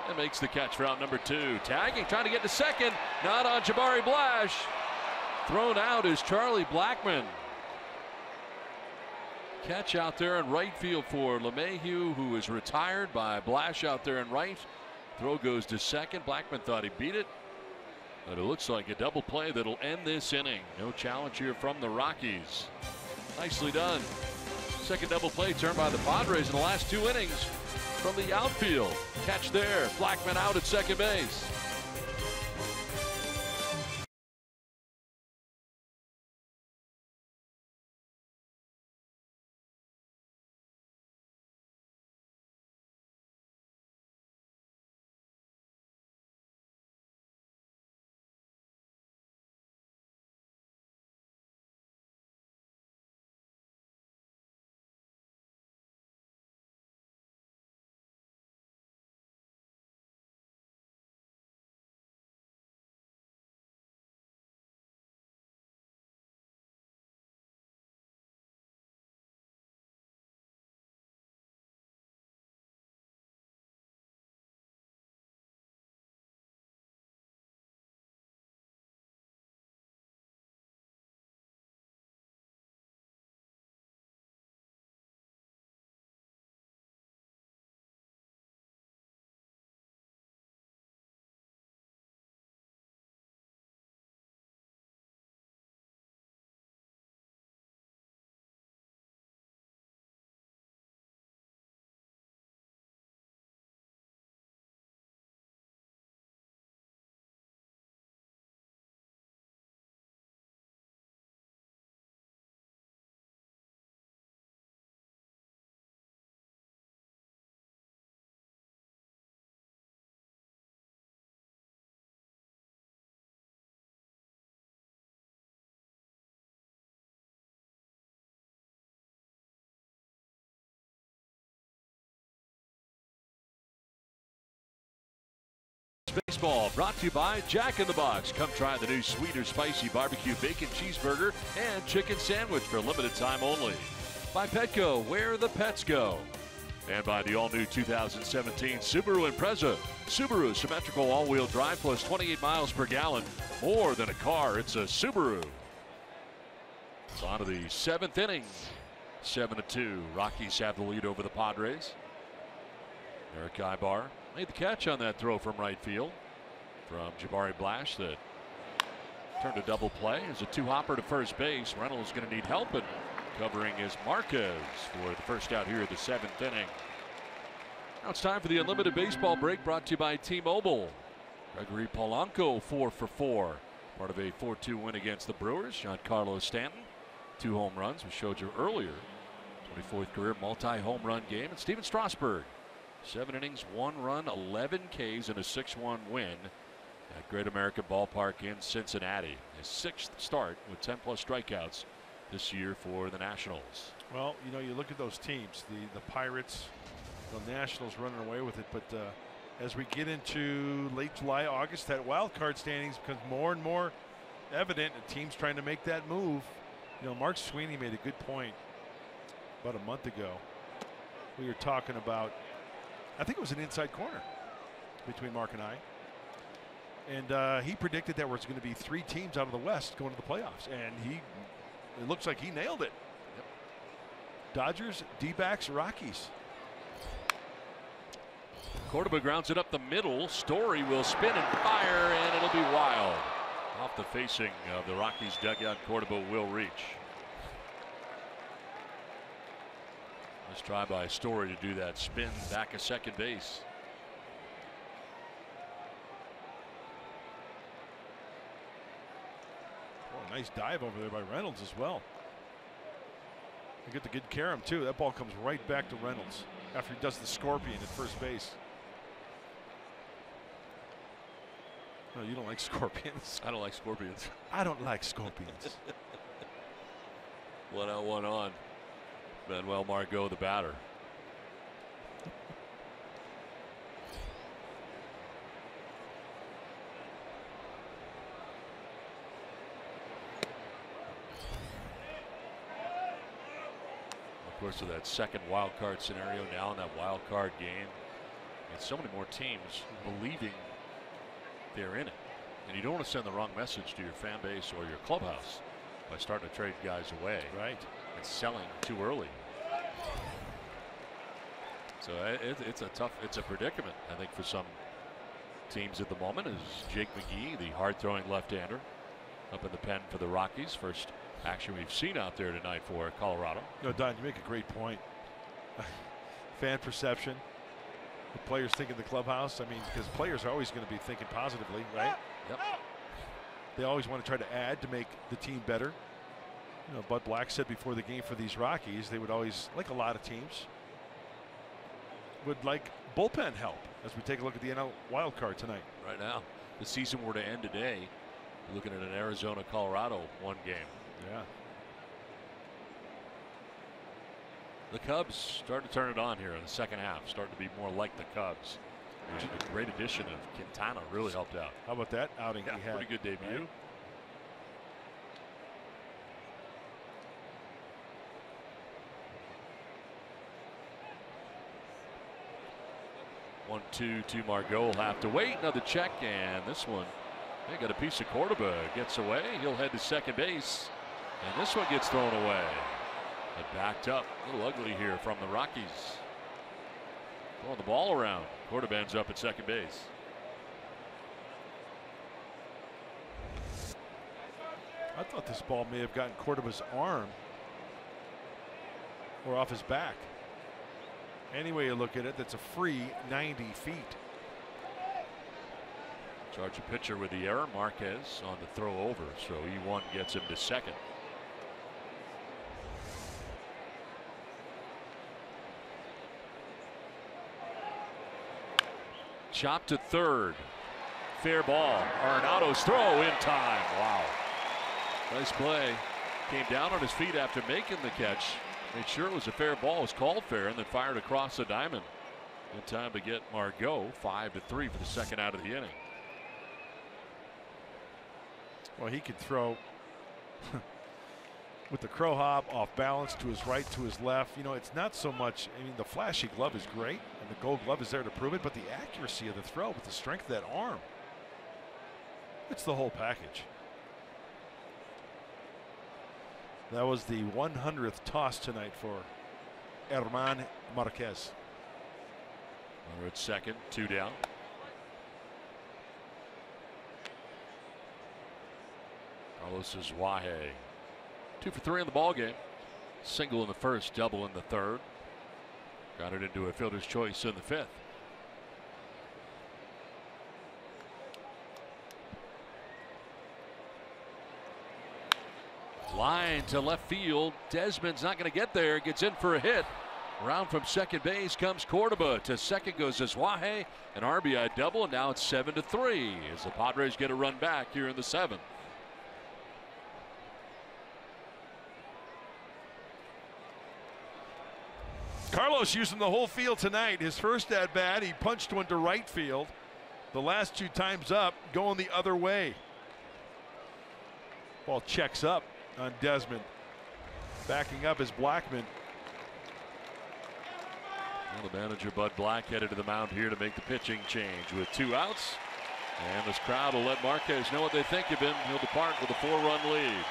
[SPEAKER 2] and makes the catch for out number 2. Tagging, trying to get to second, not on Jabari Blash. Thrown out is Charlie Blackmon. Catch out there in right field for LeMahieu, who is retired by Blash out there in right. Throw goes to second. Blackmon thought he beat it, but it looks like a double play that'll end this inning. No challenge here from the Rockies. Nicely done. Second double play turned by the Padres in the last 2 innings from the outfield. Catch there. Blackmon out at second base. Baseball brought to you by Jack in the Box. Come try the new sweet or spicy barbecue bacon cheeseburger and chicken sandwich for a limited time only. By Petco, where the pets go. And by the all-new 2017 Subaru Impreza. Subaru symmetrical all-wheel drive plus 28 miles per gallon. More than a car, it's a Subaru. It's on to the 7th inning. 7-2. Rockies have the lead over the Padres. Eric Ibar made the catch on that throw from right field from Jabari Blash that turned a double play. As a 2-hopper to first base. Reynolds going to need help, and covering is Marquez for the first out here at the 7th inning. Now it's time for the Unlimited Baseball break, brought to you by T-Mobile. Gregory Polanco 4 for 4. Part of a 4-2 win against the Brewers. Giancarlo Stanton, 2 home runs, we showed you earlier. 24th career multi-home run game. And Steven Strasburg, 7 innings, 1 run, 11 Ks, and a 6-1 win at Great American Ballpark in Cincinnati. His 6th start with 10+ strikeouts this year for the Nationals.
[SPEAKER 4] Well, you know, you look at those teams, the Pirates, the Nationals running away with it, but as we get into late July, August, that wild card standings becomes more and more evident, and teams trying to make that move. You know, Mark Sweeney made a good point about a month ago. We were talking about, I think it was an inside corner between Mark and I. And he predicted that there was going to be 3 teams out of the West going to the playoffs. And it looks like he nailed it. Yep. Dodgers, D-backs, Rockies.
[SPEAKER 2] Cordoba grounds it up the middle. Story will spin and fire, and it'll be wild. Off the facing of the Rockies dugout, Cordoba will reach. Let's try by Story to do that spin back at second base.
[SPEAKER 4] Oh, nice dive over there by Reynolds as well. They get the good care of him too. That ball comes right back to Reynolds after he does the scorpion at first base. No, you don't like scorpions.
[SPEAKER 2] I don't like scorpions.
[SPEAKER 4] I don't like scorpions.
[SPEAKER 2] 1 out, 1 on. Manuel Margot, the batter. Of course, with that second wild card scenario now in that wild card game, and so many more teams believing they're in it, and you don't want to send the wrong message to your fan base or your clubhouse by starting to trade guys away,
[SPEAKER 4] right,
[SPEAKER 2] and selling too early. So it's a predicament, I think, for some teams at the moment. Is Jake McGee, the hard-throwing left-hander, up in the pen for the Rockies. First action we've seen out there tonight for Colorado.
[SPEAKER 4] No, Don, you make a great point. Fan perception, the players think in the clubhouse. I mean, because players are always going to be thinking positively, right?
[SPEAKER 2] Yep.
[SPEAKER 4] They always want to try to add to make the team better. You know, Bud Black said before the game for these Rockies, they would always, like a lot of teams, would like bullpen help as we take a look at the NL wild card tonight.
[SPEAKER 2] Right now, the season were to end today, you're looking at an Arizona-Colorado one game.
[SPEAKER 4] Yeah.
[SPEAKER 2] The Cubs starting to turn it on here in the second half, starting to be more like the Cubs. And a great addition of Quintana really helped out.
[SPEAKER 4] How about that outing
[SPEAKER 2] Yeah,
[SPEAKER 4] he had?
[SPEAKER 2] pretty good debut.
[SPEAKER 4] Right?
[SPEAKER 2] 1-2 to Margot. Will have to wait. Another check, and this one, they got a piece of Cordoba. Gets away. He'll head to second base, and this one gets thrown away. It backed up. A little ugly here from the Rockies. Throwing the ball around. Cordoba ends up at second base.
[SPEAKER 4] I thought this ball may have gotten Cordoba's arm or off his back. Any way you look at it, that's a free 90 feet.
[SPEAKER 2] Charge a pitcher with the error. Marquez on the throw over, so E1 gets him to second. Chop to third. Fair ball. Arenado's throw in time. Wow. Nice play. Came down on his feet after making the catch. Made sure it was a fair ball. Was called fair and then fired across the diamond. In time to get Margot 5-3 for the second out of the inning.
[SPEAKER 4] Well, he could throw with the crow hop off balance to his right, to his left. You know, it's not so much. I mean, the flashy glove is great, and the gold glove is there to prove it, but the accuracy of the throw with the strength of that arm, it's the whole package. That was the 100th toss tonight for Herman Marquez.
[SPEAKER 2] We're at second, 2 down. Carlos Wahe. 2 for 3 in the ball game. Single in the first, double in the third. Got it into a fielder's choice in the fifth. Line to left field. Desmond's not going to get there. Gets in for a hit. Around from second base comes Cordoba. To second goes Zwahe. An RBI double, and now it's 7-3 as the Padres get a run back here in the 7th.
[SPEAKER 4] Carlos using the whole field tonight. His first at bat, he punched one to right field. The last 2 times up, going the other way. Ball checks up on Desmond. Backing up is Blackman.
[SPEAKER 2] Well, the manager, Bud Black, headed to the mound here to make the pitching change with 2 outs. And this crowd will let Marquez know what they think of him. He'll depart with a 4-run lead.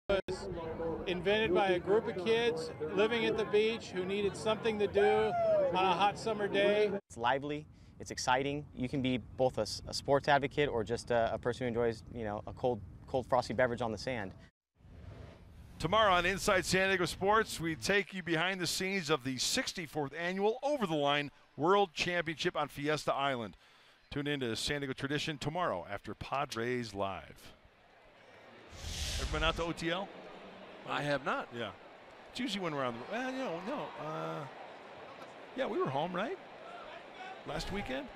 [SPEAKER 7] was invented by a group of kids living at the beach who needed something to do on a hot summer day.
[SPEAKER 8] It's lively, it's exciting. You can be both a sports advocate or just a person who enjoys, a cold frosty beverage on the sand.
[SPEAKER 4] Tomorrow on Inside San Diego Sports, we take you behind the scenes of the 64th Annual Over-the-Line World Championship on Fiesta Island. Tune in to San Diego Tradition tomorrow after Padres Live. Ever been out to OTL?
[SPEAKER 2] I have not.
[SPEAKER 4] Yeah. It's usually when we're on the yeah, we were home, right? Last weekend?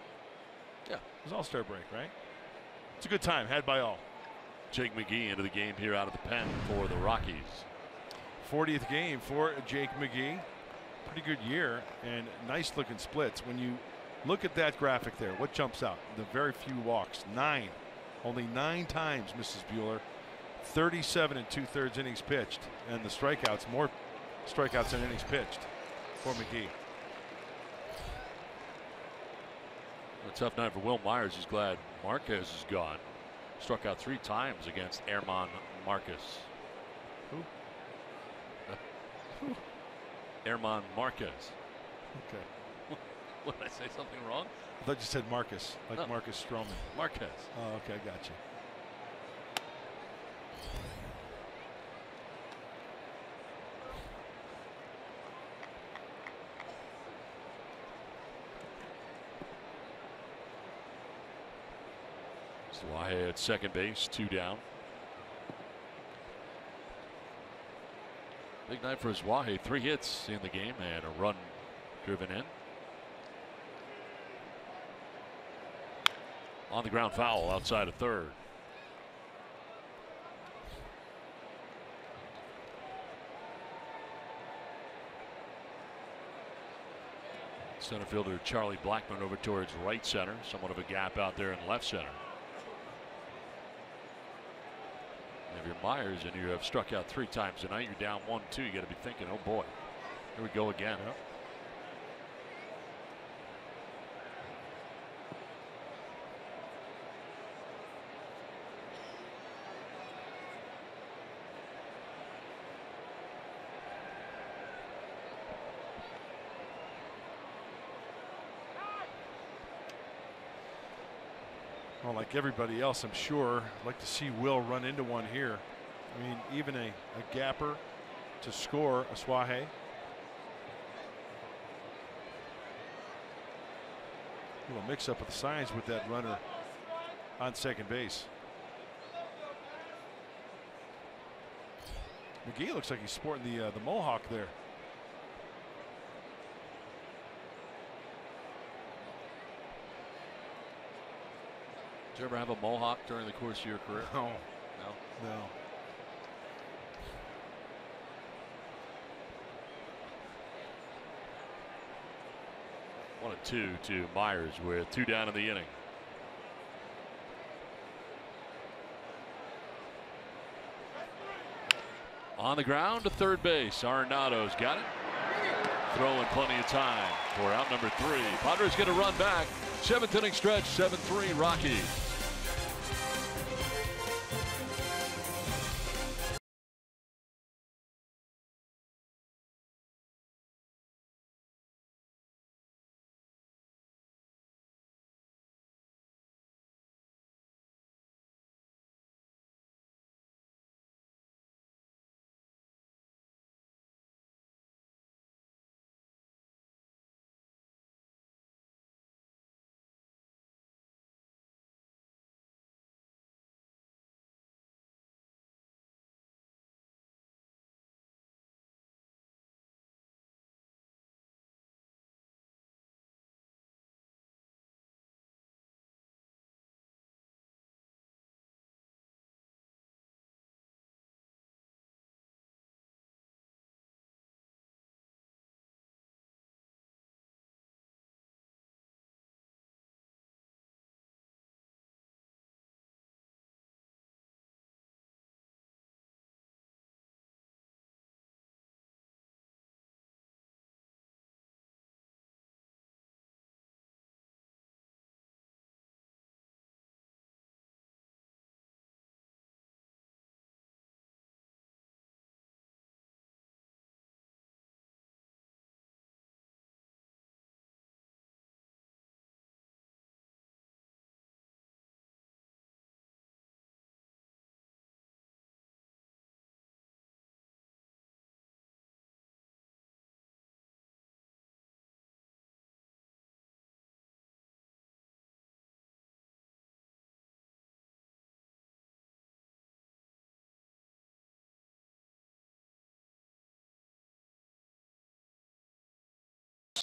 [SPEAKER 2] Yeah.
[SPEAKER 4] It was All-Star break, right? It's a good time, had by all.
[SPEAKER 2] Jake McGee into the game here out of the pen for the Rockies.
[SPEAKER 4] 40th game for Jake McGee. Pretty good year and nice looking splits. When you look at that graphic there, what jumps out? The very few walks, 9. Only 9 times, Mrs. Bueller. 37 2/3 innings pitched, and the strikeouts, more strikeouts than innings pitched for McGee.
[SPEAKER 2] A tough night for Will Myers. He's glad Marquez is gone. Struck out 3 times against Herman Marquez.
[SPEAKER 4] Who?
[SPEAKER 2] Herman Marquez.
[SPEAKER 4] Okay.
[SPEAKER 2] What, did I say something wrong?
[SPEAKER 4] I thought you said Marcus, like
[SPEAKER 2] No.
[SPEAKER 4] Marcus Stroman.
[SPEAKER 2] Marquez.
[SPEAKER 4] Oh, okay, I got you.
[SPEAKER 2] Swahe at second base, 2 down. Big night for Swahe. 3 hits in the game and a run driven in. On the ground foul outside of third. Center fielder Charlie Blackmon over towards right center. Somewhat of a gap out there in left center. If you're Myers and you have struck out 3 times tonight, you're down 1-2. You got to be thinking, oh boy, here we go again.
[SPEAKER 4] Yep. Well, like everybody else, I'm sure, I'd like to see Will run into one here. I mean, even a gapper to score a Swahe. A little mix up of the signs with that runner on second base. McGee looks like he's sporting the mohawk there.
[SPEAKER 2] Did you ever have a mohawk during the course of your career?
[SPEAKER 4] No.
[SPEAKER 2] No?
[SPEAKER 4] No.
[SPEAKER 2] One and 2 to Myers with 2 down in the inning. On the ground to third base. Arenado's got it. Throwing plenty of time for out number 3. Padres get a run back. 7th inning stretch, 7-3 Rockies.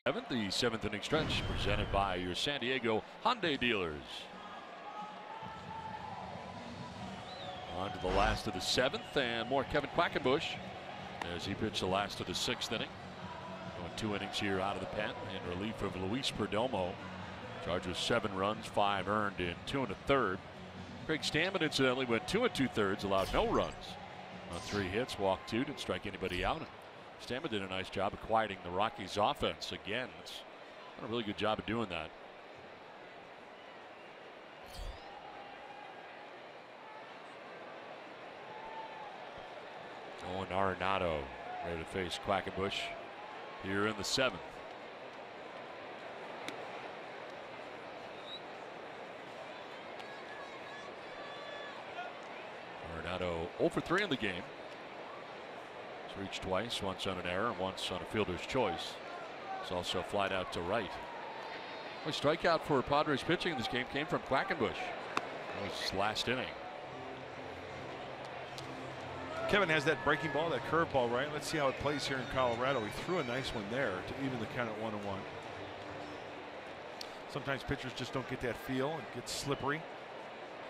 [SPEAKER 2] The seventh inning stretch presented by your San Diego Hyundai dealers. On to the last of the seventh, and more Kevin Quackenbush as he pitched the last of the sixth inning. Going 2 innings here out of the pen in relief of Luis Perdomo. Charged with 7 runs, 5 earned in 2 1/3. Craig Stammen incidentally went 2 2/3, allowed no runs on 3 hits, walked 2, didn't strike anybody out. Stammen did a nice job of quieting the Rockies offense. Again, it's done a really good job of doing that. Owen Arenado ready to face Quackenbush here in the 7th. Arenado 0 for 3 in the game. He's reached twice, once on an error and once on a fielder's choice. He's also flied out to right. The strikeout for Padres pitching in this game came from Quackenbush. That was last inning.
[SPEAKER 4] Kevin has that breaking ball, that curveball, right? Let's see how it plays here in Colorado. He threw a nice one there to even the count at 1-1. Sometimes pitchers just don't get that feel. It gets slippery.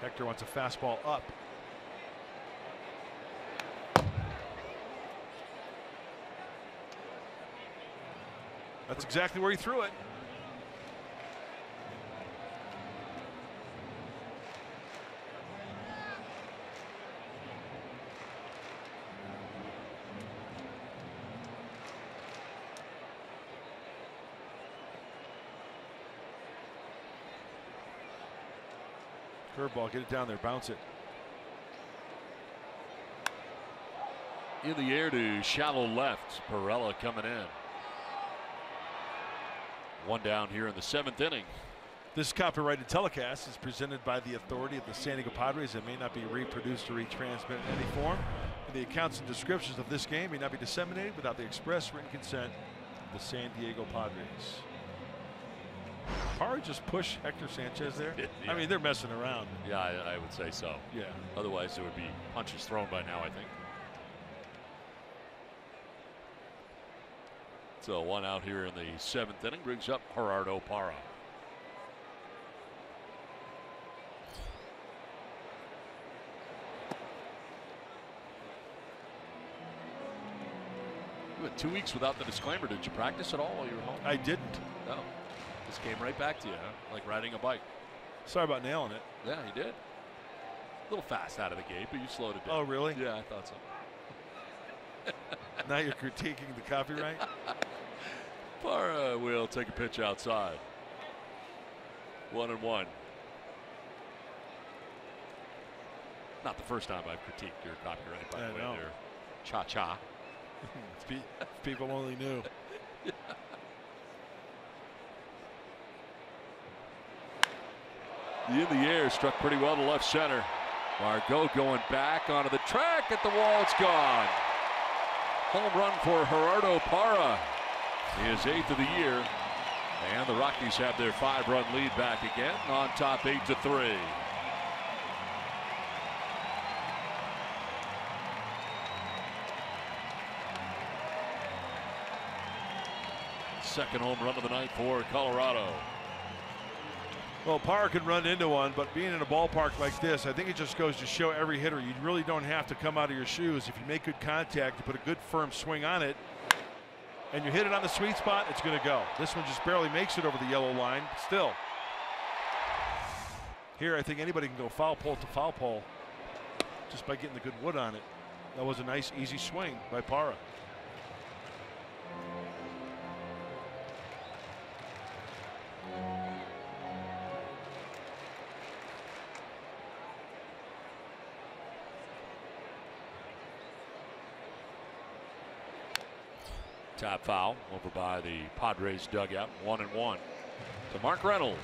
[SPEAKER 4] Hector wants a fastball up. That's exactly where he threw it. Curveball, get it down there, bounce it.
[SPEAKER 2] In the air to shallow left. Perella coming in. 1 down here in the 7th inning.
[SPEAKER 4] This copyrighted telecast is presented by the authority of the San Diego Padres and may not be reproduced or retransmitted in any form. And the accounts and descriptions of this game may not be disseminated without the express written consent of the San Diego Padres. Parra just push Hector Sanchez there?
[SPEAKER 2] Yeah.
[SPEAKER 4] I mean, they're messing around.
[SPEAKER 2] Yeah, I would say so.
[SPEAKER 4] Yeah.
[SPEAKER 2] Otherwise, there would be punches thrown by now, I think. So 1 out here in the 7th inning brings up Gerardo Parra. You went 2 weeks without the disclaimer. Did you practice at all while you were home?
[SPEAKER 4] I didn't.
[SPEAKER 2] No. This came right back to you, huh? Like riding a bike.
[SPEAKER 4] Sorry about nailing it.
[SPEAKER 2] Yeah, you did. A little fast out of the gate, but you slowed it down.
[SPEAKER 4] Oh, really?
[SPEAKER 2] Yeah, I thought so.
[SPEAKER 4] Now you're critiquing the copyright?
[SPEAKER 2] Parra will take a pitch outside. 1-1. Not the first time I've critiqued your copyright, by the way. There, cha-cha.
[SPEAKER 4] People only knew.
[SPEAKER 2] Yeah. In the air, struck pretty well to left center. Margot going back onto the track at the wall. It's gone. Home run for Gerardo Parra. His 8th of the year. And the Rockies have their 5-run lead back again on top 8-3. Second home run of the night for Colorado.
[SPEAKER 4] Well, Parra can run into one, but being in a ballpark like this, I think it just goes to show every hitter you really don't have to come out of your shoes. If you make good contact, you put a good firm swing on it, and you hit it on the sweet spot, it's going to go. This one just barely makes it over the yellow line, but still. Here, I think anybody can go foul pole to foul pole just by getting the good wood on it. That was a nice, easy swing by Parra.
[SPEAKER 2] Top foul over by the Padres dugout. 1-1 to Mark Reynolds.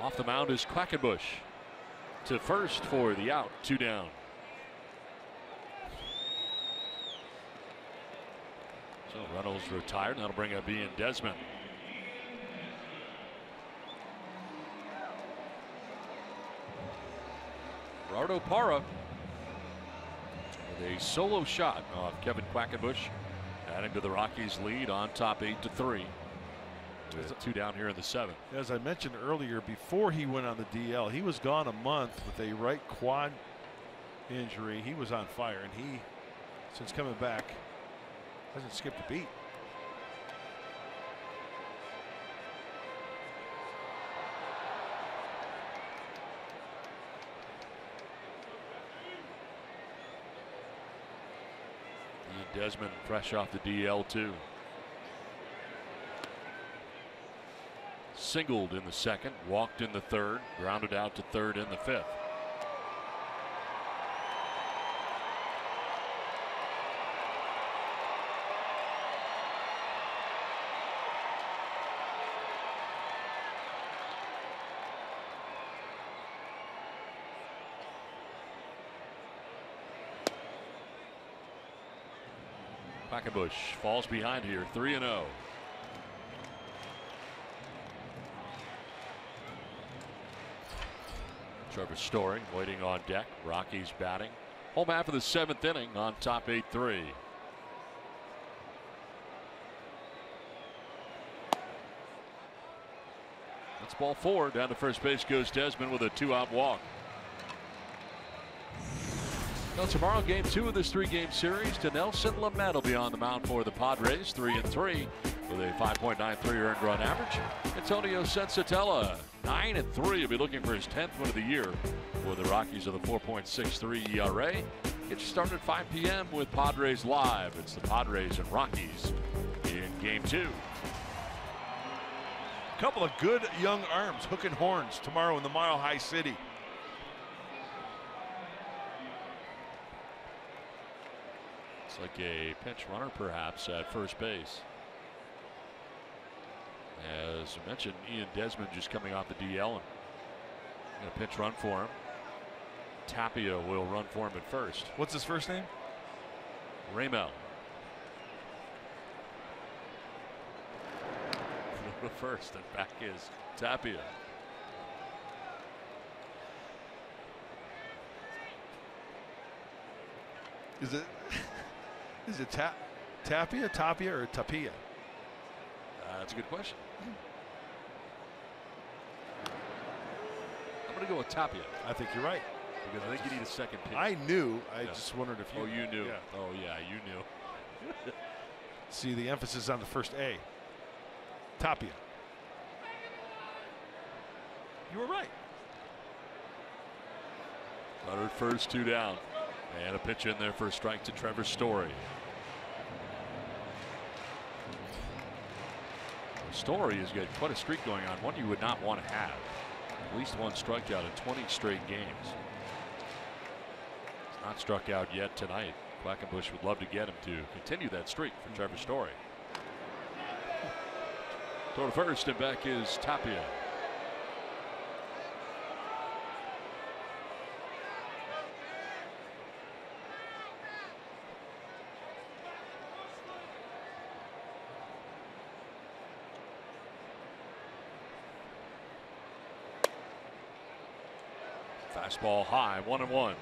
[SPEAKER 2] Off the mound is Quackenbush to first for the out. 2 down. So Reynolds retired. That'll bring up Ian Desmond. Gerardo Parra with a solo shot off Kevin Quackenbush, adding to the Rockies' lead on top 8-3. With 2 down here in the 7th.
[SPEAKER 4] As I mentioned earlier, before he went on the DL, he was gone a month with a right quad injury. He was on fire, and he, since coming back, hasn't skipped a beat.
[SPEAKER 2] Ian Desmond fresh off the DL too. Singled in the 2nd, walked in the 3rd, grounded out to 3rd in the 5th. Quackenbush falls behind here, 3-0. Trevor Story waiting on deck. Rockies batting. Home half of the 7th inning on top 8-3. That's ball 4. Down to first base goes Desmond with a 2-out walk. Now tomorrow, game 2 of this 3-game series. Dinelson Lamet will be on the mound for the Padres, 3-3 with a 5.93 earned run average. Antonio Sensatella, 9-3. He'll be looking for his 10th win of the year for the Rockies with a 4.63 ERA. Get you started at 5 p.m. with Padres Live. It's the Padres and Rockies in game 2.
[SPEAKER 4] Couple of good young arms hooking horns tomorrow in the Mile High City.
[SPEAKER 2] It's like a pinch runner perhaps at first base. As I mentioned, Ian Desmond just coming off the DL and a pinch run for him. Tapia will run for him at first.
[SPEAKER 4] What's his first name?
[SPEAKER 2] Raymel. First, and back is Tapia.
[SPEAKER 4] Is it Tapia, or Tapia?
[SPEAKER 2] That's a good question. I'm going to go with Tapia.
[SPEAKER 4] I think you're right.
[SPEAKER 2] Because I think you need a second pitch.
[SPEAKER 4] I knew. I just wondered if you.
[SPEAKER 2] Oh, you knew.
[SPEAKER 4] Yeah.
[SPEAKER 2] Oh, yeah, you knew.
[SPEAKER 4] See the emphasis on the first A. Tapia. You were right.
[SPEAKER 2] Runner at first, 2 down. And a pitch in there for a strike to Trevor Story. Story has got quite a streak going on, one you would not want to have. At least 1 strikeout in 20 straight games. He's not struck out yet tonight. Quackenbush would love to get him to continue that streak for Trevor Story. Throw to first, and back is Tapia. Fastball high, 1-1.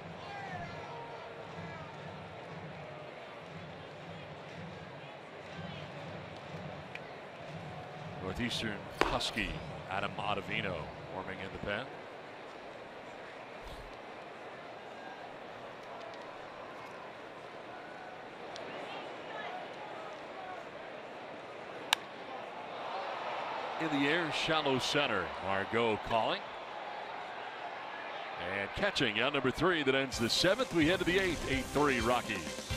[SPEAKER 2] Northeastern Husky Adam Ottavino warming in the pen. In the air, shallow center. Margot calling. And catching out number 3 that ends the 7th. We head to the 8th, 8-3 Rockies.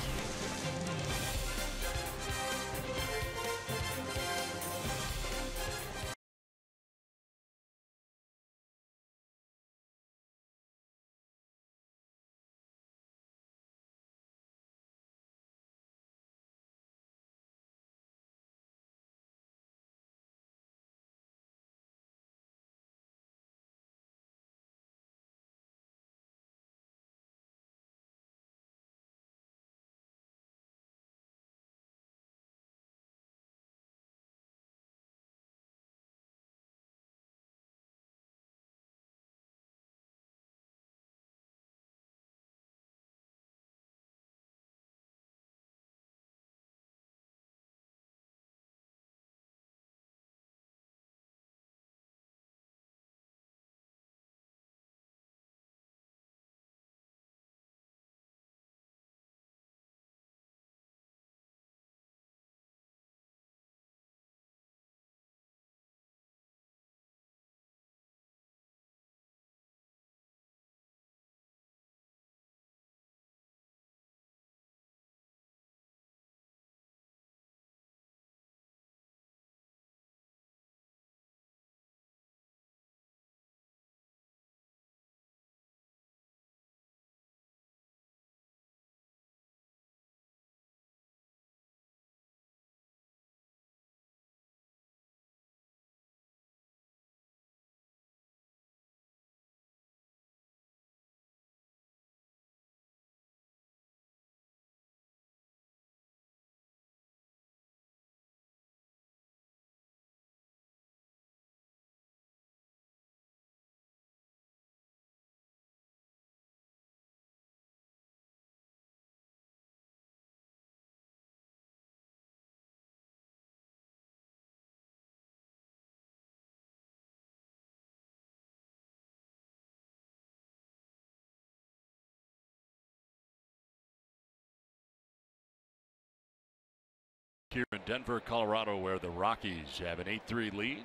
[SPEAKER 2] here in Denver, Colorado, where the Rockies have an 8-3 lead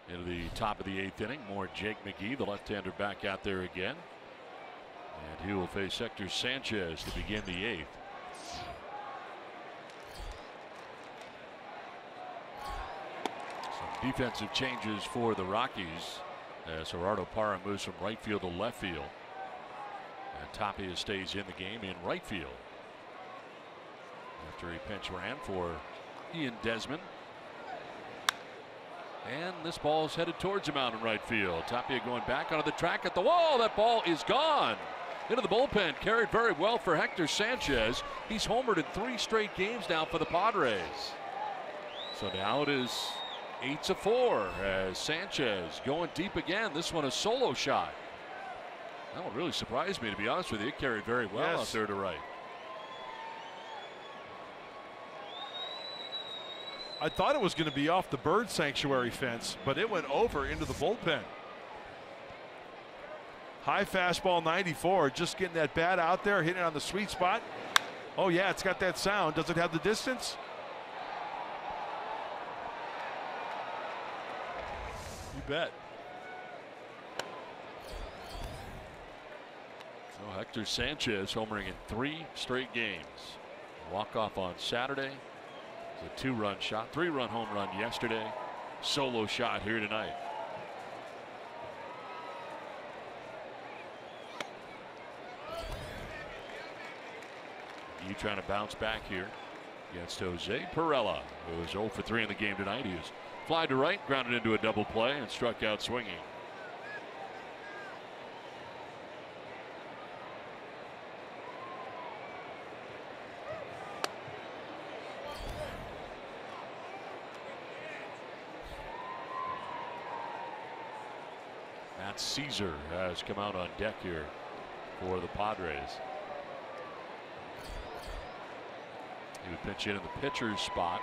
[SPEAKER 2] into the top of the 8th inning. More Jake McGee, the left-hander, back out there again. And he will face Hector Sanchez to begin the 8th. Some defensive changes for the Rockies as Gerardo Parra moves from right field to left field. And Tapia stays in the game in right field after he pinch ran for Ian Desmond. And this ball is headed towards him out in right field. Tapia going back onto the track at the wall. That ball is gone into the bullpen. Carried very well for Hector Sanchez. He's homered in 3 straight games now for the Padres. So now it is 8-4 as Sanchez going deep again. This one a solo shot. That one really surprised me, to be honest with you. It carried very well out there to right.
[SPEAKER 4] I thought it was going to be off the bird sanctuary fence, but it went over into the bullpen. High fastball 94, just getting that bat out there, hitting it on the sweet spot. Oh yeah, it's got that sound. Does it have the distance? You bet.
[SPEAKER 2] So Hector Sanchez homering in 3 straight games. Walk off on Saturday. A 2-run shot, 3-run home run yesterday, solo shot here tonight. You trying to bounce back here against Jose Pirela, who is 0 for 3 in the game tonight. He was fly to right, grounded into a double play, and struck out swinging. Caesar has come out on deck here for the Padres. He would pitch in the pitcher's spot.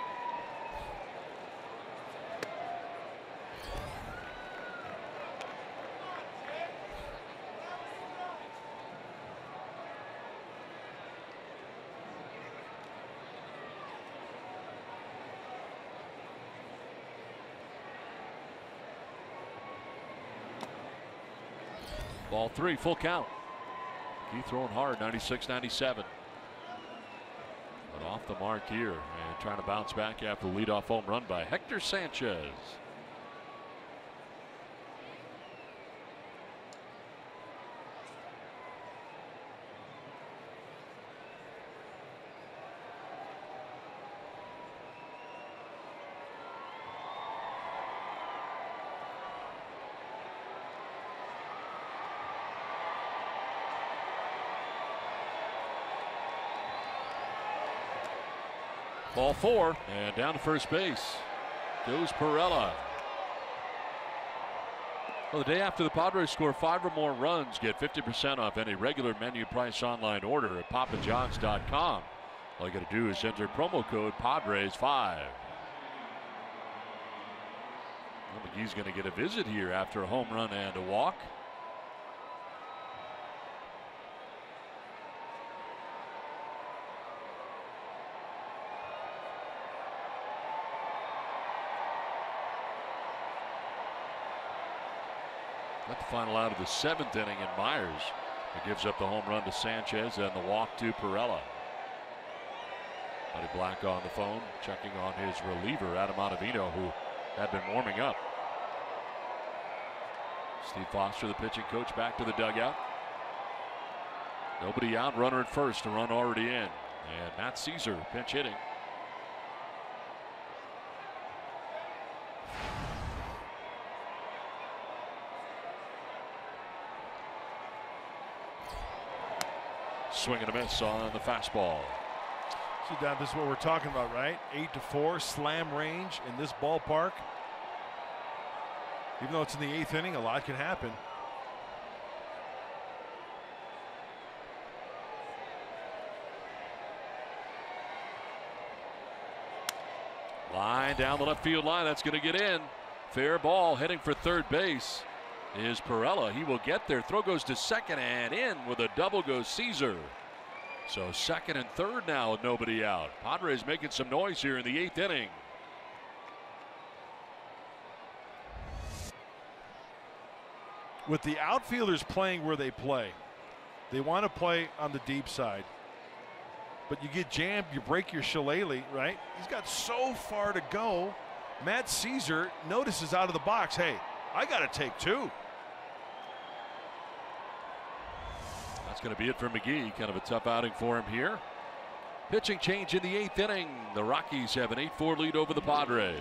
[SPEAKER 2] Ball 3, full count. Keith throwing hard, 96-97. But off the mark here and trying to bounce back after the leadoff home run by Hector Sanchez. Ball 4, and down to first base goes Pirela. Well, the day after the Padres score 5 or more runs, get 50% off any regular menu price online order at papajohns.com. All you got to do is enter promo code Padres5. Well, McGee's going to get a visit here after a home run and a walk. At the final out of the 7th inning, and Myers gives up the home run to Sanchez and the walk to Pirela. Buddy Black on the phone, checking on his reliever, Adam Ottavino, who had been warming up. Steve Foster, the pitching coach, back to the dugout. Nobody out, runner at first, a run already in. And Matt Caesar pinch hitting. Swing and a miss on the fastball.
[SPEAKER 4] See, Don, this is what we're talking about, right? 8-4 slam range in this ballpark. Even though it's in the 8th inning, a lot can happen.
[SPEAKER 2] Line down the left field line. That's going to get in. Fair ball. Heading for third base is Pirela. He will get there. Throw goes to second, and in with a double goes Caesar. So second and third now with nobody out. Padres making some noise here in the 8th inning.
[SPEAKER 4] With the outfielders playing where they play, they want to play on the deep side. But you get jammed, you break your shillelagh, right? He's got so far to go. Matt Caesar notices out of the box, hey, I got to take two.
[SPEAKER 2] That's going to be it for McGee. Kind of a tough outing for him here. Pitching change in the 8th inning. The Rockies have an 8-4 lead over the Padres.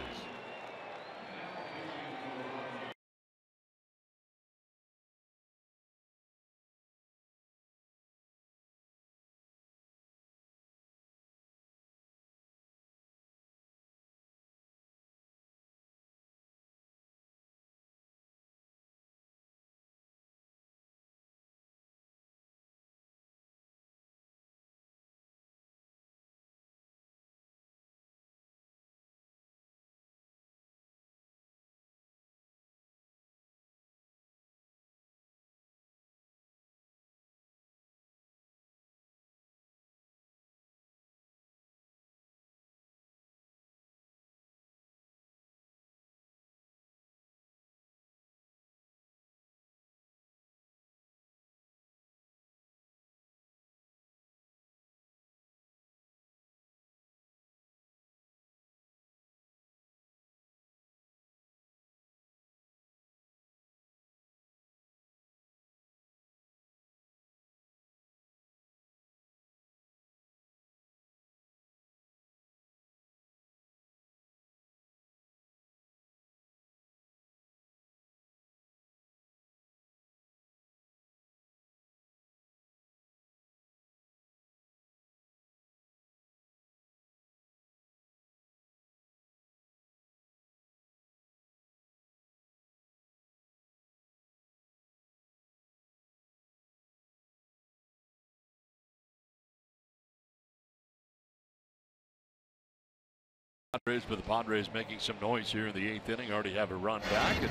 [SPEAKER 2] Padres, but the Padres making some noise here in the 8th inning. Already have a run back and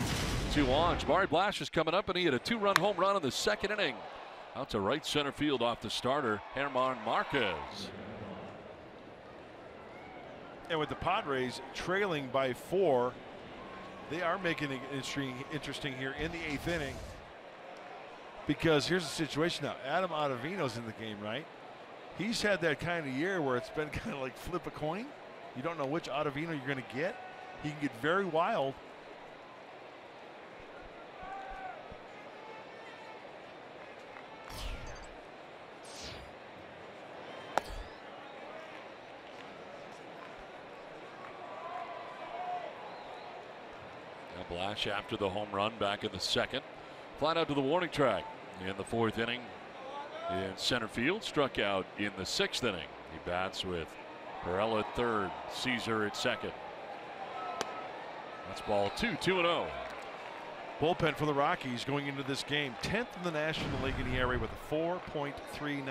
[SPEAKER 2] 2 on. Jabari Blash is coming up, and he had a 2-run home run in the 2nd inning. Out to right center field off the starter, German Marquez.
[SPEAKER 4] And with the Padres trailing by 4, they are making it interesting here in the 8th inning. Because here's the situation now. Adam Ottavino's in the game, right? He's had that kind of year where it's been kind of like flip a coin. You don't know which Ottavino you're going to get. He can get very wild.
[SPEAKER 2] Now Blash after the home run back in the 2nd. Flat out to the warning track in the 4th inning. In center field, struck out in the 6th inning. He bats with Perella at 3rd, Caesar at 2nd. That's ball 2, 2-0.
[SPEAKER 4] Bullpen for the Rockies going into this game, 10th in the National League in ERA with a 4.39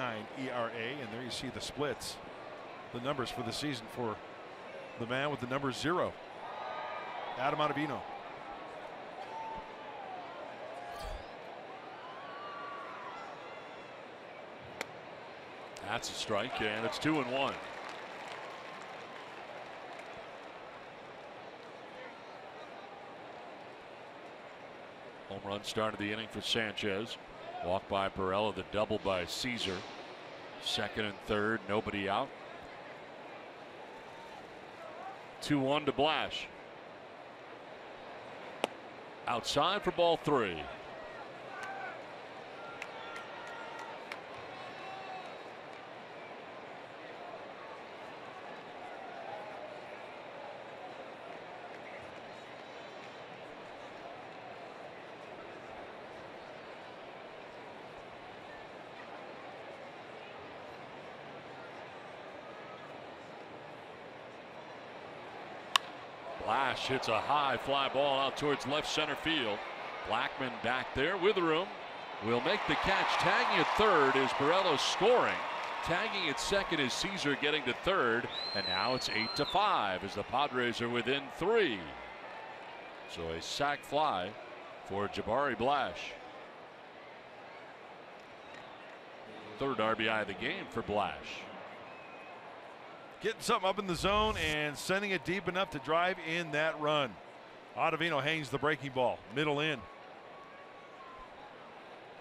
[SPEAKER 4] ERA, and there you see the splits, the numbers for the season for the man with the number 0, Adam Ottavino.
[SPEAKER 2] That's a strike, and it's 2-1. Home run start of the inning for Sanchez. Walk by Perella, the double by Caesar. 2nd and 3rd, nobody out. 2-1 to Blash. Outside for ball 3. Blash hits a high fly ball out towards left center field. Blackman back there with room. Will make the catch. Tagging at 3rd is Perella scoring. Tagging at 2nd is Caesar getting to 3rd. And now it's 8-5 as the Padres are within 3. So a sac fly for Jabari Blash. Third RBI of the game for Blash.
[SPEAKER 4] Getting something up in the zone and sending it deep enough to drive in that run. Ottavino hangs the breaking ball, middle in.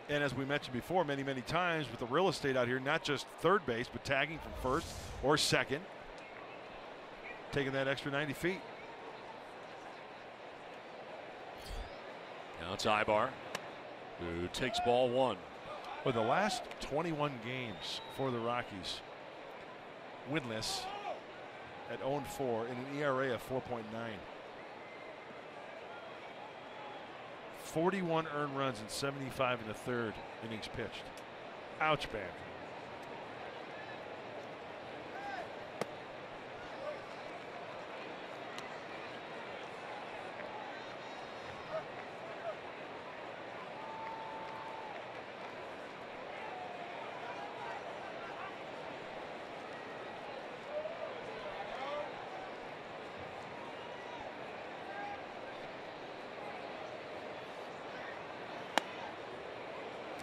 [SPEAKER 4] And as we mentioned before many times with the real estate out here, not just third base, but tagging from first or second. Taking that extra 90 feet.
[SPEAKER 2] Now it's Ibar, who takes ball one.
[SPEAKER 4] Well, the last 21 games for the Rockies, winless at 0-4 in an ERA of 4.9. 41 earned runs and 75 in the third innings pitched. Ouch, bad.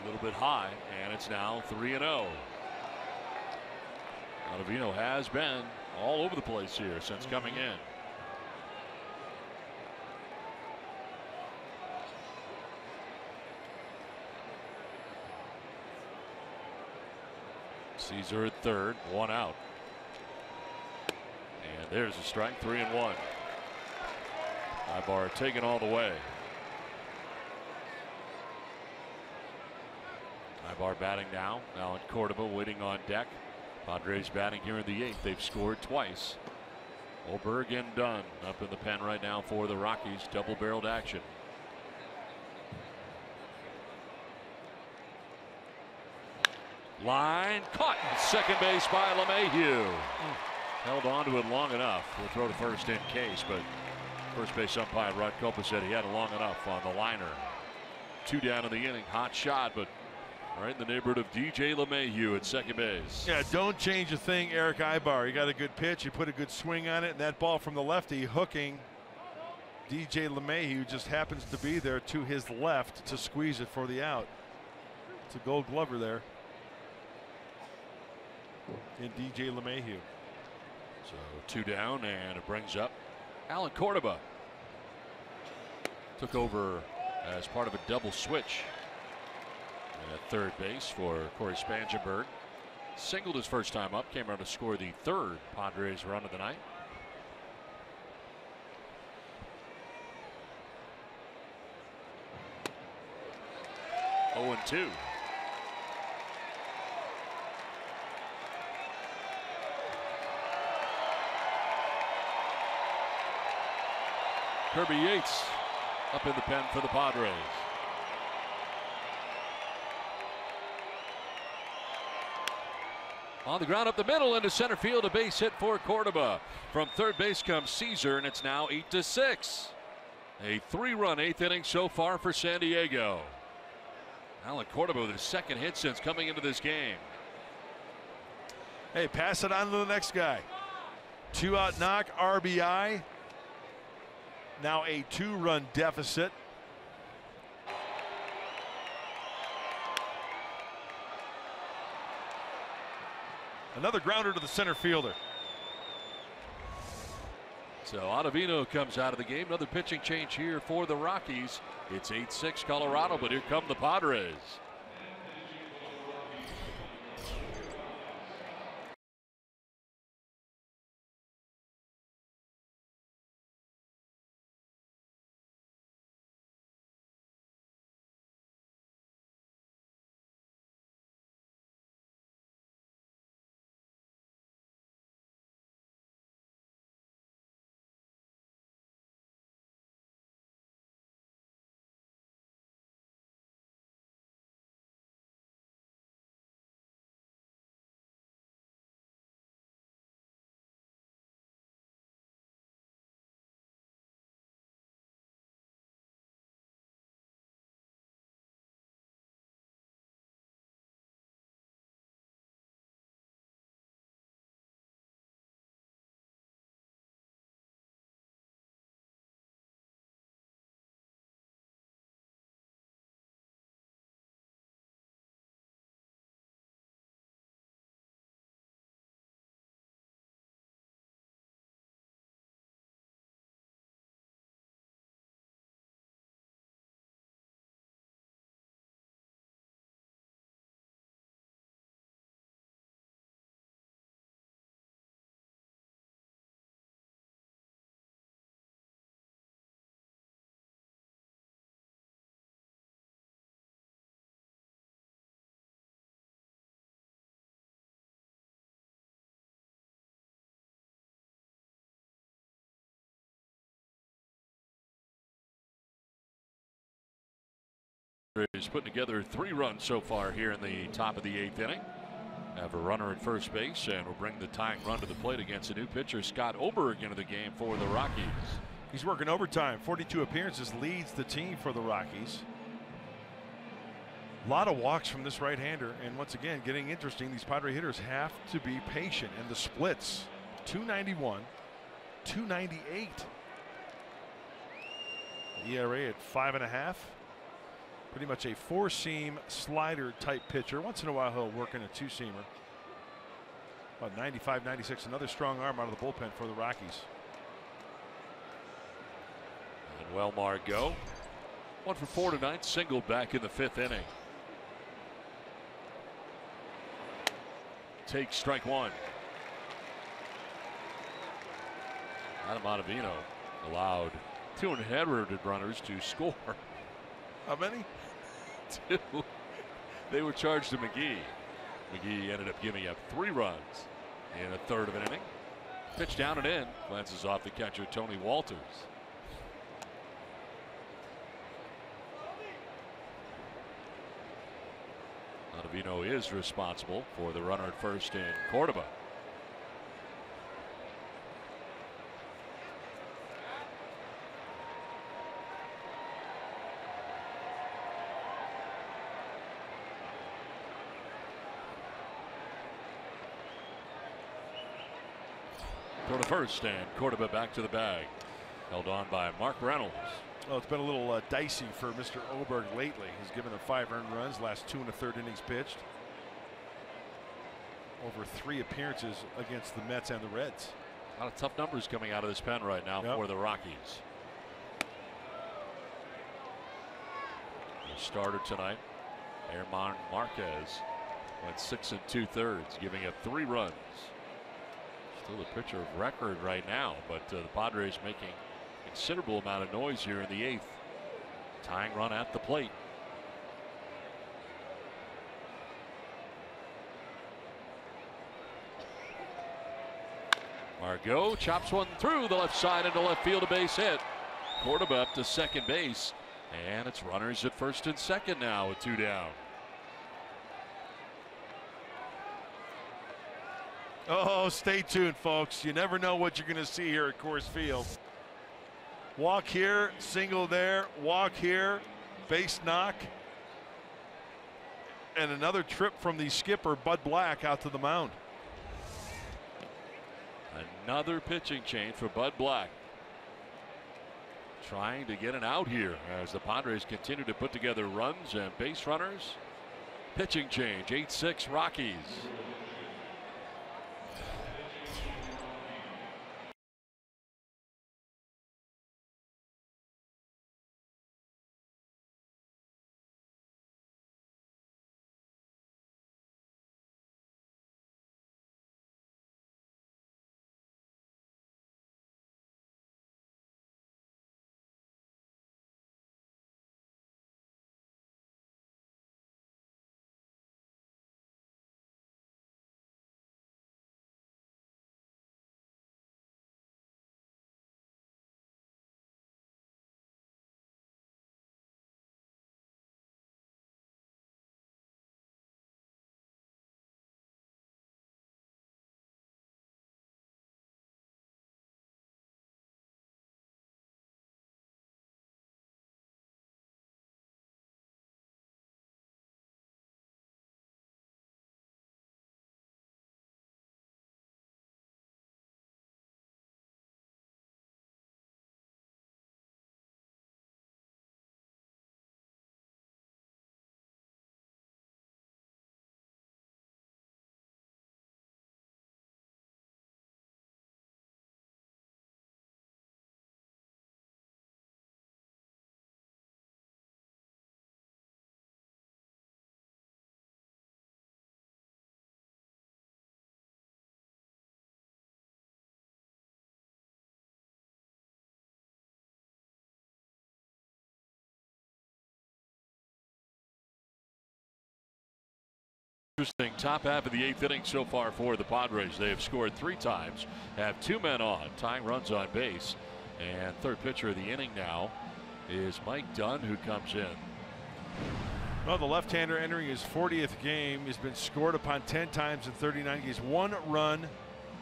[SPEAKER 2] A little bit high, and it's now 3-0. Ottavino has been all over the place here since coming in. Caesar at third, one out. And there's a strike, 3-1. Ibar taken all the way. Ibar batting now. Alan Cordova waiting on deck. Padres batting here in the eighth. They've scored twice. Oberg and Dunn up in the pen right now for the Rockies. Double-barreled action. Line caught. Second base by LeMahieu. Held on to it long enough. We'll throw to first in case, but first base umpire Rod Copa said he had it long enough on the liner. 2 down in the inning. Hot shot, but right in the neighborhood of DJ LeMahieu at second base.
[SPEAKER 4] Yeah, don't change a thing, Eric Ibar. You got a good pitch, you put a good swing on it, and that ball from the lefty hooking DJ LeMahieu just happens to be there to his left to squeeze it for the out. It's a Gold Glover there in DJ LeMahieu.
[SPEAKER 2] So 2 down, and it brings up Alan Cordova. Took over as part of a double switch at third base for Corey Spangenberg. Singled his first time up, came around to score the third Padres run of the night. Oh, 0-2. Kirby Yates up in the pen for the Padres. On the ground up the middle into center field, a base hit for Cordova. From third base comes Caesar, and it's now 8-6. A 3-run 8th inning so far for San Diego. Alan Cordova with his second hit since coming into this game.
[SPEAKER 4] Hey, pass it on to the next guy. 2-out knock, RBI. Now a 2-run deficit. Another grounder to the center fielder.
[SPEAKER 2] So Ottavino comes out of the game. Another pitching change here for the Rockies. It's 8-6 Colorado, but here come the Padres. Padres putting together 3 runs so far here in the top of the 8th inning. Have a runner at first base, and will bring the tying run to the plate against a new pitcher, Scott Oberg, into the game for the Rockies.
[SPEAKER 4] He's working overtime. 42 appearances, leads the team for the Rockies. A lot of walks from this right-hander, and once again, getting interesting. These Padre hitters have to be patient, and the splits: 291, 298. The ERA at 5.5. Pretty much a 4-seam slider type pitcher. Once in a while, he'll work in a 2-seamer. About 95, 96. Another strong arm out of the bullpen for the Rockies.
[SPEAKER 2] And Margot, 1 for 4 tonight, single back in the 5th inning. Takes strike 1. Adam Ottavino allowed 2 inherited runners to score.
[SPEAKER 4] How many?
[SPEAKER 2] 2. They were charged to McGee. McGee ended up giving up 3 runs in a third of an inning. Pitch down and in. Glances off the catcher, Tony Walters. Ottavino is responsible for the runner at first in Cordoba. Go to first, and Cordoba back to the bag. Held on by Mark Reynolds.
[SPEAKER 4] Well, it's been a little dicey for Mr. Oberg lately. He's given up 5 earned runs, last 2 1/3 innings pitched. Over 3 appearances against the Mets and the Reds.
[SPEAKER 2] A lot of tough numbers coming out of this pen right now for the Rockies. The starter tonight, Herman Marquez, went 6 2/3, giving up 3 runs. Still a pitcher of record right now, but the Padres making considerable amount of noise here in the 8th. Tying run at the plate. Margot chops one through the left side into left field, a base hit. Cordoba up to second base, and it's runners at first and second now with 2 down.
[SPEAKER 4] Oh, stay tuned, folks. You never know what you're going to see here at Coors Field. Walk here, single there, walk here, base knock, and another trip from the skipper, Bud Black, out to the mound.
[SPEAKER 2] Another pitching change for Bud Black. Trying to get an out here as the Padres continue to put together runs and base runners. Pitching change, 8-6 Rockies. Interesting top half of the 8th inning so far for the Padres. They have scored 3 times, have 2 men on, tying runs on base, and third pitcher of the inning now is Mike Dunn, who comes in.
[SPEAKER 4] Well, the left-hander entering his 40th game has been scored upon 10 times in 39 games. 1 run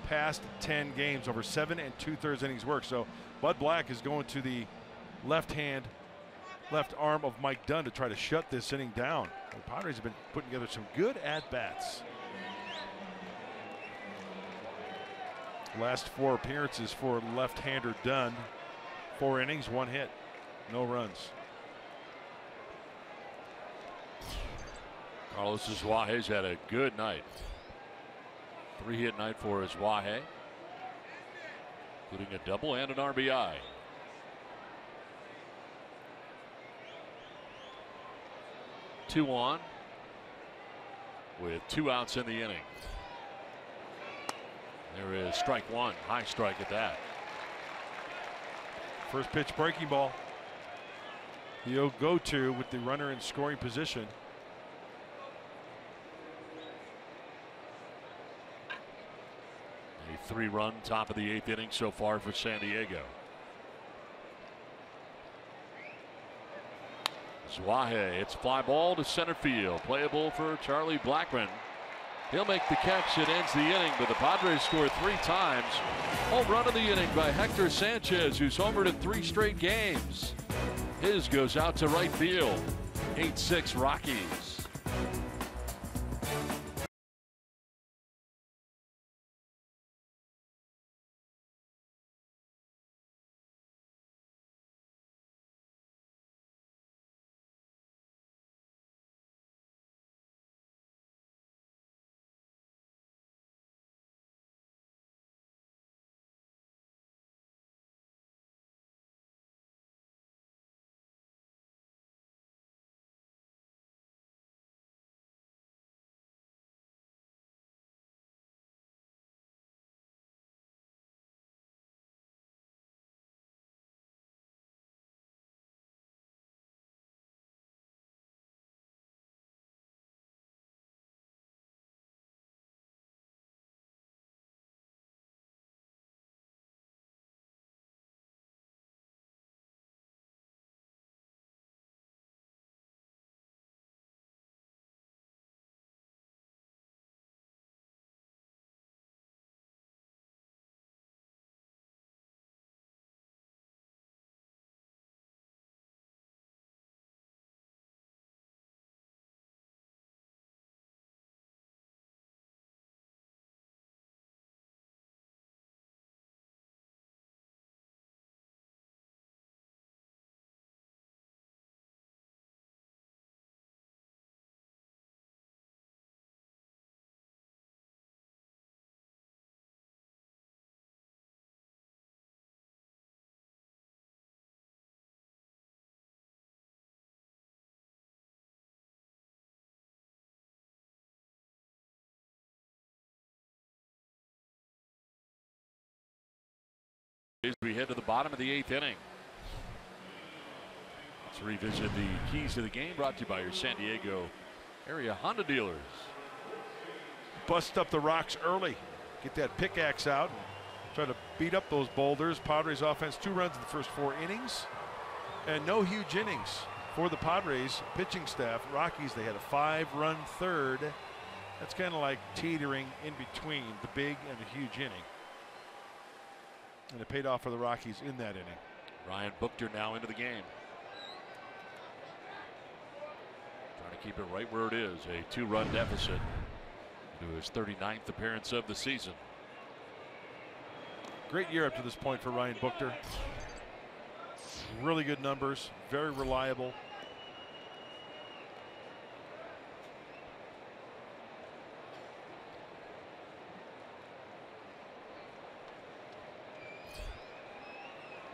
[SPEAKER 4] past 10 games over 7 2/3 innings work. So Bud Black is going to the left arm of Mike Dunn to try to shut this inning down. The Padres have been putting together some good at-bats. Last 4 appearances for left-hander Dunn. 4 innings, 1 hit, no runs.
[SPEAKER 2] Carlos Suaje's had a good night. 3-hit night for Suaje, including a double and an RBI. Two on with 2 outs in the inning. There is strike 1, high strike at that.
[SPEAKER 4] First pitch breaking ball. He'll go to with the runner in scoring position.
[SPEAKER 2] A 3-run top of the 8th inning so far for San Diego. Suaje, it's fly ball to center field, playable for Charlie Blackmon. He'll make the catch. It ends the inning, but the Padres scored 3 times. Home run of the inning by Hector Sanchez, who's homered in 3 straight games. His goes out to right field. 8-6 Rockies. As we head to the bottom of the 8th inning. Let's revisit the keys to the game, brought to you by your San Diego area Honda dealers.
[SPEAKER 4] Bust up the rocks early. Get that pickaxe out. Try to beat up those boulders. Padres offense 2 runs in the first 4 innings. And no huge innings for the Padres pitching staff. Rockies, they had a 5-run third. That's kind of like teetering in between the big and the huge inning. And it paid off for the Rockies in that inning.
[SPEAKER 2] Ryan Buchter now into the game. Trying to keep it right where it is. A 2-run deficit into his 39th appearance of the season.
[SPEAKER 4] Great year up to this point for Ryan Buchter. Really good numbers, very reliable.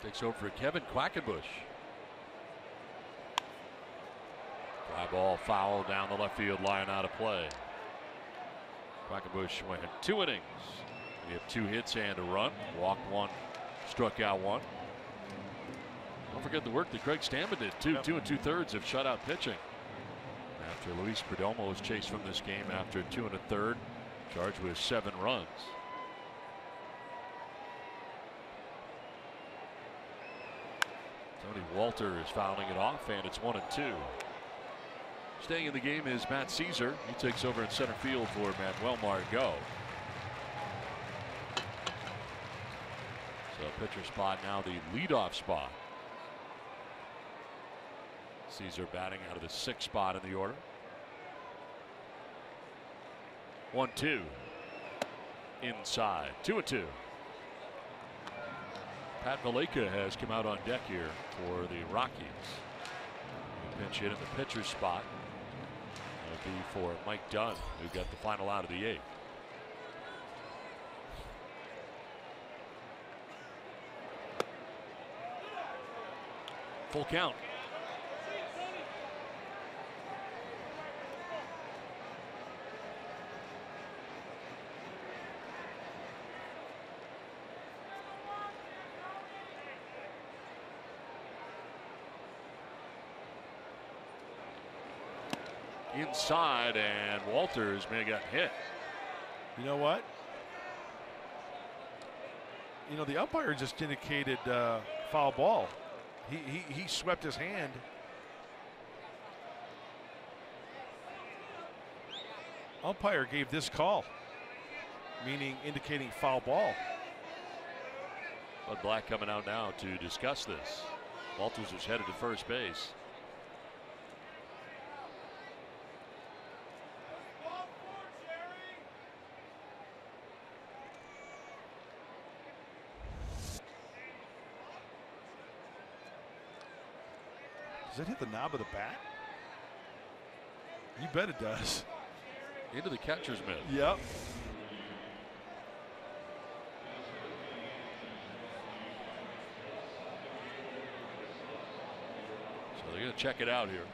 [SPEAKER 2] Takes over for Kevin Quackenbush. Fly ball foul down the left field line, out of play. Quackenbush went 2 innings. We have 2 hits and a run. Walked 1, struck out 1. Don't forget the work that Craig Stammen did too. 2 2/3 of shutout pitching. After Luis Perdomo was chased from this game after 2 1/3, charged with 7 runs. Tony Walter is fouling it off, and it's 1-2. Staying in the game is Matt Caesar. He takes over in center field for Manuel Margot. So pitcher spot now the leadoff spot. Caesar batting out of the 6th spot in the order. 1-2. Inside. 2-2. Pat Valaika has come out on deck here for the Rockies. Pinch hit in the pitcher's spot. That'll be for Mike Dunn, who got the final out of the 8th. Full count. Inside, and Walters may have gotten hit.
[SPEAKER 4] You know what? You know, the umpire just indicated foul ball. He swept his hand. Umpire gave this call, meaning indicating foul ball.
[SPEAKER 2] Bud Black coming out now to discuss this. Walters was headed to first base.
[SPEAKER 4] Does it hit the knob of the bat? You bet it does.
[SPEAKER 2] Into the catcher's mitt.
[SPEAKER 4] Yep.
[SPEAKER 2] So they're going to check it out here.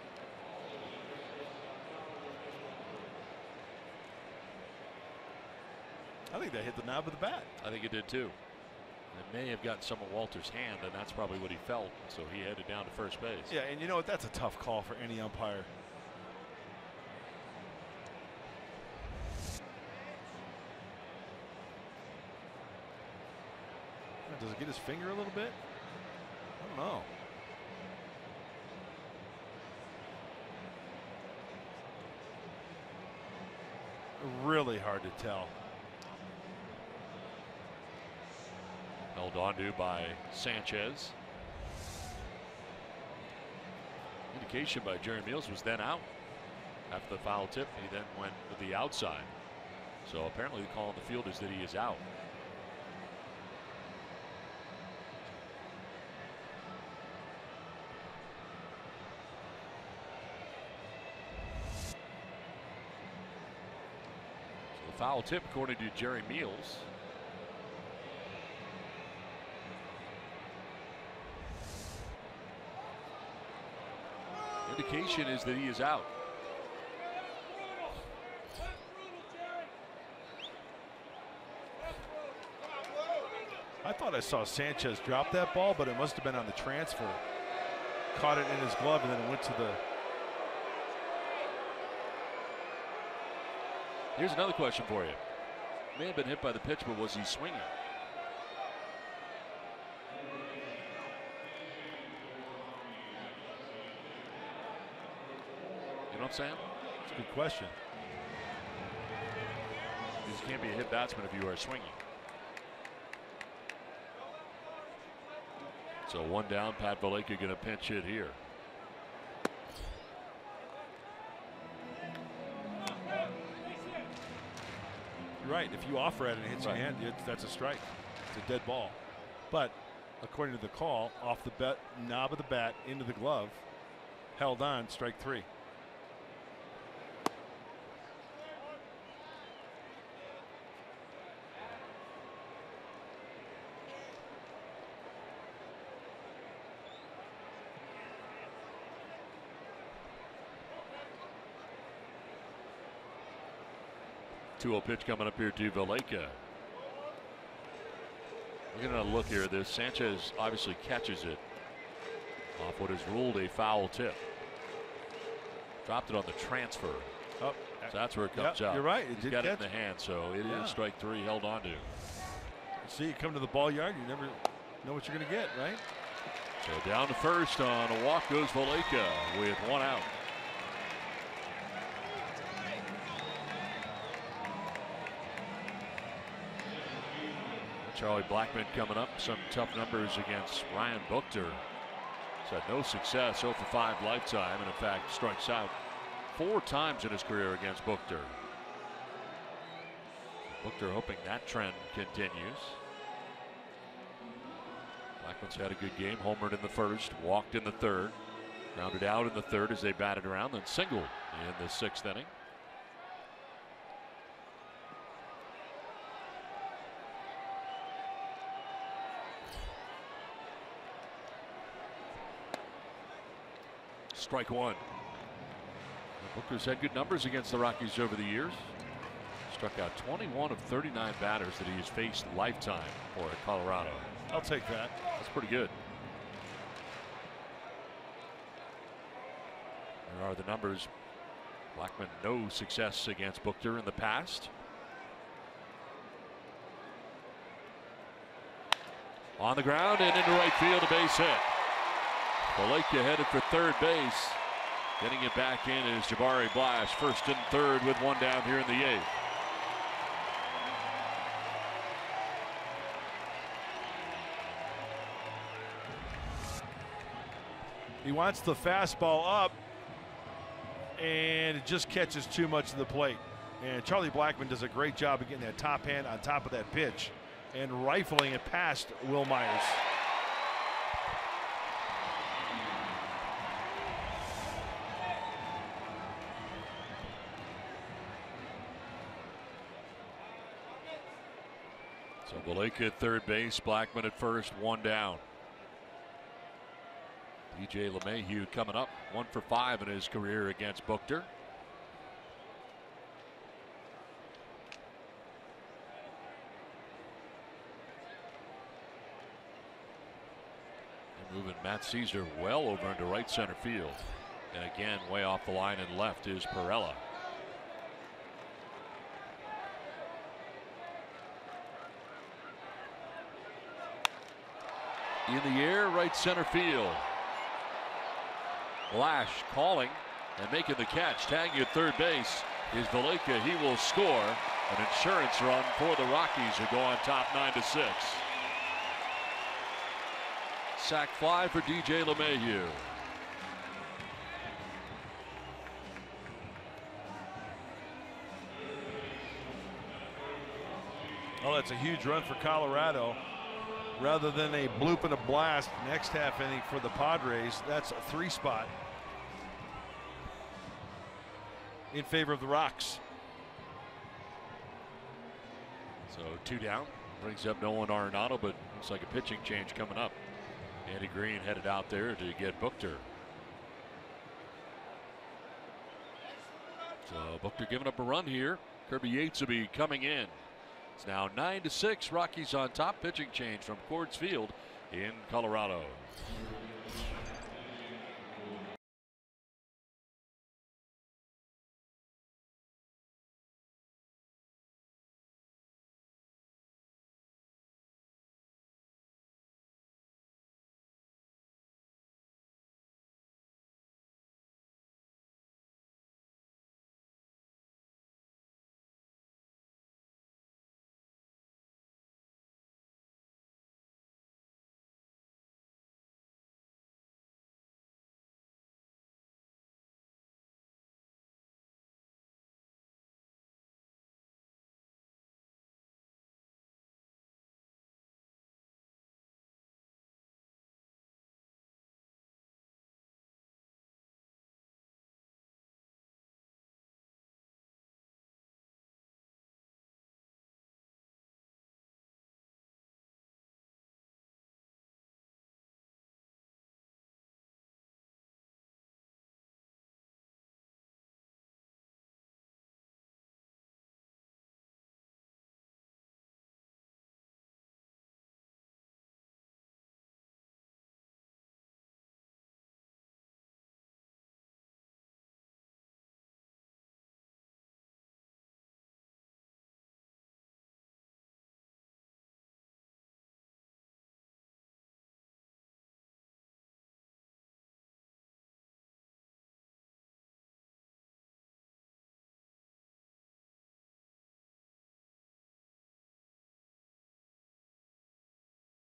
[SPEAKER 4] I think that hit the knob of the bat.
[SPEAKER 2] I think it did too. It may have gotten some of Walters' hand, and that's probably what he felt. So he headed down to first base.
[SPEAKER 4] Yeah, and you know what? That's a tough call for any umpire. Does it get his finger a little bit? I don't know. Really hard to tell.
[SPEAKER 2] Held onto by Sanchez. Indication by Jerry Meals was then out after the foul tip. He then went with the outside. So apparently the call on the field is that he is out. So the foul tip, according to Jerry Meals. Indication is that he is out.
[SPEAKER 4] I thought I saw Sanchez drop that ball, but it must have been on the transfer. Caught it in his glove and then it went to the.
[SPEAKER 2] Here's another question for you. May have been hit by the pitch, but was he swinging? You know what I'm saying?
[SPEAKER 4] It's a good question.
[SPEAKER 2] You just can't be a hit batsman if you are swinging. So one down, Pat Valaika going to pinch hit here.
[SPEAKER 4] You're right. If you offer it and it hits your hand, that's a strike. It's a dead ball. But according to the call, off the knob of the bat into the glove, held on, strike 3.
[SPEAKER 2] Two-0 pitch coming up here to Valaika. We're going to look here at this. Sanchez obviously catches it off what is ruled a foul tip. Dropped it on the transfer.
[SPEAKER 4] Oh,
[SPEAKER 2] so that's where it comes out.
[SPEAKER 4] You're right.
[SPEAKER 2] He's got it in the hand, so it is strike 3 held on to.
[SPEAKER 4] See, you come to the ball yard, you never know what you're going to get, right?
[SPEAKER 2] So down to first on a walk goes Valaika with 1 out. Charlie Blackmon coming up. Some tough numbers against Ryan Buchter. He's had no success, 0 for 5 lifetime, and in fact strikes out 4 times in his career against Buchter. Buchter hoping that trend continues. Blackman's had a good game. Homered in the first, walked in the third, grounded out in the third as they batted around, then singled in the 6th inning. Strike one. Booker's had good numbers against the Rockies over the years. Struck out 21 of 39 batters that he has faced lifetime for Colorado.
[SPEAKER 4] I'll take that.
[SPEAKER 2] That's pretty good. There are the numbers. Blackmon, no success against Buchter in the past. On the ground and into right field, a base hit. Valaika headed for third base. Getting it back in is Jabari Blash, first and third with one down here in the 8th.
[SPEAKER 4] He wants the fastball up, and it just catches too much of the plate. And Charlie Blackmon does a great job of getting that top hand on top of that pitch and rifling it past Will Myers.
[SPEAKER 2] So Valaika at third base, Blackmon at first, one down. DJ LeMahieu coming up, 1 for 5 in his career against Buchter. They're moving Matt Caesar well over into right center field. And again, way off the line and left is Perella. In the air, right center field. Blash calling and making the catch. Tagging at third base is Valaika. He will score. An insurance run for the Rockies, who go on top 9-6. Sac fly for DJ LeMahieu.
[SPEAKER 4] Oh, that's a huge run for Colorado. Rather than a bloop and a blast next half inning for the Padres, that's a 3 spot in favor of the Rocks.
[SPEAKER 2] So 2 down, brings up Nolan Arenado, but looks like a pitching change coming up. Andy Green headed out there to get Buchter. So Buchter giving up a run here. Kirby Yates will be coming in. It's now 9-6. Rockies on top. Pitching change from Coors Field in Colorado.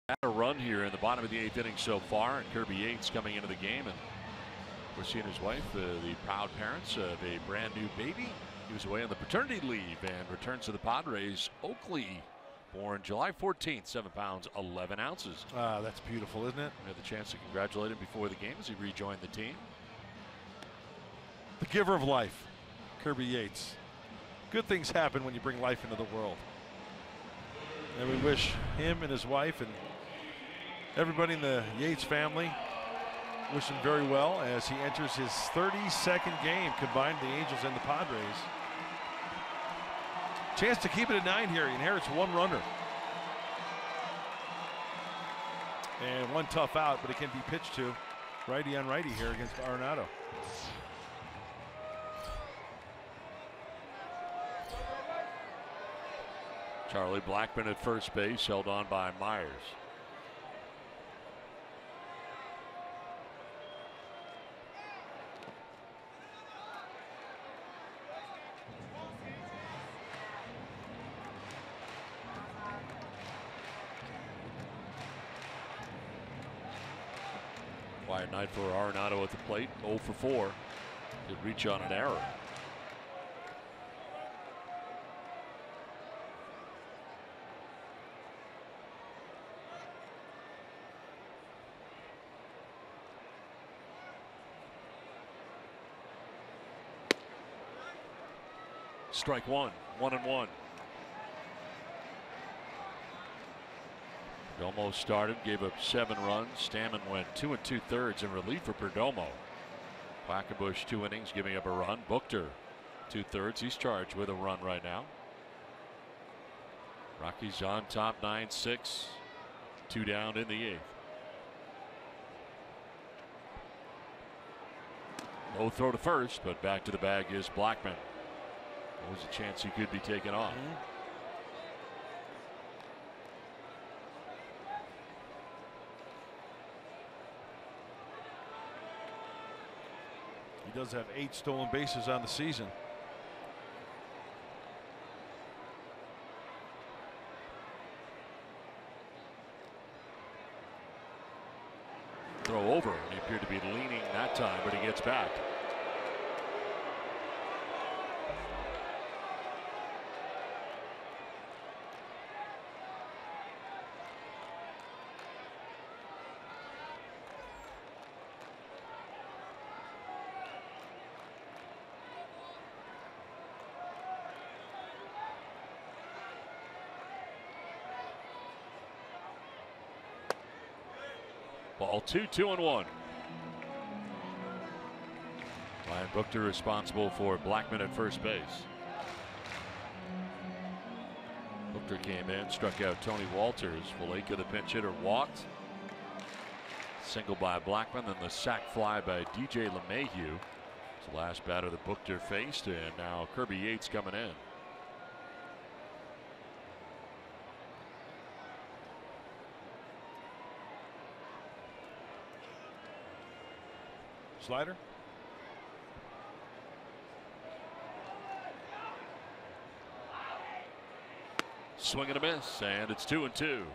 [SPEAKER 2] Had a run here in the bottom of the 8th inning so far, and Kirby Yates coming into the game, and we're seeing his wife, the proud parents of a brand new baby. He was away on the paternity leave and returns to the Padres. Oakley, born July 14th, 7 pounds 11 ounces.
[SPEAKER 4] That's beautiful, isn't it?
[SPEAKER 2] We had the chance to congratulate him before the game as he rejoined the team.
[SPEAKER 4] The giver of life, Kirby Yates. Good things happen when you bring life into the world. And we wish him and his wife and everybody in the Yates family, wish him very well as he enters his 32nd game combined the Angels and the Padres. Chance to keep it at 9 here. He inherits 1 runner. And 1 tough out, but it can be pitched to righty on righty here against Arenado.
[SPEAKER 2] Charlie Blackmon at first base, held on by Myers. Quiet night for Arenado at the plate. 0 for 4. Did reach on an error. Strike 1, 1-1. Perdomo started, gave up 7 runs. Stammen went 2 2/3 in relief for Perdomo. Quackenbush 2 innings, giving up a run. Buchter 2/3. He's charged with a run right now. Rockies on top 9-6. 2 down in the 8th. No throw to first, but back to the bag is Blackmon. There was a chance he could be taken off.
[SPEAKER 4] He does have 8 stolen bases on the season.
[SPEAKER 2] Throw over. He appeared to be leaning that time, but he gets back. Ball 2, 2-1. Ryan Buchter responsible for Blackmon at first base. Buchter came in, struck out Tony Walters. Valleca, the pinch hitter, walked. Single by Blackmon, then the sac fly by DJ LeMahieu. It's the last batter that Buchter faced, and now Kirby Yates coming in.
[SPEAKER 4] Slider.
[SPEAKER 2] Swing and a miss, and it's 2-2.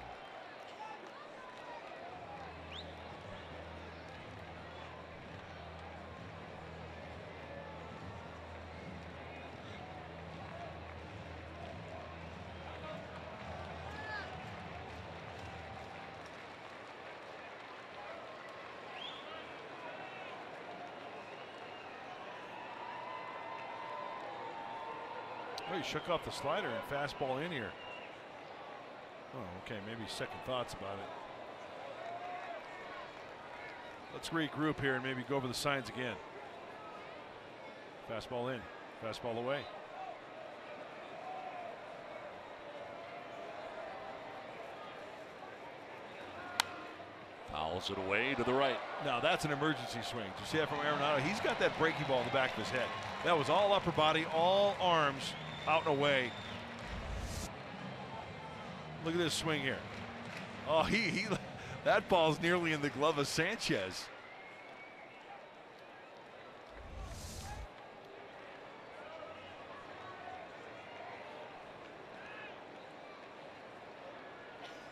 [SPEAKER 4] Oh, he shook off the slider and fastball in here. Oh, okay, maybe second thoughts about it. Let's regroup here and maybe go over the signs again. Fastball in, fastball away.
[SPEAKER 2] Fouls it away to the right.
[SPEAKER 4] Now that's an emergency swing. Did you see that from Arenado? He's got that breaking ball in the back of his head. That was all upper body, all arms, out and away. Look at this swing here. Oh, that ball's nearly in the glove of Sanchez.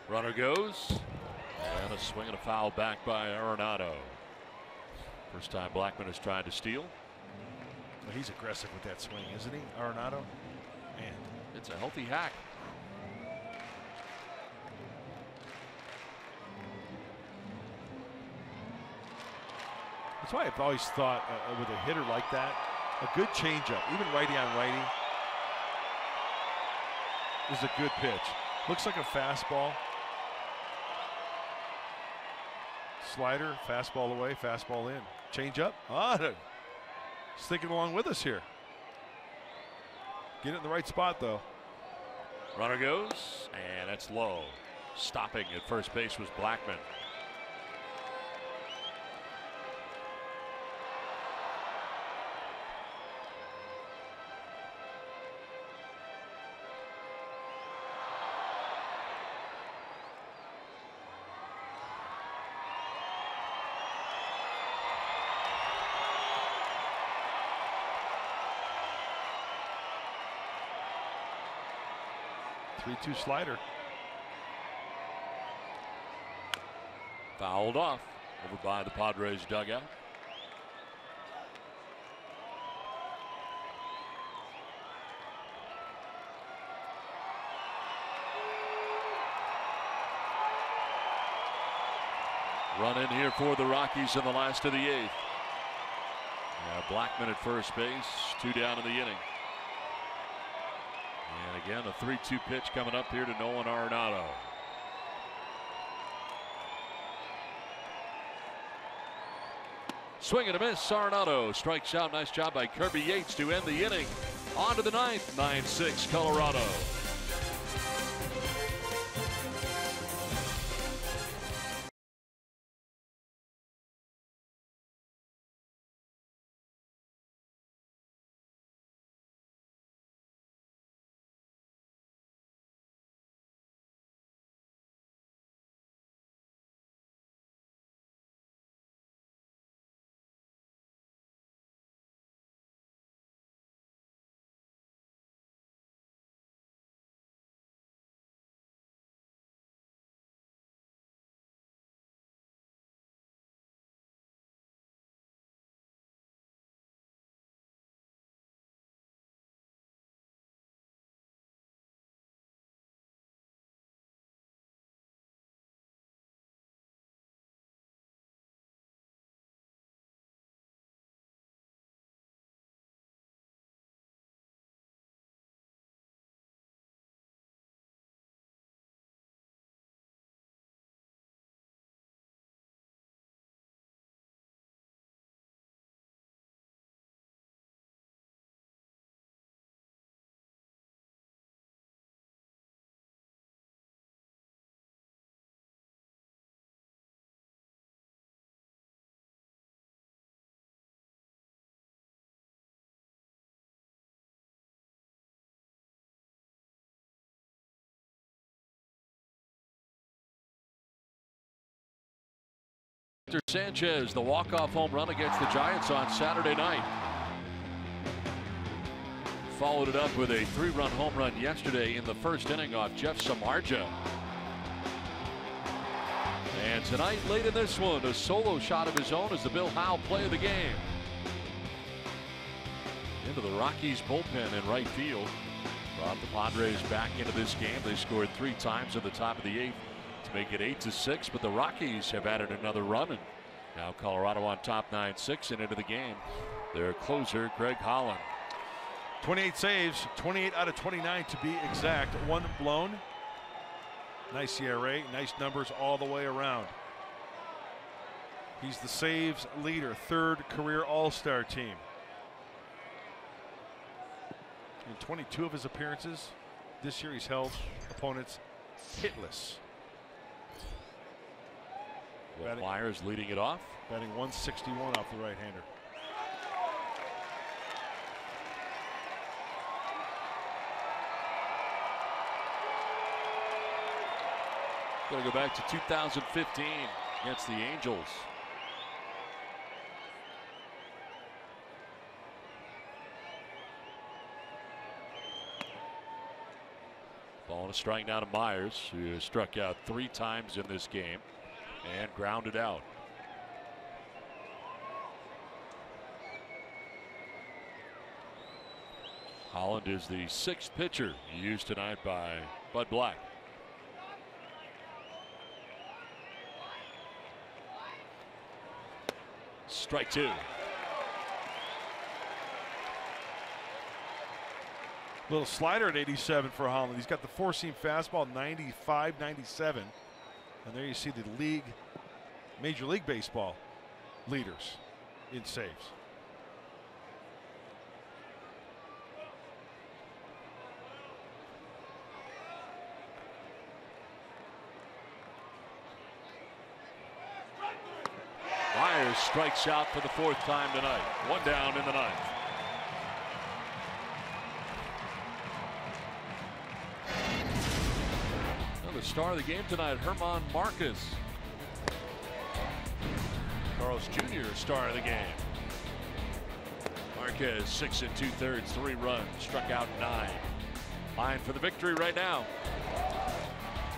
[SPEAKER 2] Runner goes. And a swing and a foul back by Arenado. First time Blackman has tried to steal.
[SPEAKER 4] Well, he's aggressive with that swing, isn't he, Arenado? Man,
[SPEAKER 2] it's a healthy hack.
[SPEAKER 4] That's why I've always thought with a hitter like that, a good changeup, even righty on righty, is a good pitch. Looks like a fastball. Slider, fastball away, fastball in. Changeup. He's thinking along with us here. Get it in the right spot, though.
[SPEAKER 2] Runner goes, and that's low. Stopping at first base was Blackman.
[SPEAKER 4] Three-two slider.
[SPEAKER 2] Fouled off over by the Padres dugout. Run in here for the Rockies in the last of the eighth. Blackman at first base, 2 down in the inning. And again, a 3-2 pitch coming up here to Nolan Arenado. Swing and a miss. Arenado strikes out. Nice job by Kirby Yates to end the inning. On to the ninth. 9-6 Colorado. Sanchez, the walk-off home run against the Giants on Saturday night. Followed it up with a 3-run home run yesterday in the first inning off Jeff Samardzija. And tonight, late in this one, a solo shot of his own as the Bill Howe play of the game. Into the Rockies bullpen in right field. Brought the Padres back into this game. They scored 3 times at the top of the 8th. To make it 8-6, but the Rockies have added another run, and now Colorado on top 9-6 and into the game. Their closer, Greg Holland.
[SPEAKER 4] 28 saves, 28 out of 29 to be exact. 1 blown. Nice ERA, nice numbers all the way around. He's the saves leader, 3rd career All-Star team. In 22 of his appearances this year, he's held opponents hitless.
[SPEAKER 2] Myers leading it off.
[SPEAKER 4] Batting 161 off the right-hander.
[SPEAKER 2] Going to go back to 2015 against the Angels. Ball and a strike now to Myers, who has struck out 3 times in this game. and grounded out. Holland is the 6th pitcher used tonight by Bud Black. Strike 2.
[SPEAKER 4] Little slider at 87 for Holland. He's got the four-seam fastball, 95, 97. And there you see the Major League Baseball leaders in saves.
[SPEAKER 2] Myers strikes out for the 4th time tonight. 1 down in the 9th. Well, the star of the game tonight, Herman Marquez. Carlos Jr. star of the game. Marquez 6 2/3, 3 runs, struck out 9. Line for the victory right now.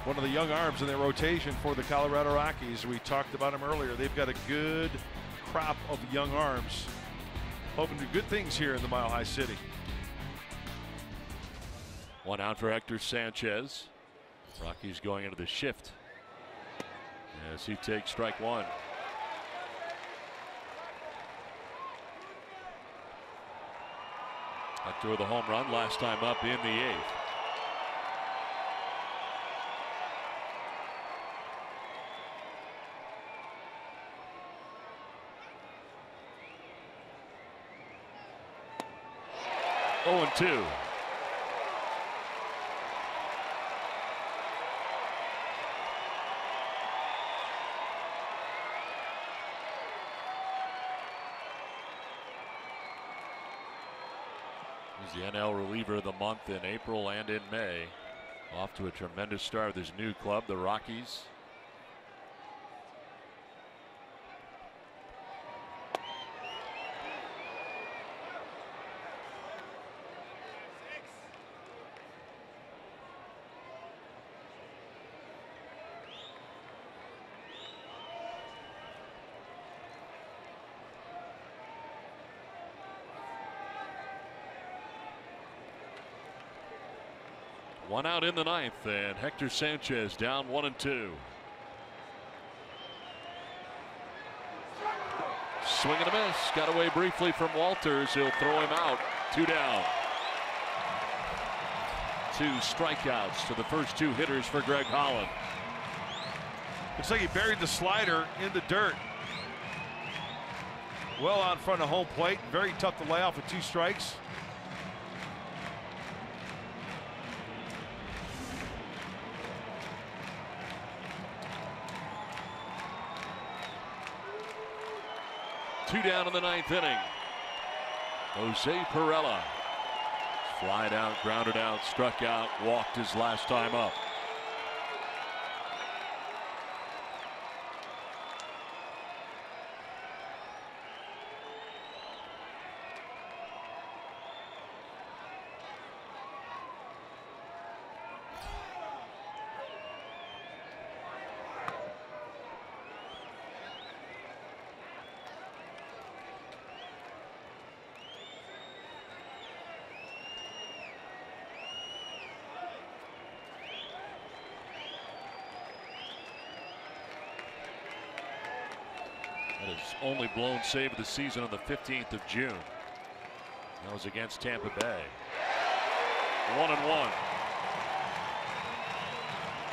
[SPEAKER 4] One of the young arms in their rotation for the Colorado Rockies. We talked about them earlier. They've got a good crop of young arms. Hoping to do good things here in the Mile High City.
[SPEAKER 2] 1 out for Hector Sanchez. Rockies going into the shift as he takes strike 1. Hector with a home run last time up in the 8th. Oh, 2. He's the NL reliever of the month in April and in May. Off to a tremendous start with his new club, the Rockies. One out in the 9th, and Hector Sanchez down 1-2. Swing and a miss. Got away briefly from Walters. He'll throw him out. 2 down. 2 strikeouts to the first 2 hitters for Greg Holland.
[SPEAKER 4] Looks like he buried the slider in the dirt. Well out in front of home plate. Very tough to lay off with 2 strikes.
[SPEAKER 2] Two down in the 9th inning. Jose Pirela. Flied out, grounded out, struck out, walked his last time up. That is only blown save of the season on the 15th of June. That was against Tampa Bay. 1-1.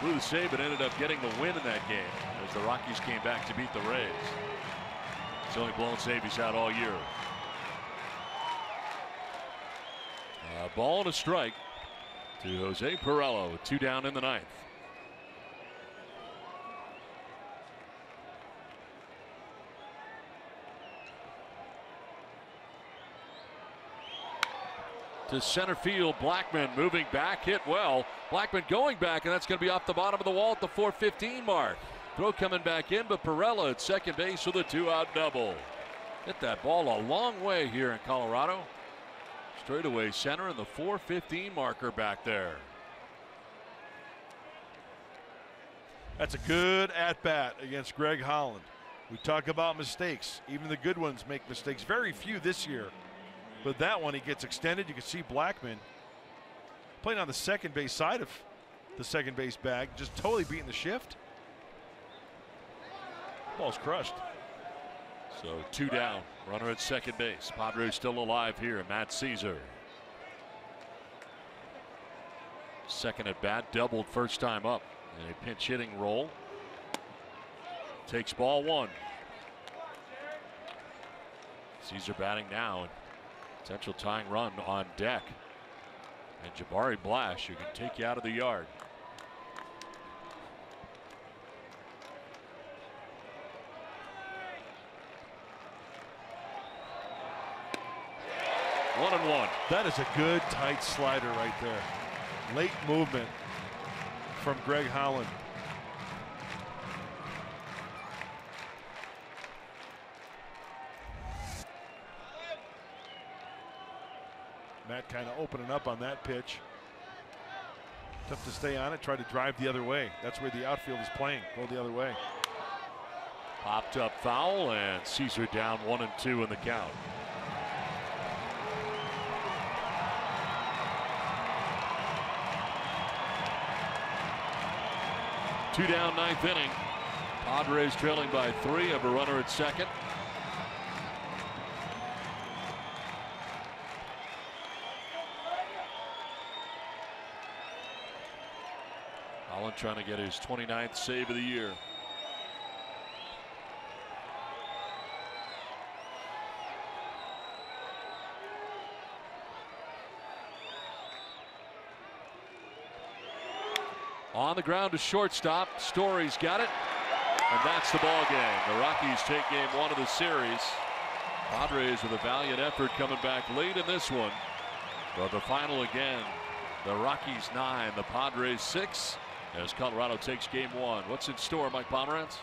[SPEAKER 2] Blew the save but ended up getting the win in that game as the Rockies came back to beat the Rays. It's the only blown save he's had all year. A ball and a strike to Jose Pirela with 2 down in the 9th. To center field, Blackman moving back, hit well. Blackman going back, and that's going to be off the bottom of the wall at the 4:15 mark. Throw coming back in, but Pirela at second base with a 2-out double. Hit that ball a long way here in Colorado. Straightaway center and the 4:15 marker back there.
[SPEAKER 4] That's a good at-bat against Greg Holland. We talk about mistakes. Even the good ones make mistakes. Very few this year. But that one, he gets extended. You can see Blackman playing on the second base side of the second base bag, just totally beating the shift. Ball's crushed.
[SPEAKER 2] So 2 down. Runner at second base. Padres still alive here. Matt Caesar. Second at bat, doubled first time up in a pinch hitting role. Takes ball 1. Caesar batting now, and potential tying run on deck. And Jabari Blash, who can take you out of the yard. One and one.
[SPEAKER 4] That is a good tight slider right there. Late movement from Greg Holland. Matt kind of opening up on that pitch. Tough to stay on it. Try to drive the other way. That's where the outfield is playing. Go the other way.
[SPEAKER 2] Popped up foul, and Caesar down 1-2 in the count. Two down, 9th inning. Padres trailing by 3, have a runner at second. Holland trying to get his 29th save of the year. On the ground to shortstop. Story's got it. And that's the ball game. The Rockies take game 1 of the series. Padres with a valiant effort coming back late in this one. But the final again. The Rockies 9, the Padres 6. As Colorado takes game 1. What's in store, Mike Pomerantz?